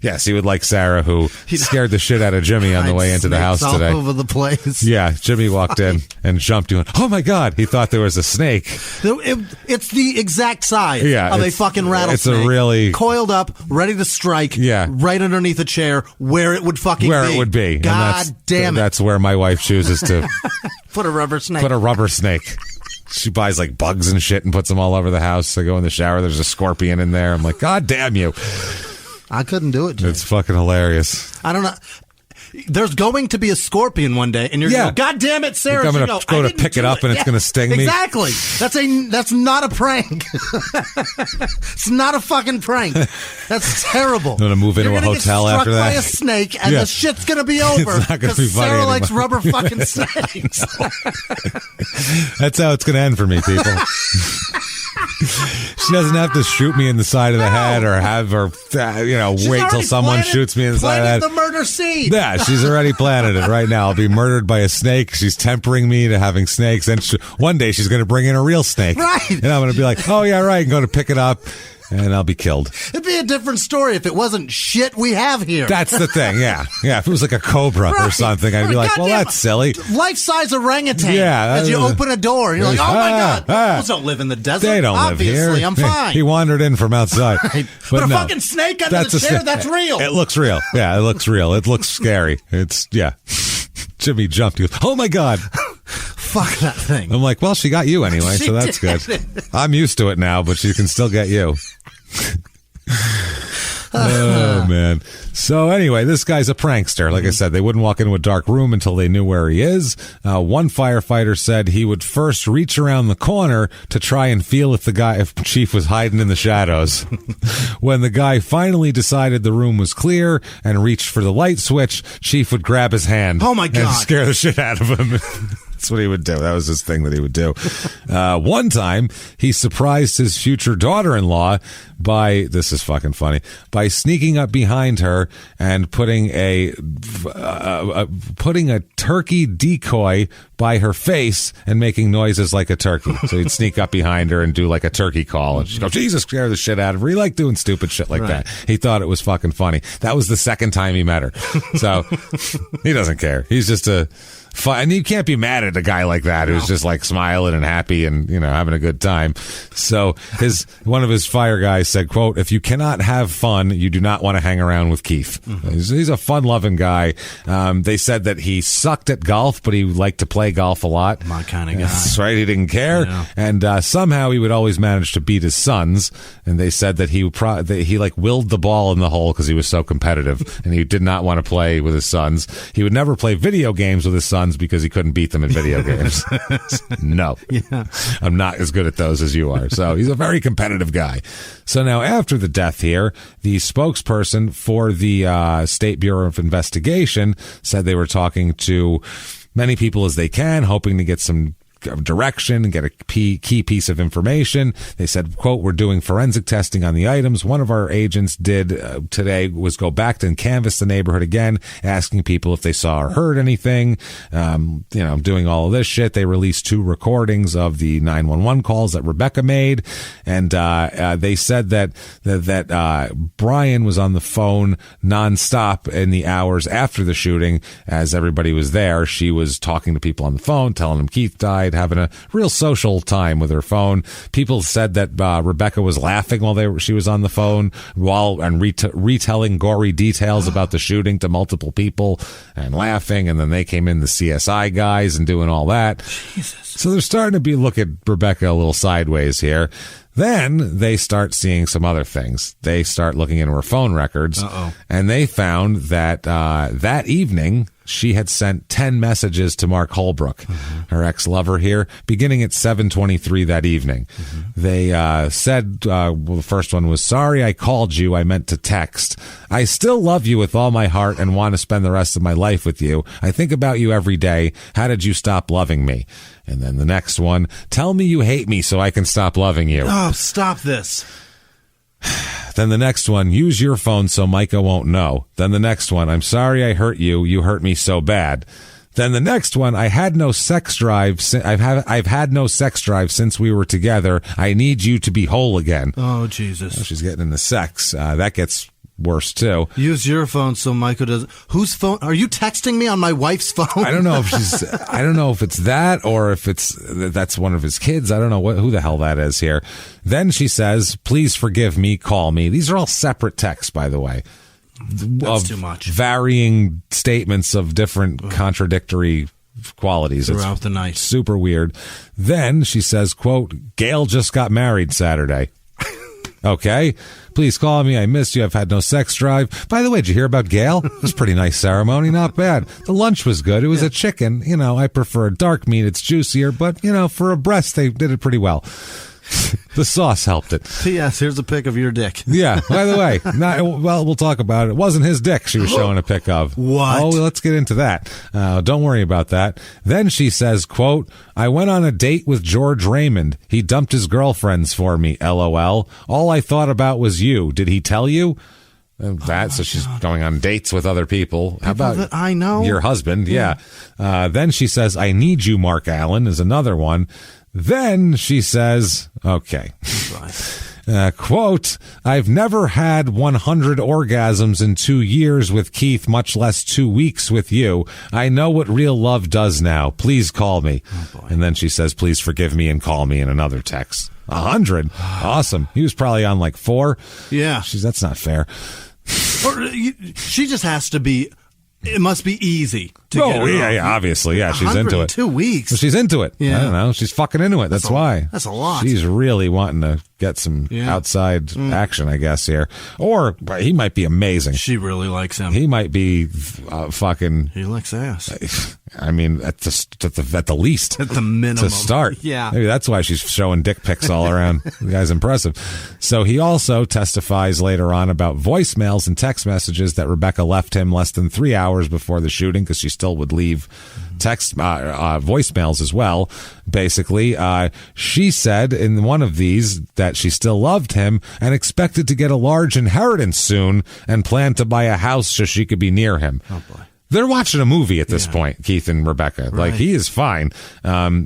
Yes, he would like Sarah, who scared the shit out of Jimmy on the way into the house today. All over the place. Yeah, Jimmy walked in and jumped. He went, oh my God, he thought there was a snake. It's the exact size of a fucking rattlesnake. It's a really... coiled up, ready to strike, right underneath a chair where it would fucking be. Where it would be. God damn it. That's where my wife chooses to... Put a rubber snake. She buys like bugs and shit and puts them all over the house. I go in the shower, there's a scorpion in there. I'm like, God damn you. I couldn't do it, Jay. It's fucking hilarious. I don't know. There's going to be a scorpion one day, and you're going to go, God damn it, Sarah. I'm going to go to pick it up, and it's going to sting me. Exactly. That's not a prank. It's not a fucking prank. That's terrible. I'm going to move into a hotel after that. You're going to get struck by a snake, and the shit's going to be over. It's not going to be funny Sarah anymore. likes rubber fucking snakes. That's how it's going to end for me, people. She doesn't have to shoot me in the side of the head or wait till someone shoots me in the side of the head. The murder seed. Yeah, she's already planted it right now. I'll be murdered by a snake. She's tempering me to having snakes. And one day she's going to bring in a real snake. Right. And I'm going to be like, oh, yeah, right. And go to pick it up. And I'll be killed. It'd be a different story if it wasn't shit we have here. That's the thing, yeah. Yeah, if it was like a cobra or something, I'd be like, well, that's silly. Life-size orangutan. Yeah. As you open a door, and you're like, oh, my God. Those don't live in the desert. They don't live here. Obviously, I'm fine. He wandered in from outside. Right. But a fucking snake under the chair, that's real. It looks real. Yeah, it looks real. It looks scary. Jimmy jumped. He goes, oh, my God. Fuck that thing. I'm like, well, she got you anyway, so that's good. I'm used to it now, but she can still get you. Oh, man. So anyway, this guy's a prankster. Like I said, they wouldn't walk into a dark room until they knew where he is. One firefighter said he would first reach around the corner to try and feel if Chief was hiding in the shadows. When the guy finally decided the room was clear and reached for the light switch, Chief would grab his hand. Oh, my God. And scare the shit out of him. That's what he would do. That was his thing that he would do. One time, he surprised his future daughter-in-law this is fucking funny, by sneaking up behind her and putting a turkey decoy by her face and making noises like a turkey. So he'd sneak up behind her and do like a turkey call. And she'd go, Jesus, scare the shit out of her. He liked doing stupid shit like that. He thought it was fucking funny. That was the second time he met her. So he doesn't care. He's just a fun. And you can't be mad at a guy like that who's just like smiling and happy and, having a good time. So one of his fire guys said, quote, if you cannot have fun, you do not want to hang around with Keith. Mm-hmm. He's a fun-loving guy. They said that he sucked at golf, but he liked to play golf a lot. My kind of guy. That's right. He didn't care. Yeah. And somehow he would always manage to beat his sons. And they said that he willed the ball in the hole because he was so competitive and he did not want to play with his sons. He would never play video games with his sons because he couldn't beat them in video games. No. Yeah. I'm not as good at those as you are. So he's a very competitive guy. So now after the death here, the spokesperson for the State Bureau of Investigation said they were talking to many people as they can, hoping to get some direction and get a key piece of information. They said, quote, we're doing forensic testing on the items. One of our agents did today was go back and canvass the neighborhood again, asking people if they saw or heard anything, doing all of this shit. They released 2 recordings of the 911 calls that Rebecca made. And they said that Brian was on the phone nonstop in the hours after the shooting. As everybody was there, she was talking to people on the phone, telling them Keith died, having a real social time with her phone. People said that Rebecca was laughing while she was on the phone and retelling gory details about the shooting to multiple people and laughing. And then they came in, the CSI guys, and doing all that. Jesus. So they're starting to look at Rebecca a little sideways here. Then they start seeing some other things. They start looking into her phone records, and they found that that evening she had sent 10 messages to Mark Holbrook, her ex-lover here, beginning at 7:23 that evening. They said, the first one was, sorry I called you, I meant to text. I still love you with all my heart and want to spend the rest of my life with you. I think about you every day. How did you stop loving me? And then the next one, tell me you hate me so I can stop loving you. Oh, stop this. Then the next one, use your phone so Micah won't know. Then the next one, I'm sorry I hurt you. You hurt me so bad. Then the next one, I had no sex drive. I've had no sex drive since we were together. I need you to be whole again. Oh, Jesus. Oh, she's getting into sex. That gets worse too. Use your phone so Michael doesn't. Whose phone? Are you texting me on my wife's phone? I don't know if I don't know if it's that or if that's one of his kids. I don't know who the hell that is here. Then she says, please forgive me, call me. These are all separate texts, by the way. That's too much. Varying statements of different contradictory qualities throughout the night. Super weird. Then she says, quote, Gail just got married Saturday. Okay, please call me. I missed you. I've had no sex drive. By the way, did you hear about Gail? It was a pretty nice ceremony. Not bad. The lunch was good. It was a chicken. I prefer dark meat. It's juicier. But, for a breast, they did it pretty well. The sauce helped it. P.S. Here's a pic of your dick. Yeah, by the way. We'll talk about it. It wasn't his dick she was showing a pic of. What? Oh, let's get into that. Don't worry about that. Then she says, quote, I went on a date with George Raymond. He dumped his girlfriends for me, LOL. All I thought about was you. Did he tell you? So she's going on dates with other people. How about that I know? Your husband? Yeah. Then she says, I need you, Mark Allen, is another one. Then she says, okay, quote, I've never had 100 orgasms in 2 years with Keith, much less 2 weeks with you. I know what real love does now. Please call me. Oh, and then she says, please forgive me and call me in another text. 100. Awesome. He was probably on like 4. Yeah. That's not fair. She just has to be. It must be easy to get her yeah, obviously. Yeah, she's into it. 2 weeks. Well, she's into it. Yeah. I don't know. She's fucking into it. That's why. That's a lot. She's really wanting to get some outside action, I guess, here. Or he might be amazing. She really likes him. He might be fucking... He likes ass. I mean, at the least. At the minimum. To start. Yeah. Maybe that's why she's showing dick pics all around. The guy's impressive. So he also testifies later on about voicemails and text messages that Rebecca left him less than 3 hours before the shooting, because she still would leave text voicemails as well. Basically, she said in one of these that she still loved him and expected to get a large inheritance soon and planned to buy a house so she could be near him. Oh, boy. They're watching a movie at this point, Keith and Rebecca. Right. Like, he is fine.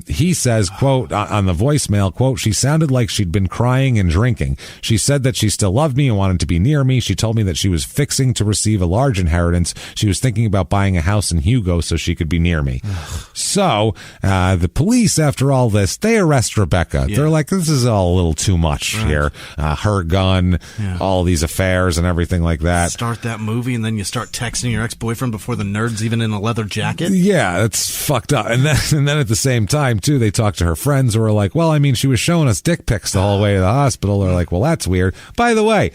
He says, quote, on the voicemail, quote, she sounded like she'd been crying and drinking. She said that she still loved me and wanted to be near me. She told me that she was fixing to receive a large inheritance. She was thinking about buying a house in Hugo so she could be near me. So, the police, after all this, they arrest Rebecca. Yeah. They're like, this is all a little too much here. Her gun, all these affairs and everything like that. Start that movie and then you start texting your ex-boyfriend before the nerd's even in a leather jacket. Yeah, that's fucked up. And then at the same time, too, they talk to her friends who are like, well, I mean, she was showing us dick pics the whole way to the hospital. They're like, well, that's weird. By the way,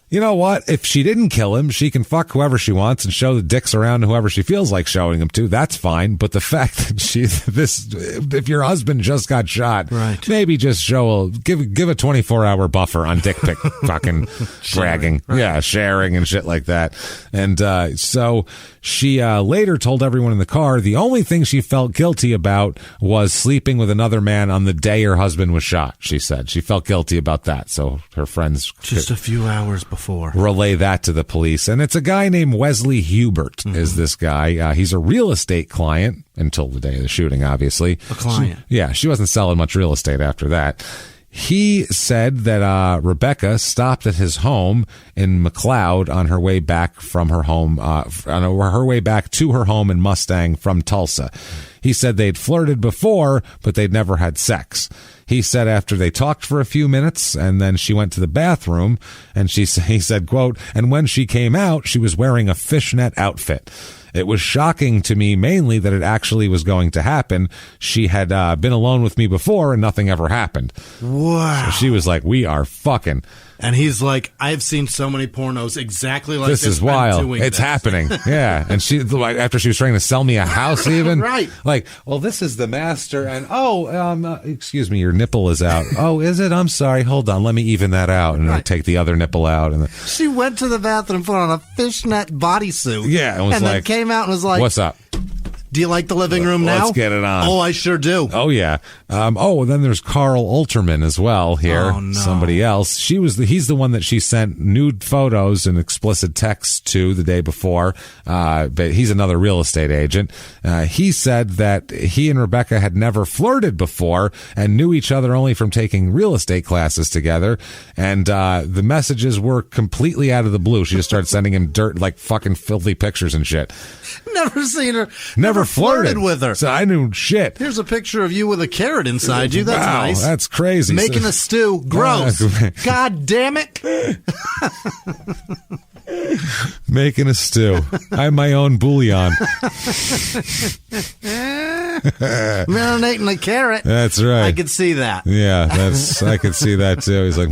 you know what? If she didn't kill him, she can fuck whoever she wants and show the dicks around to whoever she feels like showing them to. That's fine. But the fact that if your husband just got shot, maybe just give a 24-hour buffer on dick pic fucking bragging. Yeah, sharing and shit like that. And so she later told everyone in the car the only thing she felt guilty about was sleeping with another man on the day her husband was shot, she said. She felt guilty about that. So her friends... Just a few hours before. Relay that to the police. And it's a guy named Wesley Hubert is this guy. He's a real estate client until the day of the shooting, obviously. A client. She wasn't selling much real estate after that. He said that Rebecca stopped at his home in McLeod on her way back from her home, on her way back to her home in Mustang from Tulsa. He said they'd flirted before, but they'd never had sex. He said after they talked for a few minutes, and then she went to the bathroom, and he said, quote, and when she came out, she was wearing a fishnet outfit. It was shocking to me mainly that it actually was going to happen. She had been alone with me before, and nothing ever happened. Wow. So she was like, we are fucking... And he's like, I've seen so many pornos exactly like this. This is wild. It's happening. Yeah. And she, after she was trying to sell me a house even. Right. Like, well, this is the master. And, excuse me, your nipple is out. Oh, is it? I'm sorry. Hold on. Let me even that out. And I take the other nipple out. And she went to the bathroom, put on a fishnet bodysuit. Yeah. And then came out and was like, what's up? Do you like the living room now? Let's get it on. Oh, I sure do. Oh, yeah. Then there's Carl Alterman as well here. Oh, no. Somebody else. He's the one that she sent nude photos and explicit texts to the day before. But he's another real estate agent. He said that he and Rebecca had never flirted before and knew each other only from taking real estate classes together. And the messages were completely out of the blue. She just started sending him like fucking filthy pictures and shit. Never seen her. Never flirted with her. So I knew shit. Here's a picture of you with a carrot inside you. That's nice. That's crazy. Making a stew. Gross. God damn it. Making a stew. I have my own bouillon. Marinating a carrot. That's right. I could see that. Yeah, I could see that too. He's like,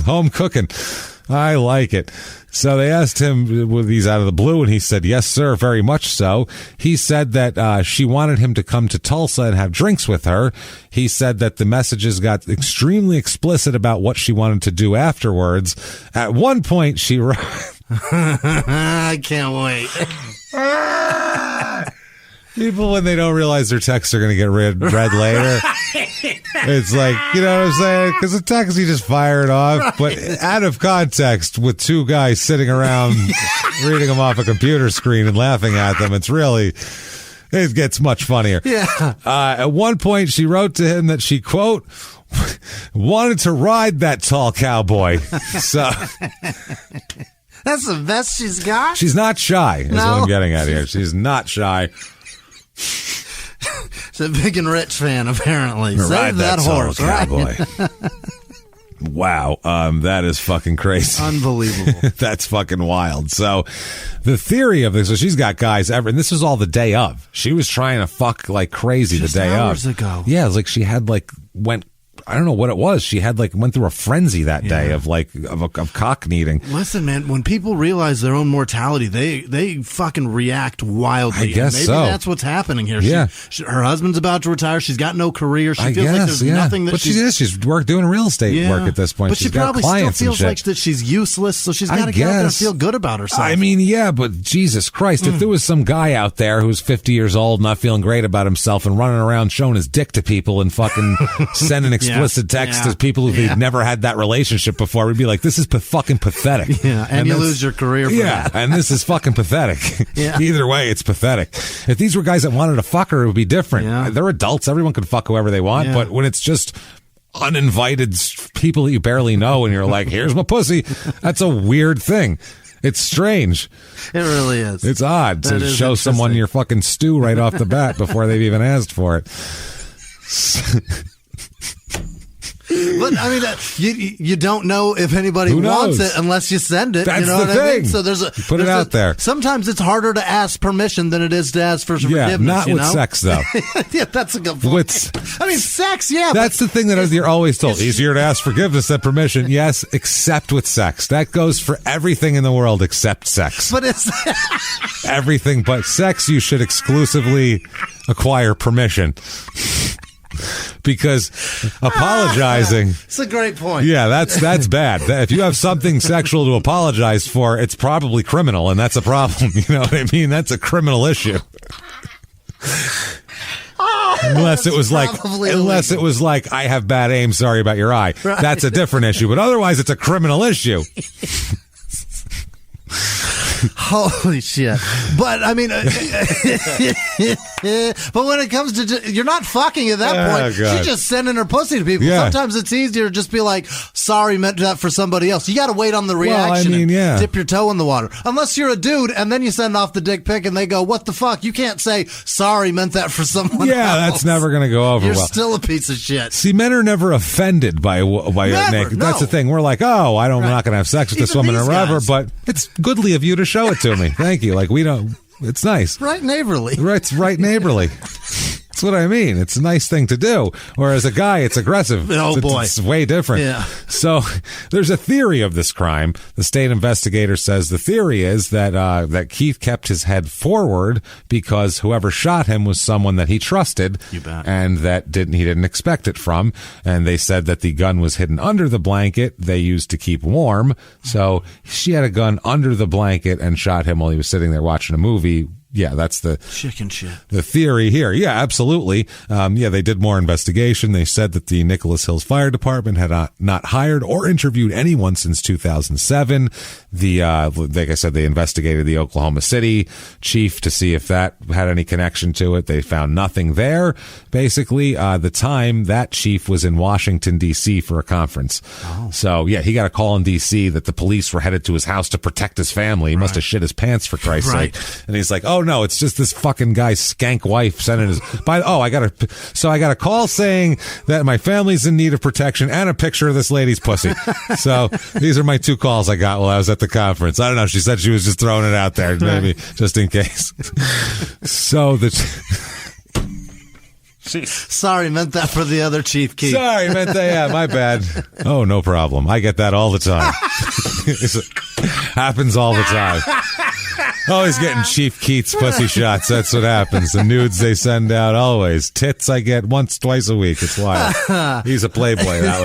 home cooking. I like it. So they asked him with these out of the blue, and he said, yes, sir, very much so. He said that she wanted him to come to Tulsa and have drinks with her. He said that the messages got extremely explicit about what she wanted to do afterwards. At one point, she wrote... I can't wait. People, when they don't realize their texts are going to get read later, it's like, you know what I'm saying? Because the text, you just fire it off. But out of context, with two guys sitting around reading them off a computer screen and laughing at them, it gets much funnier. Yeah. At one point, she wrote to him that she, quote, wanted to ride that tall cowboy. So... That's the best she's got? She's not shy, is what I'm getting at here. She's not shy. She's a big and rich fan, apparently. Save that horse, cowboy. Wow, that is fucking crazy. Unbelievable. That's fucking wild. So the theory of this, so she's got guys and this was all the day of. She was trying to fuck like crazy just the day hours of. Ago. Yeah, it was like she had I don't know what it was. She had went through a frenzy that day of cock kneading. Listen, man, when people realize their own mortality, they fucking react wildly. I guess maybe that's what's happening here. Yeah. Her husband's about to retire. She's got no career. She feels like there's nothing that but she's doing real estate work at this point. But she's she probably got clients still feels like that she's useless, so she's got to get out there and feel good about herself. I mean, yeah, but Jesus Christ, if there was some guy out there who's 50 years old, not feeling great about himself and running around showing his dick to people and fucking sending explicit explicit text to people who've never had that relationship before. We'd be like, this is fucking pathetic. Yeah, and you lose your career for that. And this is fucking pathetic. Either way, it's pathetic. If these were guys that wanted to fuck her, it would be different. Yeah. They're adults. Everyone can fuck whoever they want. But when it's just uninvited people that you barely know and you're like, here's my pussy, that's a weird thing. It's strange. It really is. It's odd to show someone your fucking stew right off the bat before they've even asked for it. But I mean, you don't know if anybody wants it unless you send it. That's you know the what thing. I mean? So put it out there. Sometimes it's harder to ask permission than it is to ask for forgiveness. Not with sex, though. That's a good point. Sex, That's the thing that you're always told. Easier to ask forgiveness than permission. Yes, except with sex. That goes for everything in the world except sex. But it's everything but sex. You should exclusively acquire permission. Because apologizing, it's a great point. Yeah, that's bad. If you have something sexual to apologize for, it's probably criminal, and that's a problem. You know what I mean? That's a criminal issue. Unless it was like, I have bad aim, sorry about your eye. Right. That's a different issue. But otherwise, it's a criminal issue. Holy shit. But I mean, but when it comes to, you're not fucking at that point. She's just sending her pussy to people. Sometimes it's easier to just be like, sorry, meant that for somebody else. You got to wait on the reaction and dip your toe in the water. Unless you're a dude and then you send off the dick pic and they go, what the fuck? You can't say, sorry, meant that for someone else. Yeah, that's never going to go over You're well. Still a piece of shit. See, men are never offended by naked. That's the thing. We're like, I'm not going to have sex with this woman or whatever, but it's goodly of you to show it to me. Thank you. Like, we don't, it's nice. Right neighborly. Right, it's right neighborly. That's what I mean. It's a nice thing to do. Whereas a guy, it's aggressive. It's way different. Yeah. So there's a theory of this crime. The state investigator says the theory is that Keith kept his head forward because whoever shot him was someone that he trusted. You bet. And that he didn't expect it from. And they said that the gun was hidden under the blanket they used to keep warm. So she had a gun under the blanket and shot him while he was sitting there watching a movie. Yeah, that's the chicken shit. The theory here. Yeah, absolutely. They did more investigation. They said that the Nicholas Hills Fire Department had not hired or interviewed anyone since 2007. Like I said, they investigated the Oklahoma City chief to see if that had any connection to it. They found nothing there. Basically, the time that chief was in Washington, D.C. for a conference. Oh. So, he got a call in D.C. that the police were headed to his house to protect his family. He must have shit his pants, for Christ's sake. And he's like, oh, no, it's just this fucking guy's skank wife sending his. I got a call saying that my family's in need of protection and a picture of this lady's pussy. So these are my two calls I got while I was at the conference. I don't know. She said she was just throwing it out there, maybe just in case. So Sorry, meant that for the other chief, Keith. Sorry, meant that. Yeah, my bad. Oh, no problem. I get that all the time. Happens all the time. Always getting Chief Keith's pussy shots. That's what happens. The nudes they send out always. Tits I get once, twice a week. It's wild. He's a playboy, that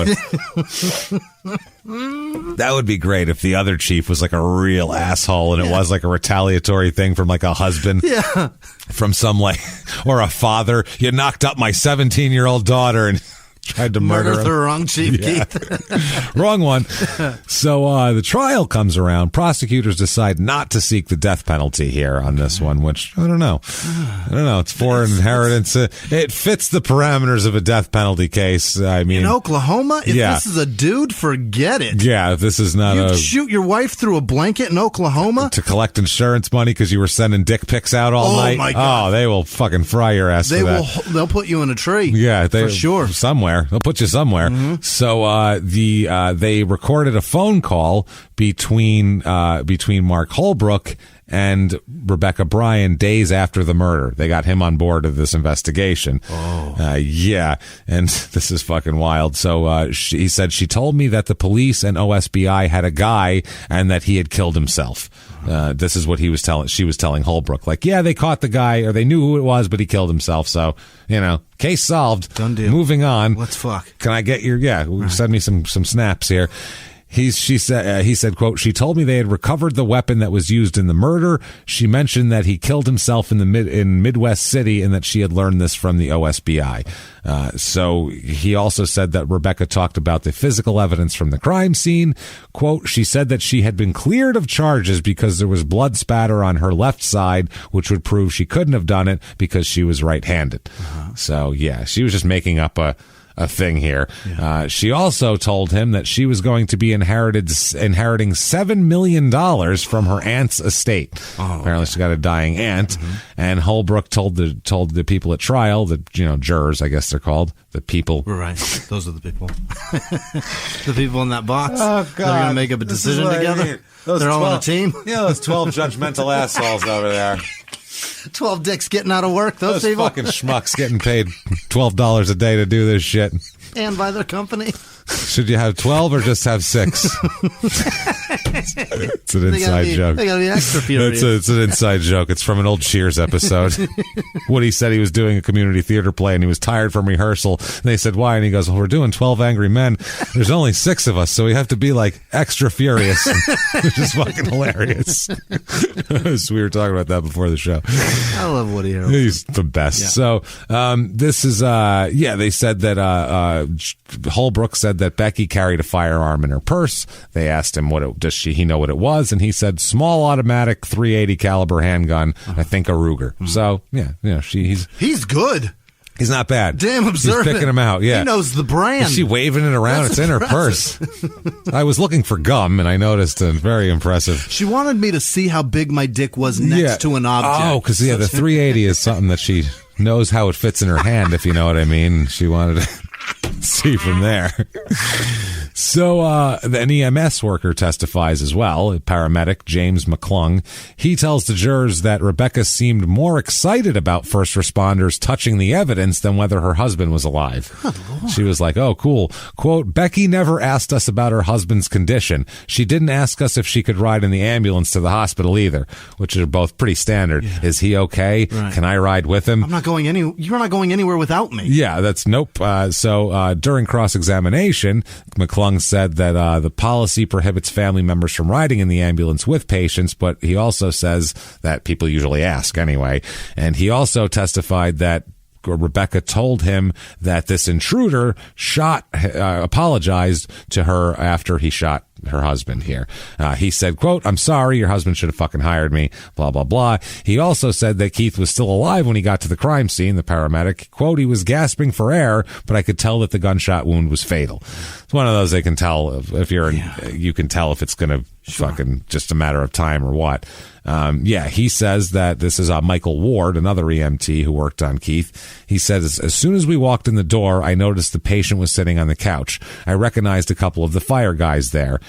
one. That would be great if the other chief was like a real asshole and it was like a retaliatory thing from like a husband. Yeah. From some or a father. You knocked up my 17-year-old daughter and tried to murder him. The wrong Chief Keith. Wrong one. So the trial comes around. Prosecutors decide not to seek the death penalty here on this one, which I don't know. It's foreign inheritance. It fits the parameters of a death penalty case. I mean, in Oklahoma, if this is a dude, forget it. Yeah, if this is not You'd shoot your wife through a blanket in Oklahoma to collect insurance money because you were sending dick pics out all night. My God. Oh, they will fucking fry your ass. They'll put you in a tree. Yeah, for sure. Somewhere. They'll put you somewhere. Mm-hmm. So they recorded a phone call between Mark Holbrook and Rebecca Bryan days after the murder. They got him on board of this investigation. Oh. And this is fucking wild. So he said, she told me that the police and OSBI had a guy and that he had killed himself. This is what she was telling Holbrook. Like, they caught the guy, or they knew who it was, but he killed himself. So, case solved. Done deal. Moving on. Let's fuck. Can I get your, send me some snaps here. He said, quote, she told me they had recovered the weapon that was used in the murder. She mentioned that he killed himself in Midwest City and that she had learned this from the OSBI. So he also said that Rebecca talked about the physical evidence from the crime scene. Quote, she said that she had been cleared of charges because there was blood spatter on her left side, which would prove she couldn't have done it because she was right-handed. So, yeah, she was just making up a thing here. Yeah. She also told him that she was going to be inheriting $7 million from her aunt's estate. Apparently she got a dying aunt. And Holbrook told the people at trial, the jurors, I guess they're called, the people. Right. Those are the people. The people in that box. Oh, God. They're going to make up a decision together. They're all on a team. Yeah, those 12 judgmental assholes over there. 12 dicks getting out of work. Those people. Fucking schmucks getting paid $12 a day to do this shit. And by their company. Should you have 12 or just have 6? It's an inside joke. They gotta be extra furious. It's an inside joke. It's from an old Cheers episode. Woody said he was doing a community theater play and he was tired from rehearsal. And they said, why? And he goes, well, we're doing 12 Angry Men. There's only 6 of us, so we have to be like extra furious. Which is fucking hilarious. We were talking about that before the show. I love Woody Harrelson. He's the best. Yeah. So this is, they said that Holbrook said that Becky carried a firearm in her purse. They asked him does he know what it was, and he said small automatic .380 caliber handgun. I think a Ruger. So he's good. He's not bad. Damn observant. He's picking him out. Yeah, he knows the brand. Is she waving it around? It's in her purse. I was looking for gum, and I noticed it. Very impressive. She wanted me to see how big my dick was next to an object. Oh, because the .380 is something that she knows how it fits in her hand, if you know what I mean. She wanted to see from there. So an EMS worker testifies as well, paramedic James McClung. He tells the jurors that Rebecca seemed more excited about first responders touching the evidence than whether her husband was alive. She was like, oh, cool. Quote, Becky never asked us about her husband's condition. She didn't ask us if she could ride in the ambulance to the hospital either, which are both pretty standard. Yeah. Is he okay? Right. Can I ride with him? You're not going anywhere without me. Yeah, that's nope. So during cross-examination, McClung said that the policy prohibits family members from riding in the ambulance with patients, but he also says that people usually ask anyway. And he also testified that Rebecca told him that this intruder apologized to her after he shot her husband here. He said, quote, I'm sorry, your husband should have fucking hired me, blah, blah, blah. He also said that Keith was still alive when he got to the crime scene, the paramedic. Quote, he was gasping for air, but I could tell that the gunshot wound was fatal. It's one of those they can tell if you're you can tell if it's going to fucking just a matter of time or what. He says that this is Michael Ward, another EMT who worked on Keith. He says, as soon as we walked in the door, I noticed the patient was sitting on the couch. I recognized a couple of the fire guys there.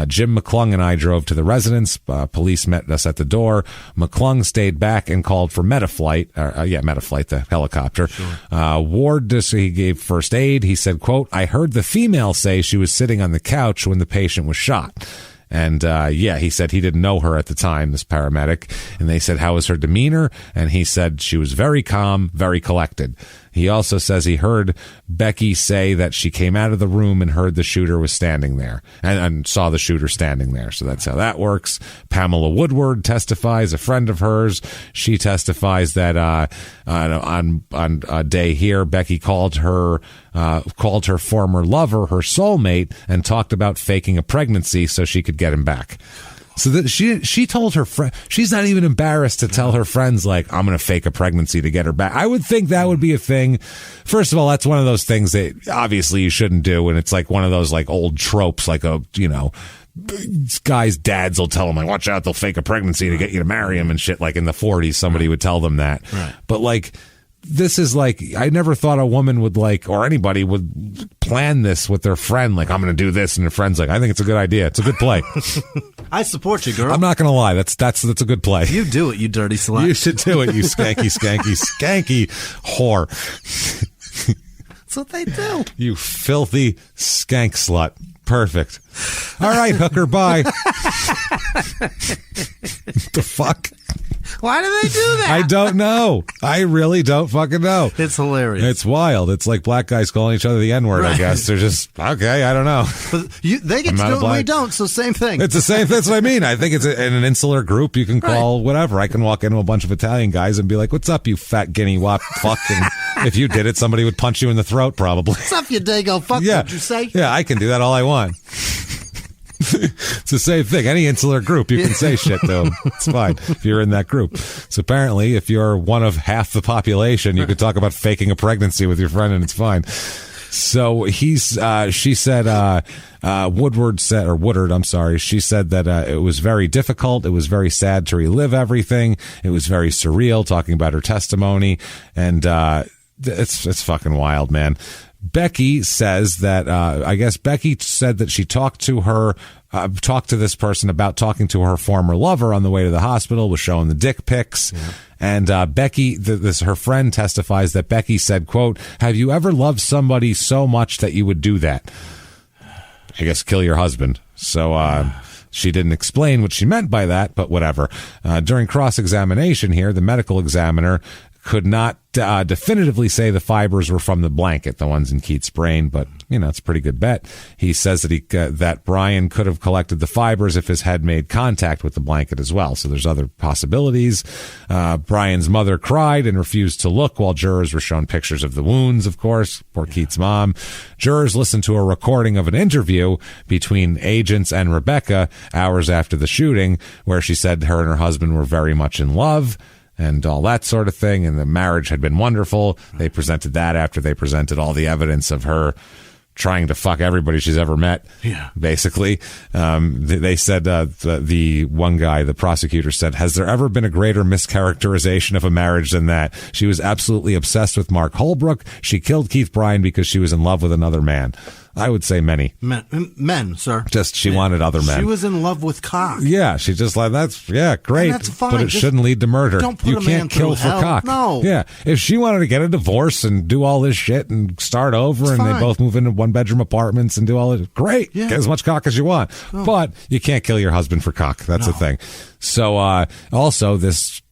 Jim McClung and I drove to the residence. Police met us at the door. McClung stayed back and called for Metaflight. Metaflight, the helicopter. Sure. Ward, he gave first aid. He said, quote, I heard the female say she was sitting on the couch when the patient was shot. And, he said he didn't know her at the time, this paramedic. And they said, how was her demeanor? And he said she was very calm, very collected. He also says he heard Becky say that she came out of the room and heard the shooter was standing there and saw the shooter standing there. So that's how that works. Pamela Woodward testifies, a friend of hers. She testifies that on a day here, Becky called her former lover her soulmate and talked about faking a pregnancy so she could get him back. So that she told her friend, she's not even embarrassed to tell her friends, like, I'm going to fake a pregnancy to get her back. I would think that would be a thing. First of all, that's one of those things that obviously you shouldn't do. And it's like one of those like old tropes, like guys' dads will tell them, like, watch out, they'll fake a pregnancy to get you to marry him and shit. Like in the 40s, somebody would tell them that. Right. But like, this is like, I never thought a woman would like, or anybody would plan this with their friend. Like, I'm going to do this. And their friend's like, I think it's a good idea. It's a good play. I support you, girl. I'm not going to lie. That's a good play. You do it, you dirty slut. You should do it, you skanky whore. That's what they do. You filthy skank slut. Perfect. All right, hooker, bye. The fuck? Why do they do that? I don't know. I really don't fucking know. It's hilarious. It's wild. It's like black guys calling each other the N-word, right. I guess. They're just, okay, I don't know. But they get to do it and we don't, so same thing. It's the same. That's what I mean. I think it's in an insular group. You can call whatever. I can walk into a bunch of Italian guys and be like, what's up, you fat guinea wop fuck? And if you did it, somebody would punch you in the throat, probably. What's up, you dago fuck, would you say? Yeah, I can do that all I want. It's the same thing. Any insular group, you can say shit to them. It's fine if you're in that group. So apparently, if you're one of half the population, you could talk about faking a pregnancy with your friend and it's fine. So she said, Woodard, I'm sorry. She said that it was very difficult. It was very sad to relive everything. It was very surreal talking about her testimony. And it's fucking wild, man. Becky says that, I guess Becky said that she talked to this person about talking to her former lover on the way to the hospital, was showing the dick pics. Yeah. And Becky, her friend testifies that Becky said, quote, have you ever loved somebody so much that you would do that? I guess kill your husband. So, she didn't explain what she meant by that, but whatever. During cross-examination here, the medical examiner could not definitively say the fibers were from the blanket, the ones in Keith's brain, but, it's a pretty good bet. He says that that Brian could have collected the fibers if his head made contact with the blanket as well. So there's other possibilities. Brian's mother cried and refused to look while jurors were shown pictures of the wounds, of course. Poor Keith's mom. Jurors listened to a recording of an interview between agents and Rebecca hours after the shooting, where she said her and her husband were very much in love and all that sort of thing, and the marriage had been wonderful. They presented that after they presented all the evidence of her trying to fuck everybody she's ever met, basically. They said, the one guy, the prosecutor said, has there ever been a greater mischaracterization of a marriage than that? She was absolutely obsessed with Mark Holbrook. She killed Keith Bryan because she was in love with another man. I would say many. Men, sir. Just she wanted other men. She was in love with cock. Yeah, she just like, great. And that's fine. But it shouldn't lead to murder. Don't put you a can't man kill through for hell. cock. No. Yeah. If she wanted to get a divorce and do all this shit and start over it's and fine. They both move into one-bedroom apartments and do all it, great. Yeah. Get as much cock as you want. Oh. But you can't kill your husband for cock. That's the thing. So, also this,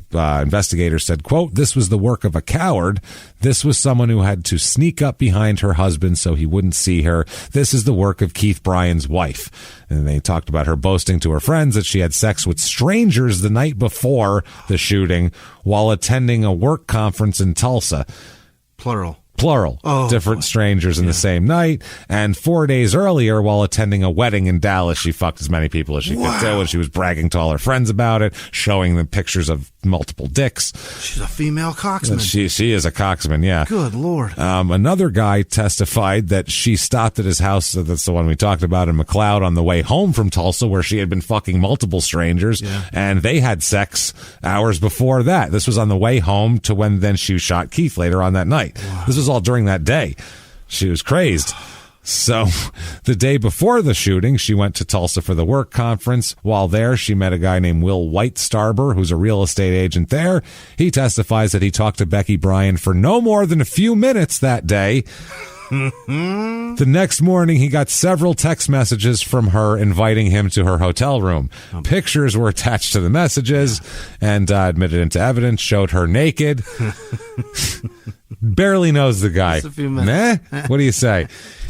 investigator said, quote, this was the work of a coward. This was someone who had to sneak up behind her husband so he wouldn't see her. This is the work of Keith Bryan's wife. And they talked about her boasting to her friends that she had sex with strangers the night before the shooting while attending a work conference in Tulsa. Plural. Different strangers in the same night. And 4 days earlier, while attending a wedding in Dallas, she fucked as many people as she could do, and she was bragging to all her friends about it, showing them pictures of multiple dicks. She's a female cocksman. She is a cocksman, yeah. Good Lord. Another guy testified that she stopped at his house, that's the one we talked about in McLeod, on the way home from Tulsa, where she had been fucking multiple strangers, and they had sex hours before that. This was on the way home to when then she shot Keith later on that night. Wow. This was all during that day. She was crazed. So the day before the shooting, she went to Tulsa for the work conference. While there, she met a guy named Will White-Starber, who's a real estate agent there. He testifies that he talked to Becky Bryan for no more than a few minutes that day. The next morning, he got several text messages from her inviting him to her hotel room. Pictures were attached to the messages and admitted into evidence, showed her naked. Barely knows the guy. What do you say?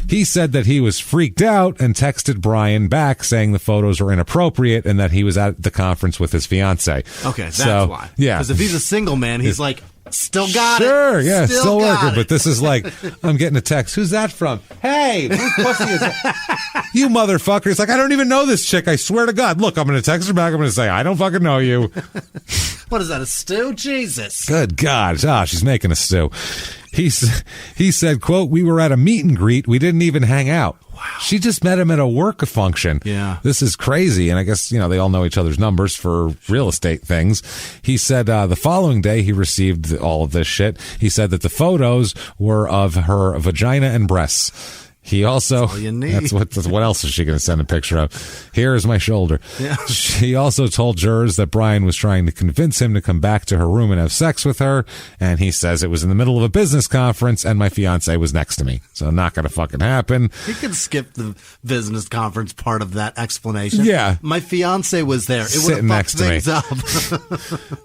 He said that he was freaked out and texted Bryan back saying the photos were inappropriate and that he was at the conference with his fiancée. Okay, that's why. Yeah. Because if he's a single man, he's like, still got it. Sure, yeah, still working. But this is like, I'm getting a text. Who's that from? Hey, whose pussy is that? You motherfucker. It's like, I don't even know this chick. I swear to God. Look, I'm going to text her back. I'm going to say, I don't fucking know you. What is that, a stew? Jesus. Good God. She's making a stew. He said, quote, we were at a meet and greet. We didn't even hang out. Wow. She just met him at a work function. Yeah. This is crazy. And I guess, they all know each other's numbers for real estate things. He said the following day he received all of this shit. He said that the photos were of her vagina and breasts. He also, what else is she going to send a picture of? Here is my shoulder. Yeah. She also told jurors that Brian was trying to convince him to come back to her room and have sex with her. And he says it was in the middle of a business conference and my fiance was next to me. So not going to fucking happen. You can skip the business conference part of that explanation. Yeah. My fiance was there. It would have fucked things up.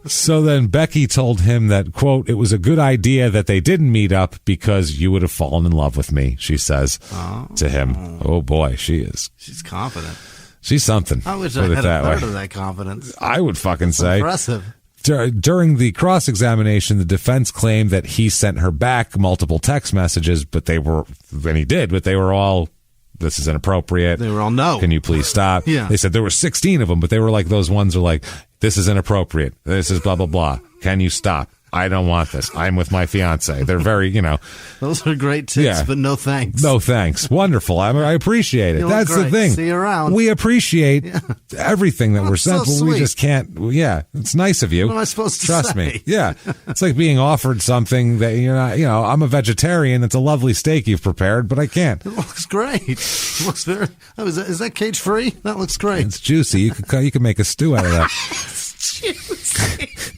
So then Becky told him that, quote, it was a good idea that they didn't meet up because you would have fallen in love with me, she says. To him. Oh boy, she is. She's confident. She's something. I wish I had a third of that confidence. I would fucking say. Impressive. During the cross-examination, the defense claimed that he sent her back multiple text messages, but they were all, this is inappropriate. They were all no. Can you please stop? Yeah. They said there were 16 of them, but they were like, those ones are like, this is inappropriate. This is blah, blah, blah. Can you stop? I don't want this. I'm with my fiance. They're very, Those are great tips, but no thanks. No thanks. Wonderful. I appreciate it. That's great. the thing. See you around. We appreciate everything that we're sent, so but we just can't. Yeah, it's nice of you. What am I supposed to Trust say? me. Yeah. It's like being offered something that you're not, I'm a vegetarian. It's a lovely steak you've prepared, but I can't. It looks great. It looks very, is that cage free? That looks great. It's juicy. You can make a stew out of that. It's juicy.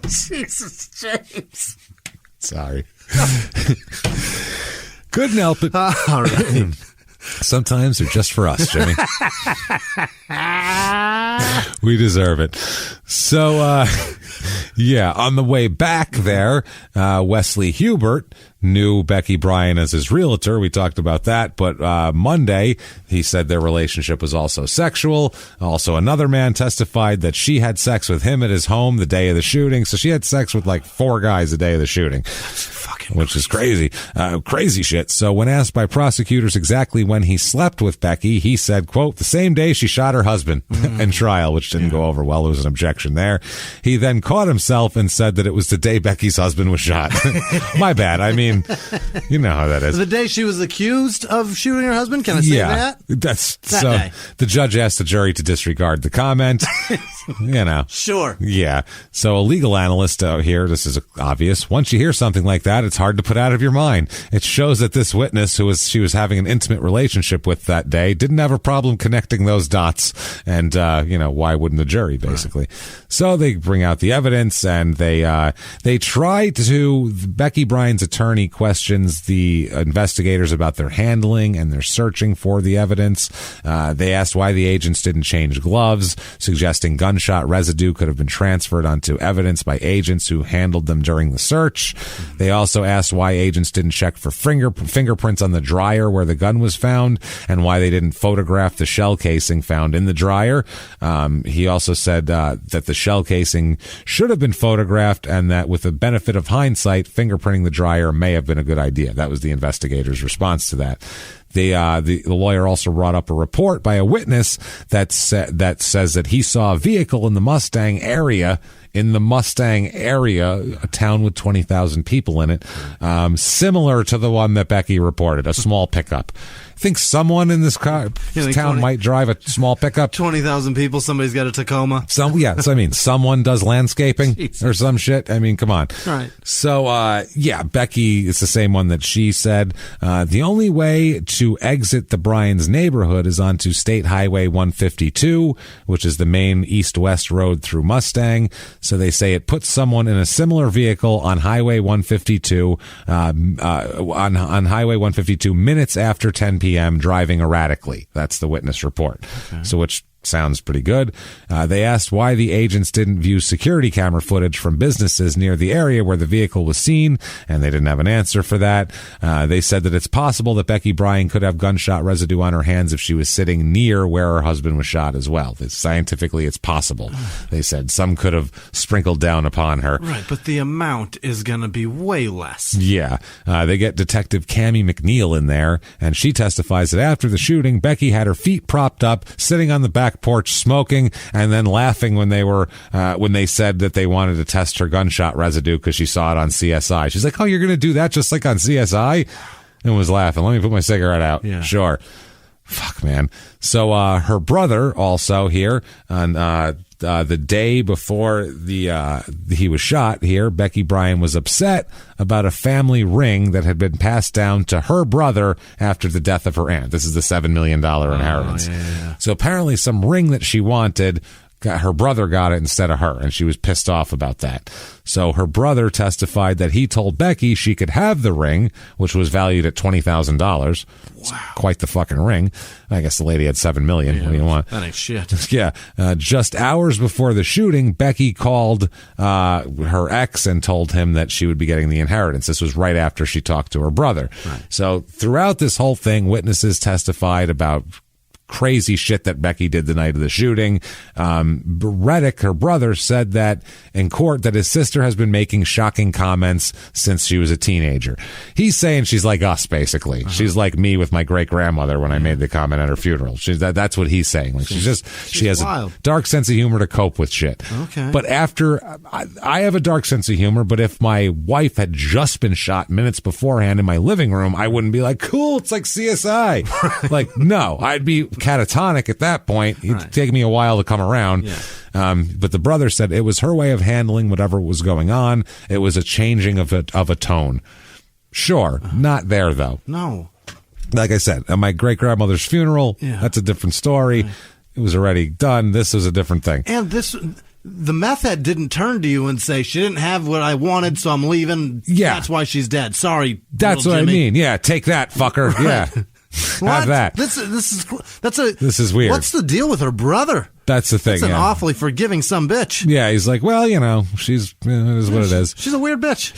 Jesus, James. Sorry. Couldn't help it. All right. Sometimes they're just for us, Jimmy. We deserve it. So, on the way back there, Wesley Hubert knew Becky Bryan as his realtor. We talked about that. But Monday, he said their relationship was also sexual. Also, another man testified that she had sex with him at his home the day of the shooting. So she had sex with like 4 guys the day of the shooting. Which is crazy. Crazy shit. So when asked by prosecutors exactly when he slept with Becky, he said, quote, the same day she shot her husband in trial, which didn't go over well. There was an objection there. He then caught himself and said that it was the day Becky's husband was shot. My bad. I mean, you know how that is. The day she was accused of shooting her husband? Can I say that? That's that so. Day. The judge asked the jury to disregard the comment. Sure. Yeah. So a legal analyst out here, this is obvious. Once you hear something like that, it's hard to put out of your mind. It shows that this witness, she was having an intimate relationship with that day, didn't have a problem connecting those dots. And, why wouldn't the jury, basically? Right. So they bring out the evidence and they try to, Becky Bryan's attorney questions the investigators about their handling and their searching for the evidence. They asked why the agents didn't change gloves, suggesting gunshot residue could have been transferred onto evidence by agents who handled them during the search. They also asked why agents didn't check for fingerprints on the dryer where the gun was found and why they didn't photograph the shell casing found in the dryer. He also said that the shell casing should have been photographed and that with the benefit of hindsight, fingerprinting the dryer may have been a good idea. That was the investigator's response to that. The lawyer also brought up a report by a witness that says that he saw a vehicle in the Mustang area, a town with 20,000 people in it, similar to the one that Becky reported, a small pickup. I think someone in this town might drive a small pickup. 20,000 people, somebody's got a Tacoma. So someone does landscaping or some shit. I mean, come on. Right. So, Becky, it's the same one that she said. The only way to exit the Bryans neighborhood is onto State Highway 152, which is the main east-west road through Mustang. So they say it puts someone in a similar vehicle on Highway 152, on Highway 152 minutes after 10 p.m. driving erratically. That's the witness report. Okay. So which sounds pretty good. They asked why the agents didn't view security camera footage from businesses near the area where the vehicle was seen, and they didn't have an answer for that. They said that it's possible that Becky Bryan could have gunshot residue on her hands if she was sitting near where her husband was shot as well. Scientifically, it's possible. They said some could have sprinkled down upon her. Right, but the amount is going to be way less. Yeah. They get Detective Cammie McNeil in there, and she testifies that after the shooting, Becky had her feet propped up, sitting on the back porch smoking, and then laughing when they said that they wanted to test her gunshot residue because she saw it on CSI. She's like, oh, you're going to do that just like on CSI? And was laughing. Let me put my cigarette out. Yeah. Sure. Fuck, man. So her brother also here on the day before he was shot here, Becky Bryan was upset about a family ring that had been passed down to her brother after the death of her aunt. This is the $7 million inheritance. Yeah. So apparently some ring that she wanted, her brother got it instead of her, and she was pissed off about that. So her brother testified that he told Becky she could have the ring, which was valued at $20,000. Wow. Quite the fucking ring. I guess the lady had $7 million. What do you want? That ain't shit. Yeah. Just hours before the shooting, Becky called her ex and told him that she would be getting the inheritance. This was right after she talked to her brother. Right. So throughout this whole thing, witnesses testified about crazy shit that Becky did the night of the shooting. Reddick, her brother, said that in court that his sister has been making shocking comments since she was a teenager. He's saying she's like us, basically. She's like me with my great-grandmother when I made the comment at her funeral. That's what he's saying. Like, she has wild. a dark sense of humor to cope with shit. Okay. But after, I have a dark sense of humor, but if my wife had just been shot minutes beforehand in my living room, I wouldn't be like, cool, it's like CSI. Like, no, I'd be catatonic at that point. It'd take me a while to come around. Yeah. But the brother said it was her way of handling whatever was going on. It was a changing of a tone. Sure, not there though. No. Like I said, at my great-grandmother's funeral, that's a different story. Right. It was already done. This was a different thing. And the meth head didn't turn to you and say, she didn't have what I wanted, so I'm leaving. Yeah. That's why she's dead. Sorry. That's what Jimmy. I mean. Yeah, take that, fucker. Yeah. Have that. This is weird. What's the deal with her brher? That's the thing. That's an awfully forgiving some bitch. Yeah, he's like, well, she's it is what it is. She's a weird bitch.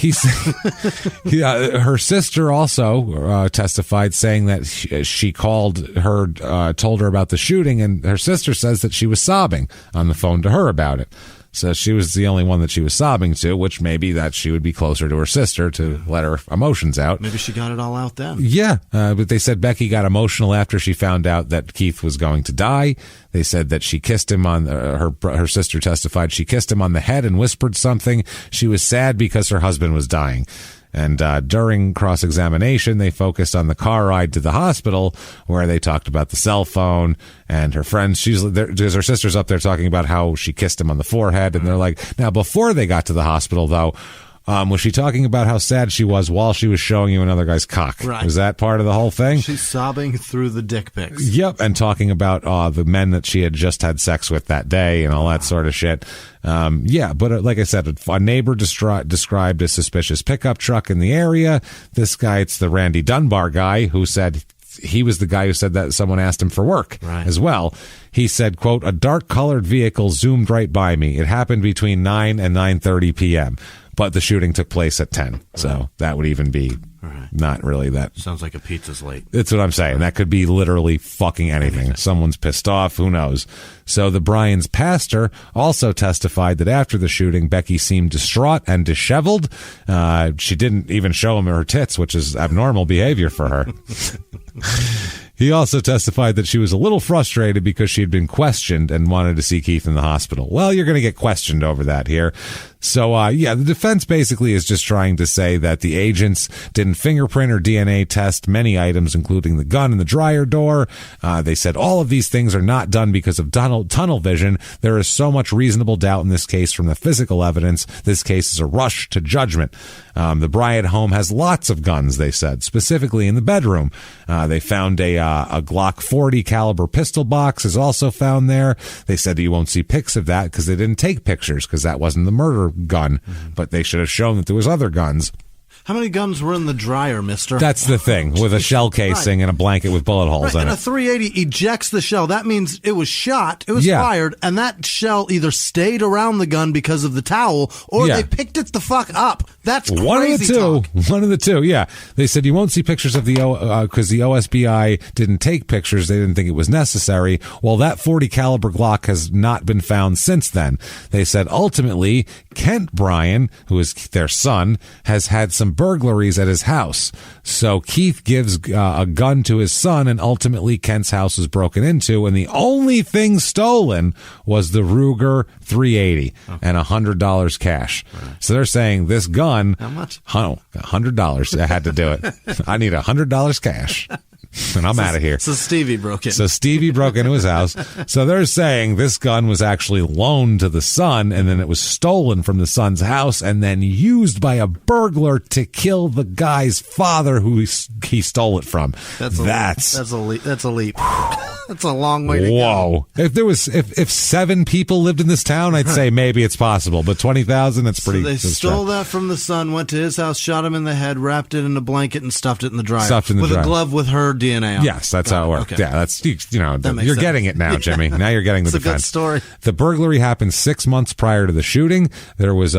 Her sister also testified, saying that she called her, told her about the shooting, and her sister says that she was sobbing on the phone to her about it. So she was the only one that she was sobbing to, which maybe that she would be closer to her sister to let her emotions out. Maybe she got it all out then. Yeah, but they said Becky got emotional after she found out that Keith was going to die. They said that she kissed him on her sister testified she kissed him on the head and whispered something. She was sad because her husband was dying. And during cross-examination, they focused on the car ride to the hospital, where they talked about the cell phone and her friends. Because her sister's up there talking about how she kissed him on the forehead, and they're like, now before they got to the hospital, though, was she talking about how sad she was while she was showing you another guy's cock? Right. Was that part of the whole thing? She's sobbing through the dick pics. Yep, and talking about the men that she had just had sex with that day and all that sort of shit. But like I said, a neighbor described a suspicious pickup truck in the area. This guy, it's the Randy Dunbar guy, who said he was the guy who said that someone asked him for work as well. He said, quote, a dark-colored vehicle zoomed right by me. It happened between 9 and 9:30 p.m., but the shooting took place at 10. So that would even be not really that. Sounds like a pizza's late. That's what I'm saying. That could be literally fucking anything. Someone's pissed off. Who knows? So the Bryans' pastor also testified that after the shooting, Becky seemed distraught and disheveled. She didn't even show him her tits, which is abnormal behavior for her. He also testified that she was a little frustrated because she had been questioned and wanted to see Keith in the hospital. Well, you're going to get questioned over that here. So, the defense basically is just trying to say that the agents didn't fingerprint or DNA test many items, including the gun and the dryer door. They said all of these things are not done because of tunnel vision. There is so much reasonable doubt in this case from the physical evidence. This case is a rush to judgment. The Bryant home has lots of guns, they said, specifically in the bedroom. They found a Glock 40 caliber pistol box is also found there. They said you won't see pics of that because they didn't take pictures because that wasn't the murder gun, but they should have shown that there was other guns. How many guns were in the dryer, mister? That's the thing, with a shell casing and a blanket with bullet holes in it. And a 380 ejects the shell. That means it was shot, it was fired, and that shell either stayed around the gun because of the towel, or they picked it the fuck up. That's crazy One of the two. Talk. One of the two, yeah. They said you won't see pictures of the because the OSBI didn't take pictures. They didn't think it was necessary. Well, that 40 caliber Glock has not been found since then. They said ultimately Kent Bryan, who is their son, has had some burglaries at his house. So Keith gives a gun to his son, and ultimately Kent's house was broken into, and the only thing stolen was the Ruger 380 and $100 cash. Right. So they're saying this gun, how much? $100. I had to do it. I need $100 cash. and I'm out of here. So Stevie broke in. So Stevie broke into his house. So they're saying this gun was actually loaned to the son, and then it was stolen from the son's house and then used by a burglar to kill the guy's father who he stole it from. That's a leap. That's a long way to go. Whoa. If 7 people lived in this town, I'd say maybe it's possible, but 20,000, that's pretty. So they stole that from the son, went to his house, shot him in the head, wrapped it in a blanket, and stuffed it in the dryer. With a glove with her DNA on it. Yes, that's how it works. Okay. Yeah, that's, you're sense. Getting it now, Jimmy. Now you're getting the defense. It's a good story. The burglary happened 6 months prior to the shooting. There was,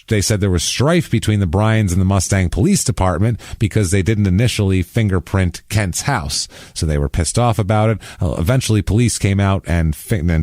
they said there was strife between the Bryans and the Mustang Police Department because they didn't initially fingerprint Kent's house. So they were pissed off about it. Eventually, police came out and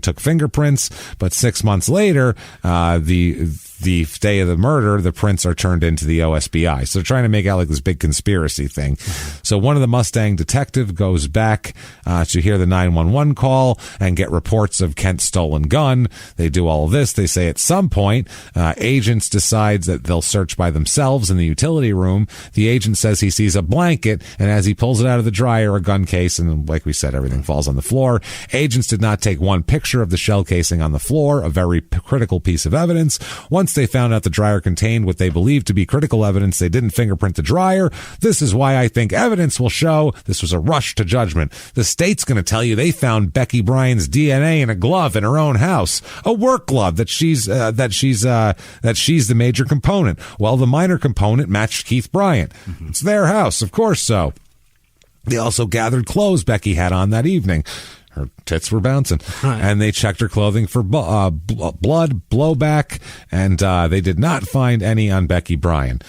took fingerprints, but 6 months later, the day of the murder, the prints are turned into the OSBI. So they're trying to make out like this big conspiracy thing. So one of the Mustang detective goes back to hear the 911 call and get reports of Kent's stolen gun. They do all of this. They say at some point, agents decides that they'll search by themselves in the utility room. The agent says he sees a blanket, and as he pulls it out of the dryer, a gun case, and like we said, everything falls on the floor. Agents did not take one picture of the shell casing on the floor, a very critical piece of evidence. Once they found out the dryer contained what they believed to be critical evidence, they didn't fingerprint the dryer. This is why I think evidence will show this was a rush to judgment. The state's going to tell you they found Becky Bryan's DNA in a glove in her own house, a work glove that she's the major component. Well, the minor component matched Keith Bryant. Mm-hmm. It's their house, of course so. They also gathered clothes Becky had on that evening. Her tits were bouncing, and they checked her clothing for blood, blowback, and they did not find any on Becky Bryan.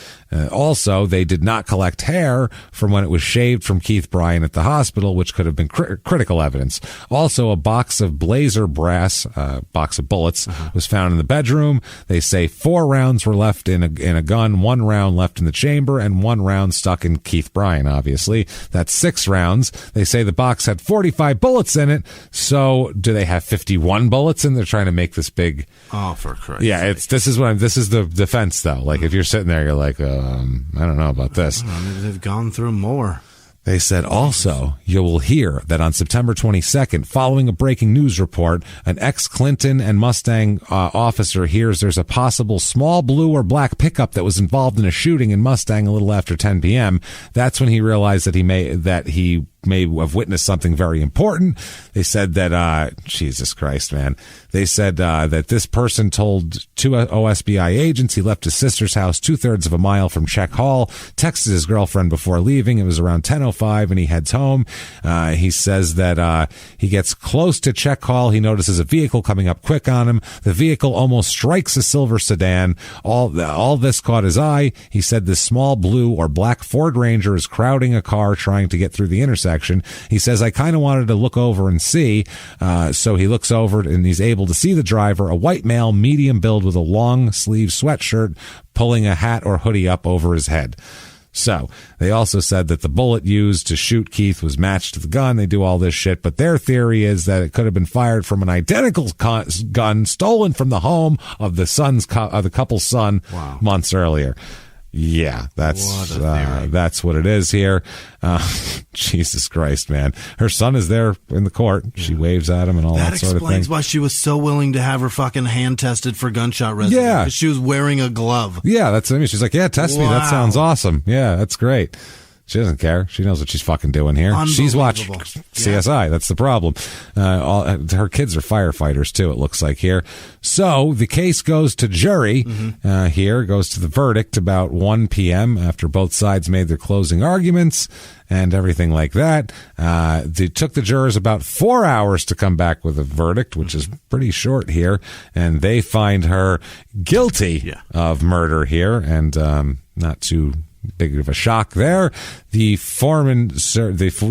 Also, they did not collect hair from when it was shaved from Keith Bryan at the hospital, which could have been critical evidence. Also, a box of blazer brass, box of bullets, was found in the bedroom. They say 4 rounds were left in a gun, 1 round left in the chamber, and 1 round stuck in Keith Bryan, obviously. That's 6 rounds. They say the box had 45 bullets in it. So, do they have 51 bullets in? They're trying to make this big. Oh, for Christ's sake. This is the defense, though. Like, if you're sitting there, you're like, I don't know about this. Maybe they've gone through more. They said also, you will hear that on September 22nd, following a breaking news report, an ex-Clinton and Mustang officer hears there's a possible small blue or black pickup that was involved in a shooting in Mustang a little after 10 p.m. That's when he realized that he may have witnessed something very important. They said that, Jesus Christ, man. They said that this person told 2 OSBI agents he left his sister's house 2/3 of a mile from Czech Hall, texted his girlfriend before leaving. It was around 10:05 and he heads home. He says that he gets close to Czech Hall. He notices a vehicle coming up quick on him. The vehicle almost strikes a silver sedan. All this caught his eye. He said this small blue or black Ford Ranger is crowding a car trying to get through the intersection. He says, I kind of wanted to look over and see. So he looks over and he's able to see the driver, a white male, medium build with a long sleeve sweatshirt, pulling a hat or hoodie up over his head. So they also said that the bullet used to shoot Keith was matched to the gun. They do all this shit, but their theory is that it could have been fired from an identical gun stolen from the home of the couple's son months earlier. Yeah, that's what it is here. Jesus Christ, man. Her son is there in the court. She waves at him and all that sort of thing. That explains why she was so willing to have her fucking hand tested for gunshot residue. Yeah. Because she was wearing a glove. Yeah, that's what I mean. She's like, yeah, test me. That sounds awesome. Yeah, that's great. She doesn't care. She knows what she's fucking doing here. She's watching CSI. That's the problem. Her kids are firefighters, too, it looks like here. So the case goes to jury here, goes to the verdict about 1 p.m. after both sides made their closing arguments and everything like that. It took the jurors about 4 hours to come back with a verdict, which is pretty short here. And they find her guilty of murder here, and not too big of a shock there. The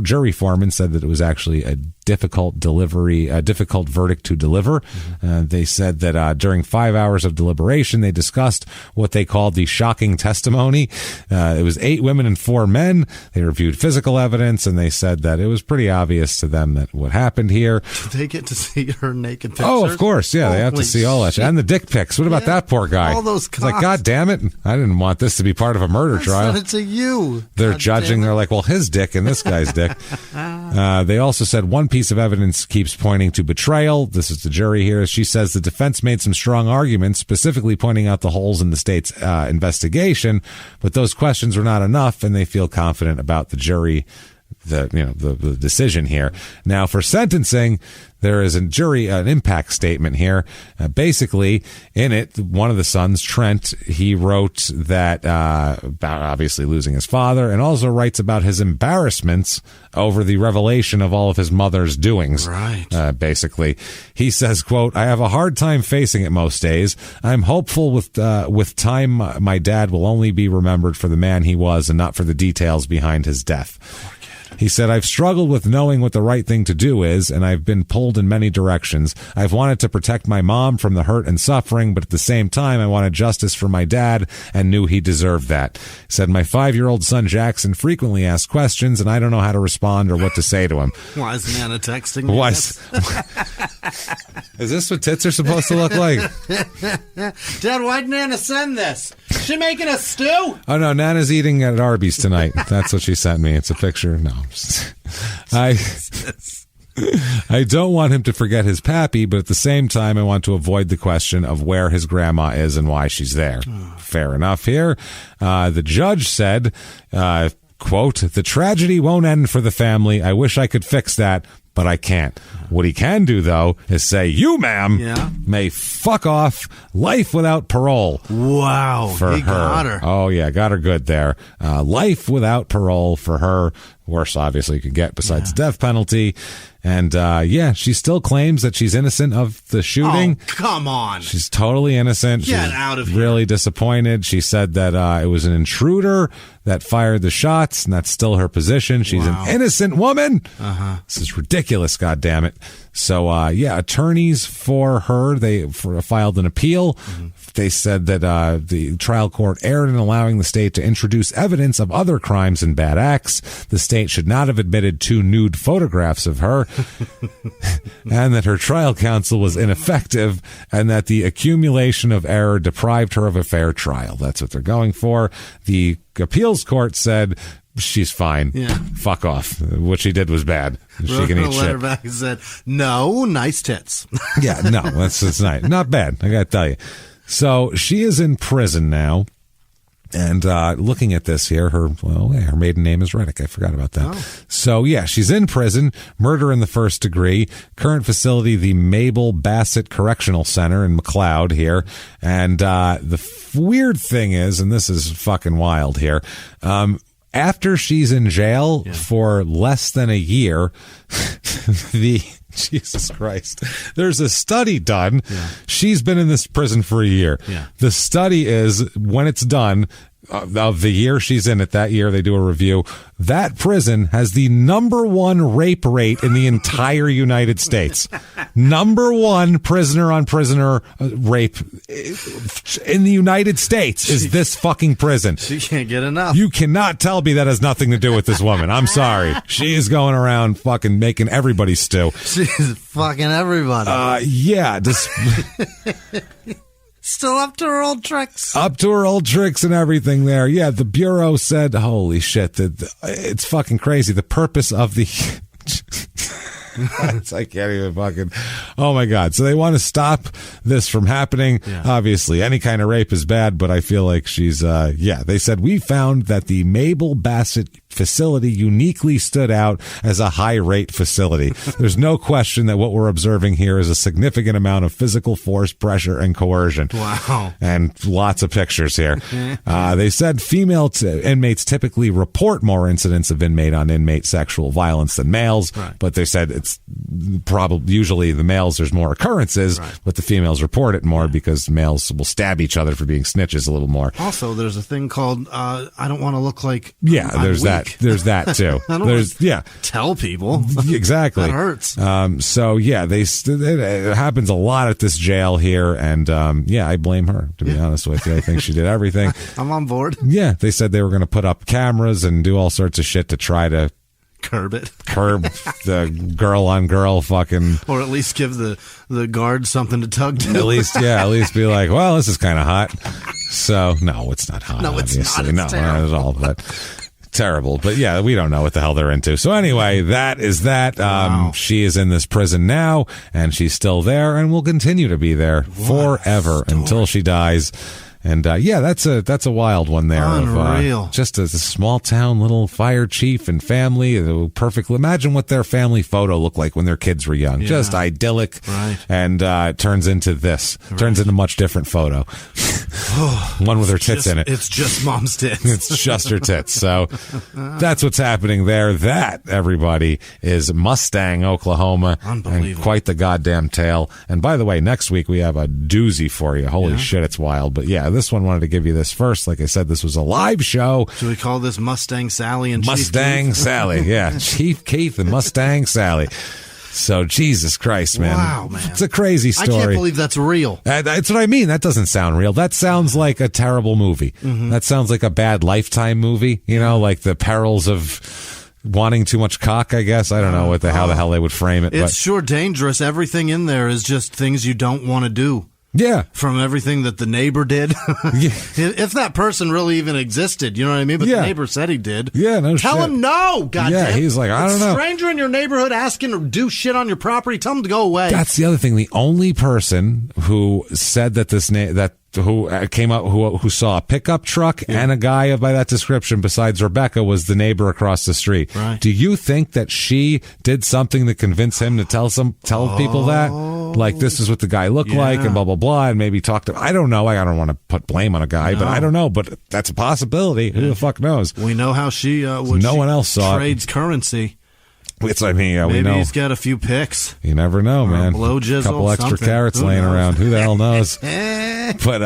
jury foreman said that it was actually a difficult verdict to deliver. They said that during 5 hours of deliberation, they discussed what they called the shocking testimony. It was 8 women and 4 men. They reviewed physical evidence, and they said that it was pretty obvious to them that what happened here. Did they get to see her naked pictures? Oh, of course. Yeah, they have to see all that shit. And the dick pics. What about that poor guy? All those It's like, God damn it. I didn't want this to be part of a murder trial. I said it to you. They're judging. They're like, well, his dick and this guy's dick. They also said one piece of evidence keeps pointing to betrayal. This is the jury here. She says the defense made some strong arguments, specifically pointing out the holes in the state's investigation, but those questions were not enough, and they feel confident about the jury, the decision here. Now, for sentencing, there is an impact statement here. Basically, in it, one of the sons, Trent, he wrote that about obviously losing his father, and also writes about his embarrassments over the revelation of all of his mother's doings. Right. Basically, he says, quote, "I have a hard time facing it most days. I'm hopeful with time my dad will only be remembered for the man he was and not for the details behind his death." He said, "I've struggled with knowing what the right thing to do is, and I've been pulled in many directions. I've wanted to protect my mom from the hurt and suffering, but at the same time, I wanted justice for my dad and knew he deserved that." He said, "My 5-year-old son, Jackson, frequently asks questions, and I don't know how to respond or what to say to him." Why is Nana texting me? Is this what tits are supposed to look like? Dad, why'd Nana send this? She making a stew? Oh, no, Nana's eating at Arby's tonight. That's what she sent me. It's a picture. No. I don't want him to forget his pappy, but at the same time, I want to avoid the question of where his grandma is and why she's there. Fair enough here. The judge said, quote, "The tragedy won't end for the family. I wish I could fix that, but I can't. What he can do, though, is say, you, ma'am, may fuck off, life without parole." Wow. For he got her. Oh, yeah, got her good there. Life without parole for her. Worse, obviously, you could get besides death penalty. And, she still claims that she's innocent of the shooting. Oh, come on. She's totally innocent. Get she's out of here. Really disappointed. She said that it was an intruder that fired the shots, and that's still her position. She's an innocent woman. This is ridiculous, goddammit. So, attorneys for her, they filed an appeal. They said that the trial court erred in allowing the state to introduce evidence of other crimes and bad acts. The state should not have admitted 2 nude photographs of her, and that her trial counsel was ineffective, and that the accumulation of error deprived her of a fair trial. That's what they're going for. The appeals court said she's fine. Yeah. Fuck off. What she did was bad. She can eat shit. Back and said, "No, nice tits." Yeah, no, that's nice. Not bad, I gotta tell you. So she is in prison now. And looking at this here, her maiden name is Reddick. I forgot about that. Oh. So, she's in prison, murder in the first degree. Current facility, the Mabel Bassett Correctional Center in McLeod here. And the weird thing is, and this is fucking wild here, after she's in jail for less than a year, Jesus Christ. There's a study done. Yeah. She's been in this prison for a year. Yeah. The study is, when it's done, of the year she's in it, that year they do a review. That prison has the #1 rape rate in the entire United States. #1 prisoner on prisoner rape in the United States is this fucking prison. She can't get enough. You cannot tell me that has nothing to do with this woman. I'm sorry. She is going around fucking making everybody stew. She's fucking everybody. Still up to her old tricks. Up to her old tricks and everything there. Yeah, the Bureau said, holy shit, it's fucking crazy. The purpose of the... I can't even fucking... Oh, my God. So they want to stop this from happening. Yeah. Obviously, any kind of rape is bad, but I feel like she's... They said, we found that the Mabel Bassett facility uniquely stood out as a high-rate facility. There's no question that what we're observing here is a significant amount of physical force, pressure, and coercion. Wow. And lots of pictures here. They said female inmates typically report more incidents of inmate-on-inmate sexual violence than males, but they said it's probably usually the males there's more occurrences, but the females report it more because males will stab each other for being snitches a little more. Also, there's a thing called I don't want to look like there's that There's that too. I don't tell people. Exactly. That hurts. So yeah, it happens a lot at this jail here, and I blame her, to be honest with you. I think she did everything. I'm on board. Yeah, they said they were going to put up cameras and do all sorts of shit to try to curb the girl on girl fucking, or at least give the guard something to tug to. At least be like, well, this is kind of hot. So no, it's not hot. No, it's obviously. not. It's not at all. But terrible. But yeah, we don't know what the hell they're into. So anyway, that is that. Wow. She is in this prison now, and she's still there, and will continue to be there forever until she dies. And that's a wild one there. Unreal. Of, just a small town little fire chief and family. Perfectly. Imagine what their family photo looked like when their kids were young. Yeah. Just idyllic. Right. And it turns into this. Right. Turns into a much different photo. One with her tits in it. It's just mom's tits. It's just her tits. So that's what's happening there. That, everybody, is Mustang, Oklahoma. Unbelievable. And quite the goddamn tale. And by the way, next week we have a doozy for you. Holy shit, it's wild. But yeah, this one wanted to give you this first. Like I said, this was a live show. Should we call this Mustang Sally and Mustang Chief Sally? Yeah, Chief Keith and Mustang Sally. So, Jesus Christ, man. Wow, man. It's a crazy story. I can't believe that's real. That's what I mean. That doesn't sound real. That sounds like a terrible movie. Mm-hmm. That sounds like a bad Lifetime movie, like the perils of wanting too much cock, I guess. I don't know how the hell they would frame it. It's sure dangerous. Everything in there is just things you don't want to do. Yeah. From everything that the neighbor did. Yeah. If that person really even existed, you know what I mean? But the neighbor said he did. Yeah, no Tell shit. him no, goddamn. Yeah, he's like, I don't know. Stranger in your neighborhood asking to do shit on your property, tell him to go away. That's the other thing. The only person who said that who came up, who saw a pickup truck and a guy by that description besides Rebecca was the neighbor across the street. Right. Do you think that she did something to convince him to tell people that? Like, this is what the guy looked like and blah, blah, blah, and maybe talk to, I don't know. I don't want to put blame on a guy, but I don't know. But that's a possibility. Who the fuck knows? We know how she, no one else saw trades currency. It's like me. Maybe we know. He's got a few picks. You never know, man. A couple extra carrots laying around. Who the hell knows? But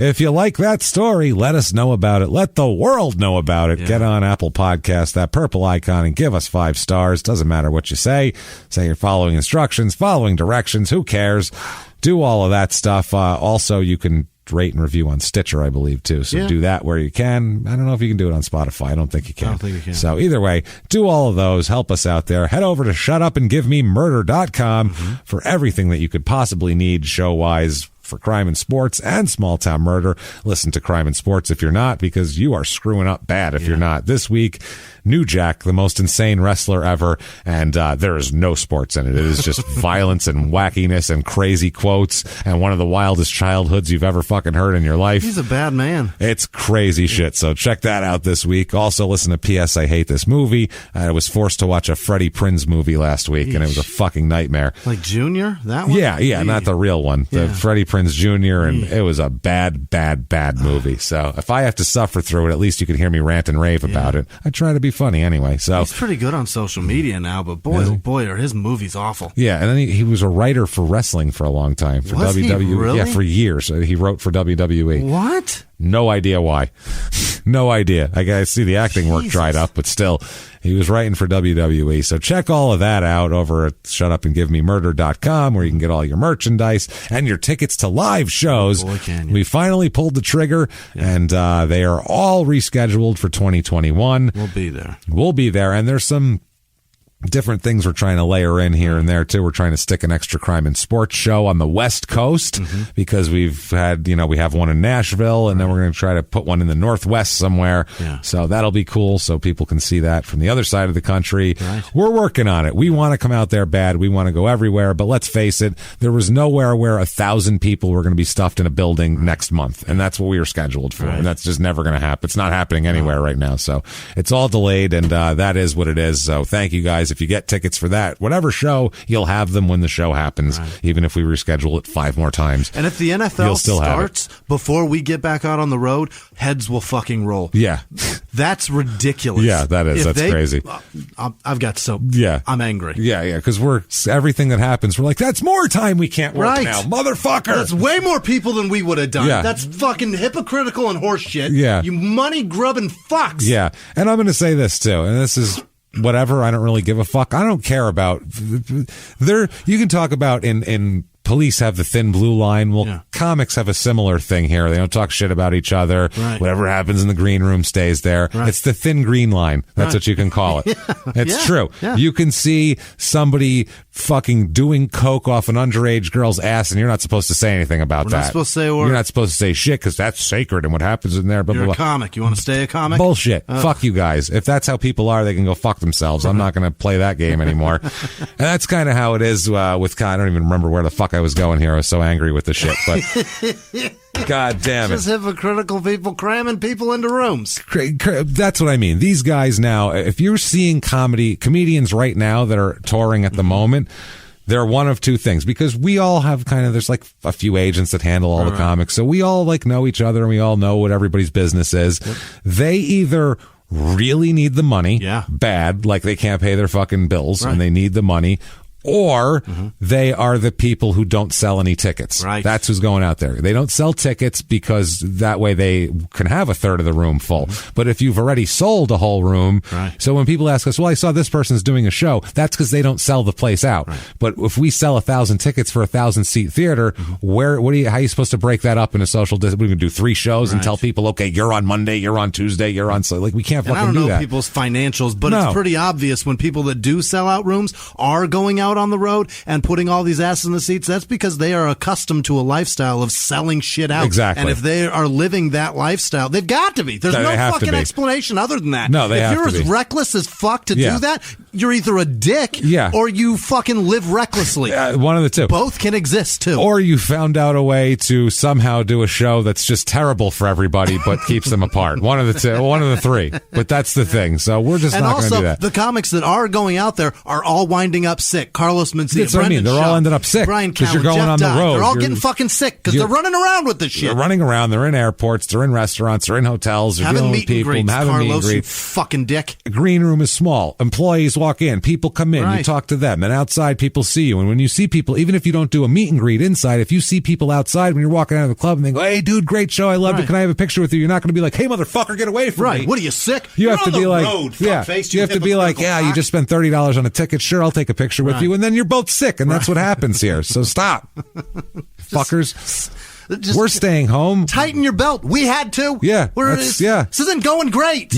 if you like that story, let us know about it. Let the world know about it. Yeah. Get on Apple Podcasts, that purple icon, and give us 5 stars. Doesn't matter what you say. Say you're following instructions, following directions. Who cares? Do all of that stuff. Also, you can rate and review on Stitcher, I believe, too. So do that where you can. I don't know if you can do it on Spotify. I don't think you can. I don't think you can. So either way, do all of those. Help us out there. Head over to shutupandgivememurder.com for everything that you could possibly need show-wise for crime and sports and small town murder. Listen to Crime and Sports if you're not, because you are screwing up bad if you're not. This week, New Jack, the most insane wrestler ever, and there is no sports in it. It is just violence and wackiness and crazy quotes and one of the wildest childhoods you've ever fucking heard in your life. He's a bad man. It's crazy shit. So check that out this week. Also listen to P.S. I Hate This Movie. I was forced to watch a Freddie Prinze movie last week, and it was a fucking nightmare. Like Junior? That one? Yeah, not the real one. The Freddie Prinze Jr., and it was a bad movie. So if I have to suffer through it, at least you can hear me rant and rave about it. I try to be funny anyway. So he's pretty good on social media now, but boy, are his movies awful. Yeah, and then he was a writer for wrestling for a long time for WWE. He really? Yeah, for years. He wrote for WWE. What? No idea why. No idea. I see the acting work dried up, but still, he was writing for WWE. So check all of that out over at shutupandgivememurder.com, where you can get all your merchandise and your tickets to live shows. Boy, can you. We finally pulled the trigger, and they are all rescheduled for 2021. We'll be there, and there's some different things we're trying to layer in here and there too. We're trying to stick an extra crime and sports show on the West Coast because we've had, we have one in Nashville, and then we're going to try to put one in the Northwest somewhere. Yeah. So that'll be cool, so people can see that from the other side of the country. Right. We're working on it. We want to come out there bad. We want to go everywhere, but let's face it, there was nowhere where 1,000 people were going to be stuffed in a building next month, and that's what we were scheduled for. Right. And that's just never going to happen. It's not happening anywhere right now. So it's all delayed, and that is what it is. So thank you guys If you get tickets for that, whatever show, you'll have them when the show happens, even if we reschedule it 5 more times. And if the NFL starts before we get back out on the road, heads will fucking roll. Yeah. That's ridiculous. Yeah, that is. That's crazy. I've got I'm angry. Yeah, because everything that happens, we're like, that's more time we can't work now, motherfucker. That's way more people than we would have done. Yeah. That's fucking hypocritical and horse shit. Yeah. You money-grubbing fucks. Yeah, and I'm going to say this, too, and this is whatever. I don't really give a fuck. I don't care about... You can talk about in police have the thin blue line. Well, comics have a similar thing here. They don't talk shit about each other. Right. Whatever happens in the green room stays there. Right. It's the thin green line. That's what you can call it. It's true. Yeah. You can see somebody fucking doing coke off an underage girl's ass, and you're not supposed to say anything about that. Not supposed to say a word. You're not supposed to say shit because that's sacred and what happens in there. Blah, you're blah, a comic. You want to stay a comic? Bullshit. Fuck you guys. If that's how people are, they can go fuck themselves. I'm not going to play that game anymore. And that's kind of how it is with I don't even remember where the fuck I was going here. I was so angry with the shit, but God damn it. Just hypocritical people cramming people into rooms. That's what I mean. These guys now, if you're seeing comedians right now that are touring at the moment, they're one of two things, because we all have there's like a few agents that handle all the comics. So we all like know each other and we all know what everybody's business is. Yep. They either really need the money bad, like they can't pay their fucking bills and they need the money, or they are the people who don't sell any tickets. Right. That's who's going out there. They don't sell tickets because that way they can have a third of the room full. But if you've already sold a whole room, so when people ask us, well, I saw this person's doing a show, that's because they don't sell the place out. Right. But if we sell 1,000 tickets for a 1,000-seat theater, how are you supposed to break that up in a social distance? We're going to do 3 shows and tell people, okay, you're on Monday, you're on Tuesday, you're on... So we can't fucking do that. I don't know people's financials, but it's pretty obvious when people that do sell out rooms are going out on the road and putting all these asses in the seats. That's because they are accustomed to a lifestyle of selling shit out. Exactly. And if they are living that lifestyle, they've got to be. There's no fucking explanation other than that. No, if you're as reckless as fuck to do that, you're either a dick or you fucking live recklessly. One of the two. Both can exist too. Or you found out a way to somehow do a show that's just terrible for everybody but keeps them apart. One of the two, one of the three. But that's the thing. So we're just not going to do that. And also, the comics that are going out there are all winding up sick. Carlos Mencia, that's what I mean. They're all ending up sick because you're going on the road. They're all getting fucking sick because they're running around with this shit. They're running around. They're in airports. They're in restaurants. They're in hotels. They're dealing with people. Having meet and greets. You fucking dick. Green room is small. Employees walk in. People come in. You talk to them. And outside, people see you. And when you see people, even if you don't do a meet and greet inside, if you see people outside when you're walking out of the club and they go, hey, dude, great show. I loved it. Can I have a picture with you? You're not going to be like, hey, motherfucker, get away from me. What are you, sick? You have to be like, you have to be like, you just spent $30 on a ticket. Sure, I'll take a picture with you. And then you're both sick. And that's what happens here. So stop. Fuckers. We're staying home. Tighten your belt. We had to. Yeah. This isn't going great.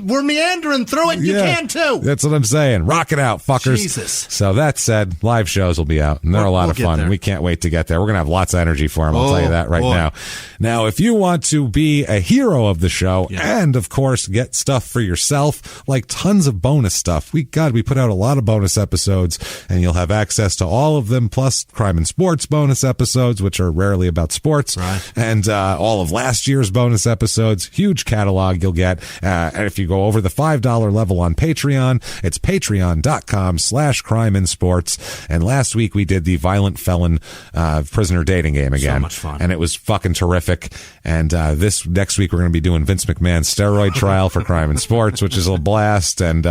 We're meandering through it. You can too. That's what I'm saying. Rock it out, fuckers. Jesus. So that said, live shows will be out, and they're a lot of fun. And we can't wait to get there. We're going to have lots of energy for them. I'll tell you that now. Now, if you want to be a hero of the show and, of course, get stuff for yourself, like tons of bonus stuff. We put out a lot of bonus episodes, and you'll have access to all of them, plus Crime and Sports bonus episodes, which are rarely about sports, and all of last year's bonus episodes. Huge catalog you'll get. And if you go over the $5 level on Patreon, it's patreon.com/crime and sports. And last week we did the violent felon prisoner dating game again. So much fun. And it was fucking terrific. And this next week we're going to be doing Vince McMahon's steroid trial for Crime and Sports, which is a blast. And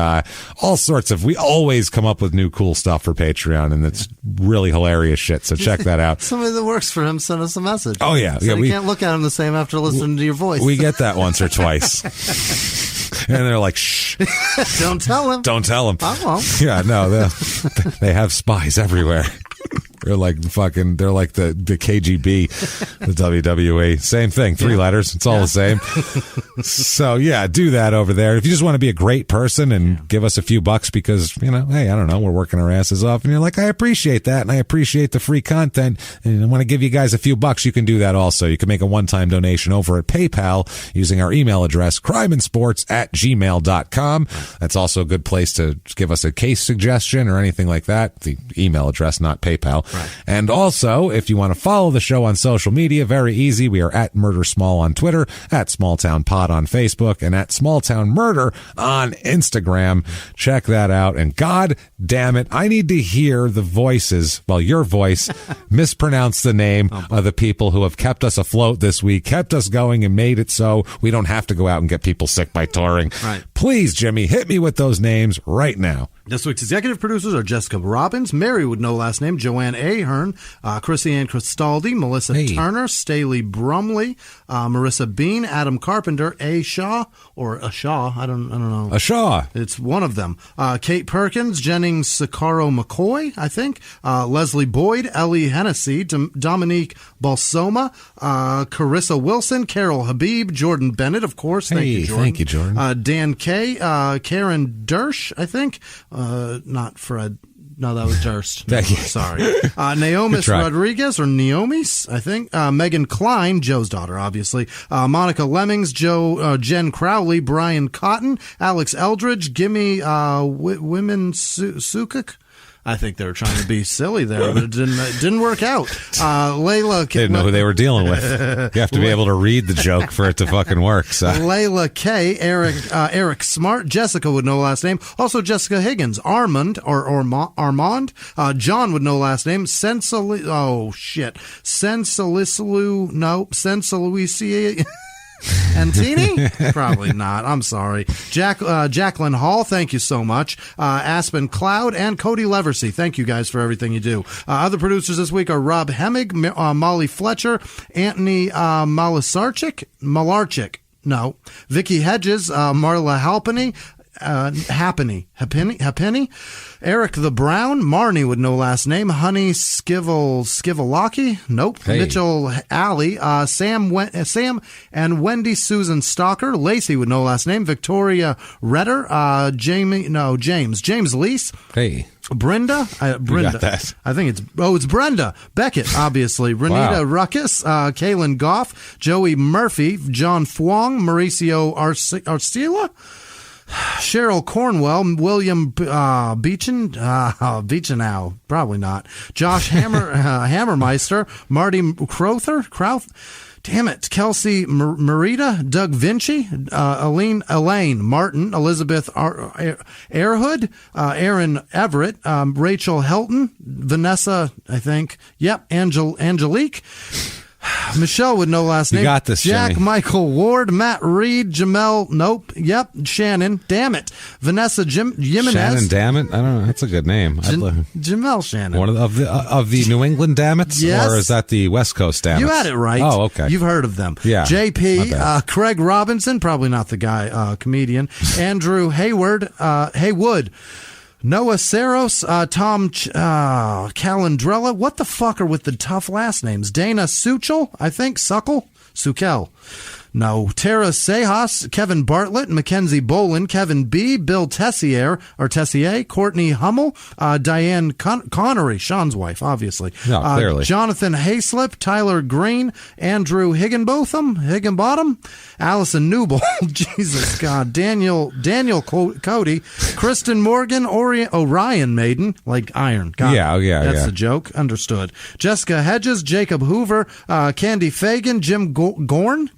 all sorts of, we always come up with new cool stuff for Patreon, and it's really hilarious shit. So check that out. Somebody that works for him sent us a message. Oh, yeah. So we can't look at him the same after listening to your voice. We get that once or twice. And they're like, shh. Don't tell him. Don't tell him. I won't. Yeah, no, they have spies everywhere. They're like the KGB, the WWE. Same thing, 3 letters. It's all the same. So, do that over there. If you just want to be a great person and give us a few bucks because, hey, I don't know, we're working our asses off. And you're like, I appreciate that, and I appreciate the free content, and I want to give you guys a few bucks. You can do that also. You can make a one-time donation over at PayPal using our email address, crimeandsports@gmail.com. That's also a good place to give us a case suggestion or anything like that. The email address, not PayPal. Right. And also, if you want to follow the show on social media, very easy. We are at Murder Small on Twitter, at Smalltown Pod on Facebook, and at Smalltown Murder on Instagram. Check that out. And God damn it, I need to hear the voices, well, your voice, mispronounce the name of the people who have kept us afloat this week, kept us going, and made it so we don't have to go out and get people sick by touring. Right. Please, Jimmy, hit me with those names right now. This week's executive producers are Jessica Robbins, Mary with no last name, Joanne Ahern, Chrissy Ann Cristaldi, Melissa Turner, Staley Brumley, Marissa Bean, Adam Carpenter, A. Shaw, I don't know. A Shaw. It's one of them. Kate Perkins, Jennings Sicaro McCoy, I think, Leslie Boyd, Ellie Hennessy, Dominique Balsoma, Carissa Wilson, Carol Habib, Jordan Bennett, of course. Thank you, Jordan. Thank you, Jordan. Dan Kay, Karen Dersh, I think. Not Fred. No, that was Durst. Thank you. Sorry. Naomis Rodriguez, or Naomis, I think. Megan Klein, Joe's daughter, obviously. Monica Lemmings, Jen Crowley, Brian Cotton, Alex Eldridge, Gimme Women Sukuk. I think they were trying to be silly there, but it didn't work out. Layla, they didn't know who they were dealing with. You have to be able to read the joke for it to fucking work. So. Layla K, Eric Smart, Jessica with no last name. Also Jessica Higgins, Armand Armand, John with no last name. Sensaluisi. Antini? Probably not. I'm sorry. Jacqueline Hall, thank you so much. Aspen Cloud and Cody Leversey. Thank you guys for everything you do. Other producers this week are Rob Hemmig, Molly Fletcher, Anthony Malarchik, Vicky Hedges, Marla Halpenny, Happeny, Eric the Brown, Marnie with no last name, Honey Skivalaki, nope, hey. Mitchell Alley, Sam and Wendy Susan Stalker, Lacey with no last name, Victoria Redder, James Lease, hey. Brenda, got that. I think it's Brenda Beckett, obviously. Renita Ruckus, Kaylin Goff, Joey Murphy, John Fwong, Mauricio Arcila, Cheryl Cornwell, William Beechenow, probably not. Josh Hammermeister, Marty Crowther, damn it, Kelsey Marita, Doug Vinci, Elaine Martin, Elizabeth Airhood, Aaron Everett, Rachel Helton, Vanessa, I think, Angelique. Michelle with no last name. You got this, Jack Jimmy. Michael Ward, Matt Reed, Jamel, nope, yep, Shannon, damn it. Vanessa Jimenez. Shannon, damn it? I don't know. That's a good name. Jamel Shannon. One of the New England Dammits? Yes. Or is that the West Coast Dammits? You had it right. Oh, okay. You've heard of them. Yeah. JP, Craig Robinson, probably not the guy, comedian. Andrew Haywood. Noah Saros, Tom Calandrella. What the fuck are with the tough last names? Dana Suchel, I think. Sukel. No. Tara Sejas, Kevin Bartlett, Mackenzie Bolin, Kevin B., Bill Tessier, Courtney Hummel, Diane Connery, Sean's wife, obviously. No, clearly. Jonathan Hayslip, Tyler Green, Andrew Higginbottom, Allison Newble, Jesus God, Daniel Cody, Kristen Morgan, Orion Maiden, like iron. God, yeah. That's the joke. Understood. Jessica Hedges, Jacob Hoover, Candy Fagan, Jim Goln,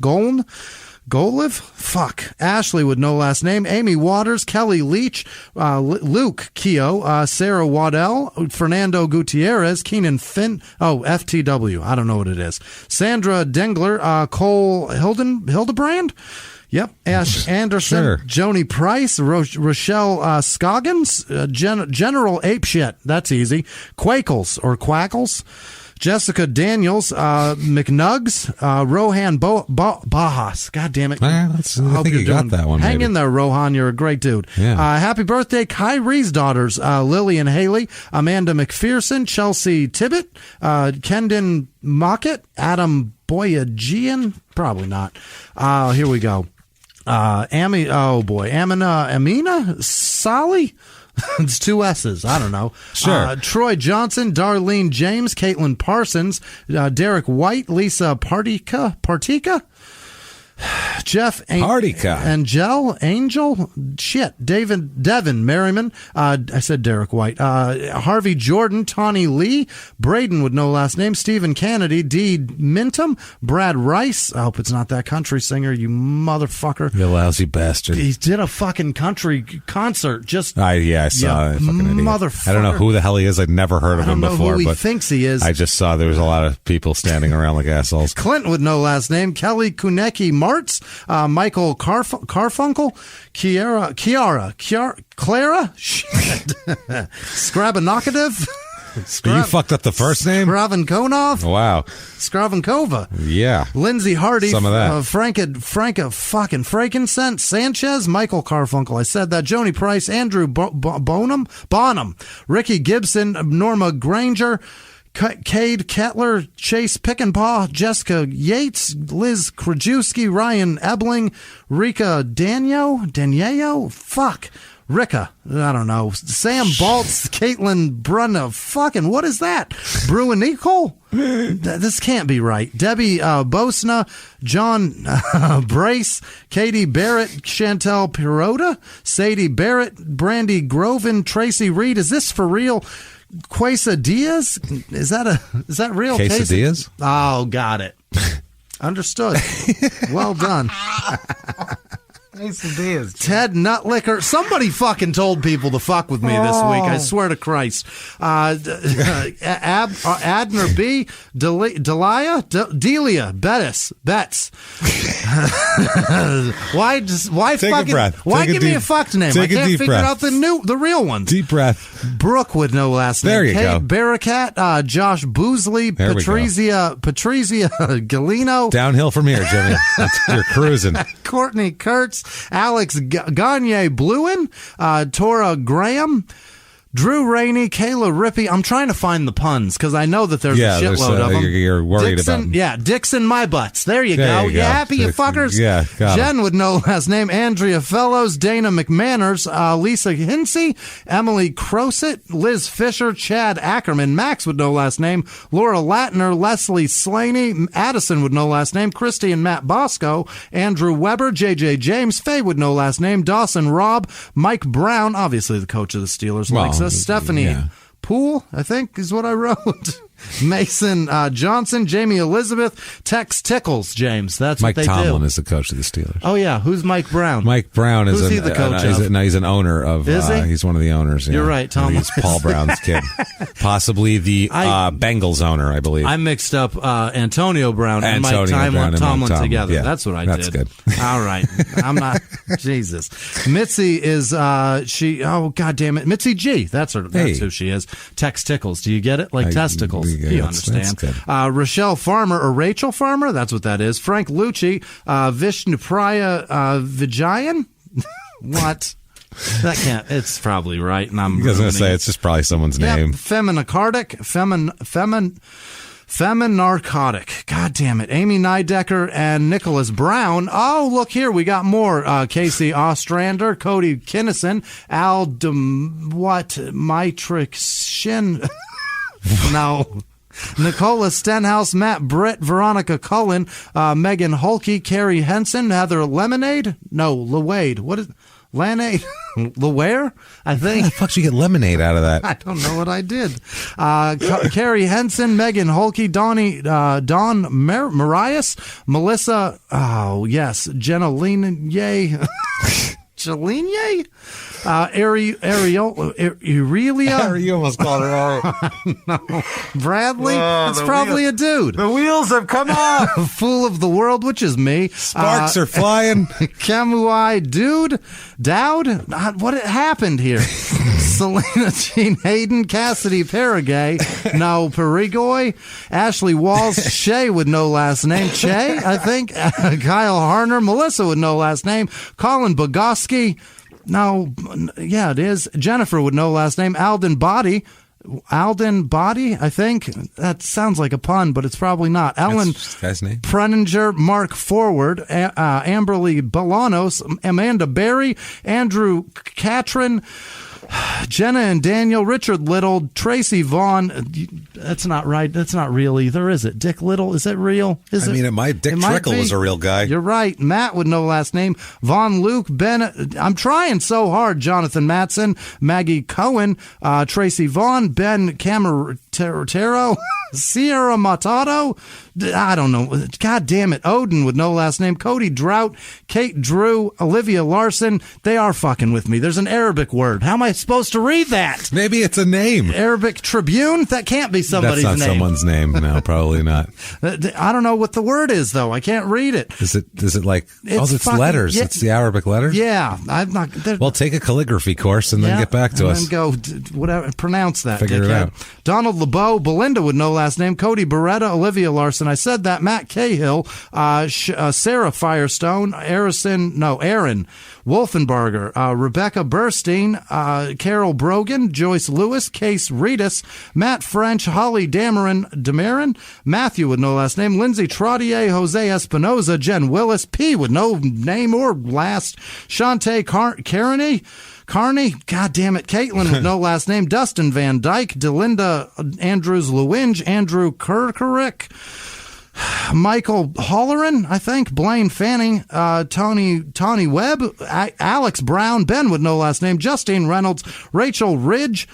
Goliv? Fuck. Ashley with no last name. Amy Waters, Kelly Leach, Luke Keogh, Sarah Waddell, Fernando Gutierrez, Keenan Finn. Oh, FTW. I don't know what it is. Sandra Dengler, Cole Hildebrand. Yep. Ash Anderson, sure. Joni Price, Rochelle Scoggins, General Apeshit. That's easy. Quackles or Quackles. Jessica Daniels, McNuggs, Rohan Bahas. God damn it. I think you got that one. Hang in there, Rohan. You're a great dude. Yeah. Happy birthday, Kyrie's daughters, Lily and Haley, Amanda McPherson, Chelsea Tibbett, Kendon Mockett, Adam Boyajian. Probably not. Here we go. Amina Sally? It's two S's. I don't know. Sure. Troy Johnson, Darlene James, Caitlin Parsons, Derek White, Lisa Partika. Jeff Angel, shit, Devin Merriman, I said Derek White, Harvey Jordan, Tawny Lee, Braden with no last name, Stephen Kennedy, D. Mintum, Brad Rice, I hope it's not that country singer, you motherfucker. You lousy bastard. He did a fucking country concert, I saw it. Motherfucker. I don't know who the hell he is, I'd never heard of him before. I don't know who he thinks he is. I just saw there was a lot of people standing around like assholes. Clint with no last name, Kelly Kunecki Martz, Michael Carfunkel, Clara, Skrabanokative. You fucked up the first name? Skravenkonov. Wow. Skravenkova. Yeah. Lindsay Hardy. Some of that. Franca fucking Frankincense. Sanchez. Michael Carfunkel. I said that. Joni Price. Andrew Bonham. Ricky Gibson. Norma Granger. Cade Kettler, Chase Pickenpaw, Jessica Yates, Liz Krajewski, Ryan Ebling, Rika Daniello, Rika, I don't know, Sam Baltz, Caitlin Brunna, fucking, what is that? Bruin Nicole? This can't be right. Debbie Bosna, John Brace, Katie Barrett, Chantel Pirota, Sadie Barrett, Brandy Groven, Tracy Reed. Is this for real? Quesadillas? Is that real? Quesadillas? Oh, got it. Understood. Well done. Ted Nutlicker. Somebody fucking told people to fuck with me this week. I swear to Christ. Adner B. Delia. Betts. Why Take fucking? A breath. Why Take give me a fucked name? I can't figure out the real ones. Deep breath. Brooke with no last name. There you Kate go. Barracat, Josh Boosley, Patrizia Galino. Downhill from here, Jimmy. You're cruising. Courtney Kurtz, Alex Gagne Bluin, Tora Graham, Drew Rainey, Kayla Rippey. I'm trying to find the puns because I know that there's a shitload of them. You're worried Dixon, about them. Yeah, Dixon my butts. There you go. You go. Happy, you fuckers? Yeah, got Jen it. with no last name, Andrea Fellows, Dana McManners, Lisa Hinsey, Emily Crosett, Liz Fisher, Chad Ackerman, Max with no last name, Laura Latner, Leslie Slaney, Addison with no last name, Christy and Matt Bosco, Andrew Weber, JJ James, Faye with no last name, Dawson Robb, Mike Brown, obviously the coach of the Steelers, likes us, Stephanie Poole, I think is what I wrote. Mason Johnson, Jamie Elizabeth, Tex Tickles, James. That's Mike what they Tomlin do. is the coach of the Steelers. Oh, yeah. Who's Mike Brown? Mike Brown is Who's he the coach of? He's an owner of. Is he? He's one of the owners. You're right, Tomlin. He's Paul Brown's kid. Possibly the Bengals owner, I believe. I mixed up Antonio Brown and Mike Tomlin together. Yeah, that's what I did. That's good. All right. I'm not. Jesus. Mitzi is, oh, God damn it. Mitzi G. That's who she is. Tex Tickles. Do you get it? Like testicles. You understand. Rochelle Farmer or Rachel Farmer, that's what that is. Frank Lucci, Vishnupriya Vijayan. What? That can't. It's probably right. And I'm going to say it's just probably someone's name. Feminarcotic. God damn it. Amy Nidecker and Nicholas Brown. Oh, look here. We got more. Casey Ostrander, Cody Kinnison, Al Matrix Shin. No. Nicola Stenhouse, Matt Britt, Veronica Cullen, Megan Holke, Carrie Henson, Heather Lemonade. No, Lewade. What is Lanade? Leware? I think. How the fuck did you get lemonade out of that? I don't know what I did. Carrie Henson, Megan Holke, Dawn Marias, Melissa. Oh yes, Jenna Yay. Jalinie? Aurelia? You almost called her out. No. Bradley? That's probably a dude. The wheels have come off. Fool of the world, which is me. Sparks are flying. Kamui Dowd? What happened here? Selena Jean Hayden, Cassidy Paragay, no Perigoy, Ashley Walls, Shay with no last name, Che, I think, Kyle Harner, Melissa with no last name, Colin Bogoski, no, yeah, it is, Jennifer with no last name, Alden Body, I think. That sounds like a pun, but it's probably not. Ellen Preninger, Mark Forward, Amberly Bolanos, Amanda Berry, Andrew Catron, Jenna and Daniel, Richard Little, Tracy Vaughn. That's not right. That's not real either, is it? Dick Little, is it real? Dick Trickle was a real guy. You're right. Matt with no last name. Vaughn Luke, Ben. I'm trying so hard. Jonathan Matson, Maggie Cohen, Tracy Vaughn, Ben Camarotero, Sierra Matato. I don't know. God damn it. Odin with no last name. Cody Drought, Kate Drew, Olivia Larson. They are fucking with me. There's an Arabic word. How am I supposed to read that? Maybe it's a name. Arabic Tribune? That can't be somebody's name. That's not someone's name. No, probably not. I don't know what the word is, though. I can't read it. Is it like, it's letters. Yeah, it's the Arabic letters? Yeah. I'm not. Well, take a calligraphy course and then get back to us. And go, whatever, pronounce that. Figure it out. Donald LeBeau, Belinda with no last name, Cody Beretta, Olivia Larson. I said that. Matt Cahill, Sarah Firestone, Aaron Wolfenbarger, Rebecca Burstein, Carol Brogan, Joyce Lewis, Case Reedus, Matt French, Holly Damarin, Matthew with no last name, Lindsay Trottier, Jose Espinoza, Jen Willis, P with no name or last, Shantae Carney, God damn it, Caitlin with no last name, Dustin Van Dyke, Delinda Andrews Lewinge, Andrew Kirkerick, Michael Holleran, I think, Blaine Fanning, Tawny Webb, Alex Brown, Ben with no last name, Justine Reynolds, Rochelle Ridge,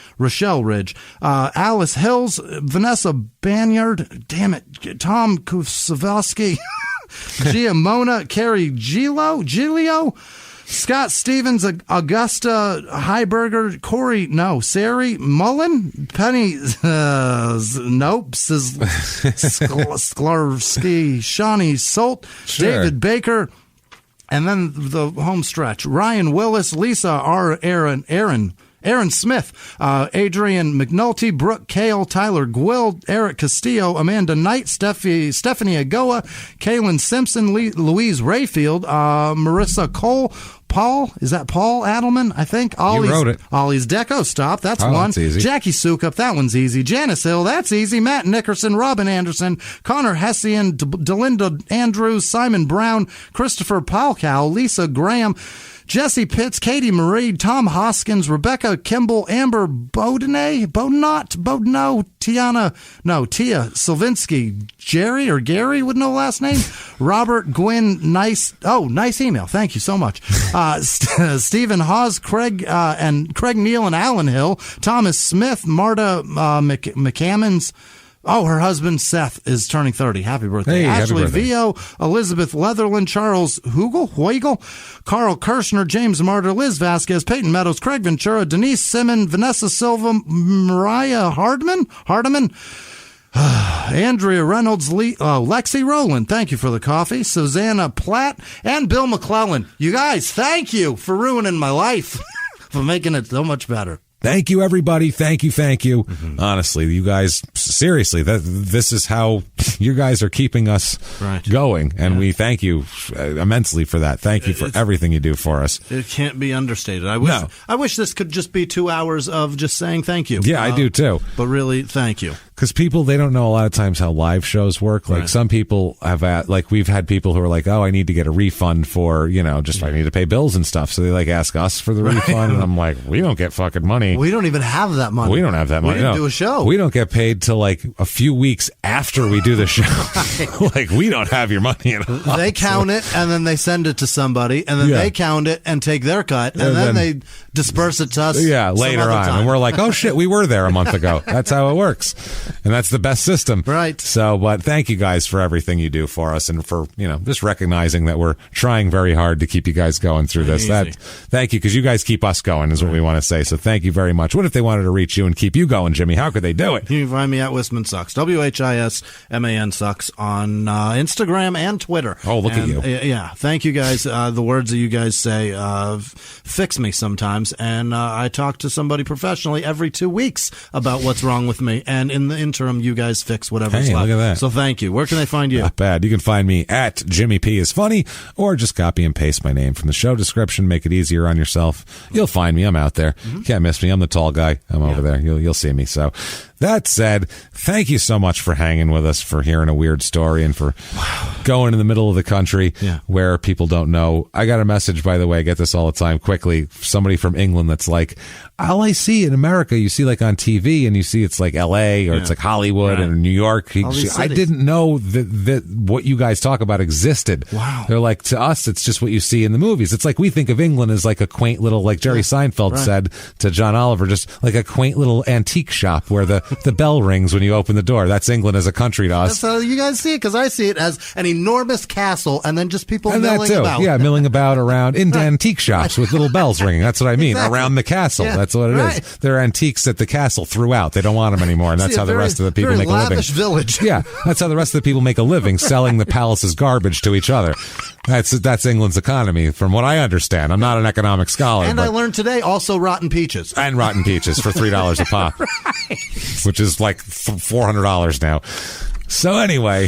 Alice Hills, Vanessa Banyard, damn it, Tom Kusavosky, Gia Mona, Carrie Gilio, Scott Stevens, Augusta Heiberger, Sari Mullen, Penny, Sklarski, Shawnee Solt, David Baker, and then the home stretch. Ryan Willis, Lisa R. Aaron Smith, Adrian McNulty, Brooke Kale, Tyler Gwill, Eric Castillo, Amanda Knight, Stephanie Agoa, Kaylin Simpson, Louise Rayfield, Marissa Cole, is that Paul Adelman? I think. You wrote it. Ollie's Deco Stop, that's one. That's easy. Jackie Sukup, that one's easy. Janice Hill, that's easy. Matt Nickerson, Robin Anderson, Connor Hessian, Delinda Andrews, Simon Brown, Christopher Palcow, Lisa Graham, Jesse Pitts, Katie Marie, Tom Hoskins, Rebecca Kimball, Amber Tia Silvinsky, Jerry or Gary with no last name, Robert Gwynn, nice email. Thank you so much. Stephen Hawes, Craig Neal and Alan Hill, Thomas Smith, Marta McCammons. Oh, her husband Seth is turning 30. Happy birthday. Hey, Ashley happy birthday. Vio, Elizabeth Leatherland, Charles Hoegel, Carl Kirshner, James Martyr, Liz Vasquez, Peyton Meadows, Craig Ventura, Denise Simon, Vanessa Silva, Mariah Hardeman, Andrea Reynolds, Lexi Rowland, thank you for the coffee, Susanna Platt, and Bill McClellan. You guys, thank you for ruining my life, for making it so much better. Thank you, everybody. Thank you. Mm-hmm. Honestly, you guys, seriously, this is how you guys are keeping us going, and we thank you immensely for that. Thank you for everything you do for us. It can't be understated. I wish this could just be 2 hours of just saying thank you. Yeah, I do too. But really, thank you. Because people, they don't know a lot of times how live shows work. Like some people have, we've had people who are like, oh, I need to get a refund for, I need to pay bills and stuff. So they ask us for the refund. And I'm like, we don't get fucking money. We don't even have that money. We don't have that money. We didn't do a show. We don't get paid till a few weeks after we do the show. We don't have your money at all. They count it and then they send it to somebody and then they count it and take their cut and then they disperse it to us. Yeah, later on. And we're like, oh shit, we were there a month ago. That's how it works. And that's the best system. Right. So, but thank you guys for everything you do for us and for, just recognizing that we're trying very hard to keep you guys going through this. Thank you, because you guys keep us going is what we want to say. So thank you very much. What if they wanted to reach you and keep you going, Jimmy? How could they do it? You can find me at Whisman Sucks. WHISMAN Sucks on Instagram and Twitter. Oh, look at you. Yeah. Thank you guys. The words that you guys say fix me sometimes. And I talk to somebody professionally every 2 weeks about what's wrong with me. And in the interim, you guys fix whatever's left. Look at that. So thank you. Where can they find you? Not bad. You can find me at Jimmy P is Funny, or just copy and paste my name from the show description. Make it easier on yourself. You'll find me. I'm out there. Can't miss me. I'm the tall guy. I'm over there. You'll see me. So That said, thank you so much for hanging with us, for hearing a weird story, and for going in the middle of the country where people don't know. I got a message, by the way, I get this all the time quickly, somebody from England that's like, all I see in America, you see like on TV, and you see it's like LA or it's like Hollywood and New York. I didn't know that what you guys talk about existed. Wow. They're like, to us, it's just what you see in the movies. It's like we think of England as like a quaint little, like Jerry Seinfeld said to John Oliver, just like a quaint little antique shop where the bell rings when you open the door. That's England as a country to us. That's how you guys see it, because I see it as an enormous castle and then just people milling about. Yeah, milling about around in antique shops with little bells ringing. That's what I mean. Exactly. Around the castle. Yeah. That's what it is. They're antiques that the castle threw out. They don't want them anymore, and that's how the rest of the people make a living. Village. Yeah, that's how the rest of the people make a living, selling the palace's garbage to each other. That's England's economy, from what I understand. I'm not an economic scholar. And I learned today also rotten peaches. And rotten peaches for $3 a pop, which is like $400 now. So anyway,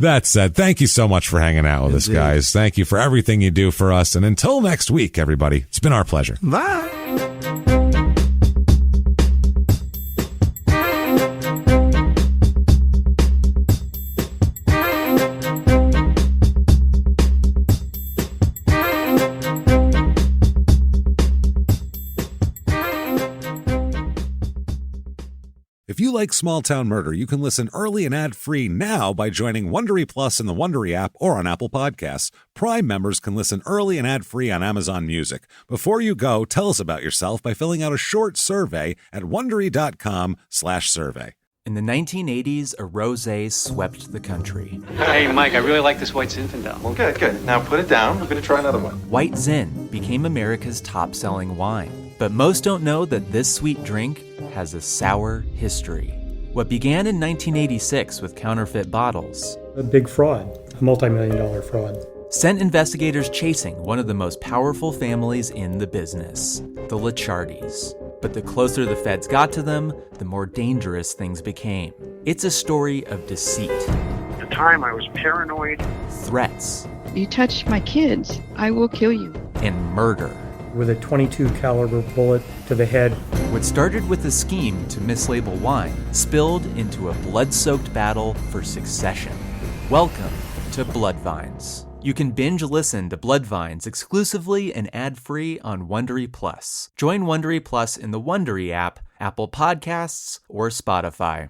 that said, thank you so much for hanging out with us, guys. Thank you for everything you do for us. And until next week, everybody, it's been our pleasure. Bye. If you like Small Town Murder, you can listen early and ad-free now by joining Wondery Plus in the Wondery app or on Apple Podcasts. Prime members can listen early and ad-free on Amazon Music. Before you go, tell us about yourself by filling out a short survey at Wondery.com/survey. In the 1980s, a rosé swept the country. Hey, Mike, I really like this White Zinfandel. Well, good. Now put it down. We're going to try another one. White Zin became America's top-selling wine. But most don't know that this sweet drink has a sour history. What began in 1986 with counterfeit bottles, a big fraud, a multi-million-dollar fraud, sent investigators chasing one of the most powerful families in the business, the Licciardis. But the closer the feds got to them, the more dangerous things became. It's a story of deceit. At the time, I was paranoid. Threats. You touch my kids, I will kill you. And murder. With a .22 caliber bullet to the head. What started with a scheme to mislabel wine spilled into a blood-soaked battle for succession. Welcome to Bloodvines. You can binge listen to Bloodvines exclusively and ad-free on Wondery Plus. Join Wondery Plus in the Wondery app, Apple Podcasts, or Spotify.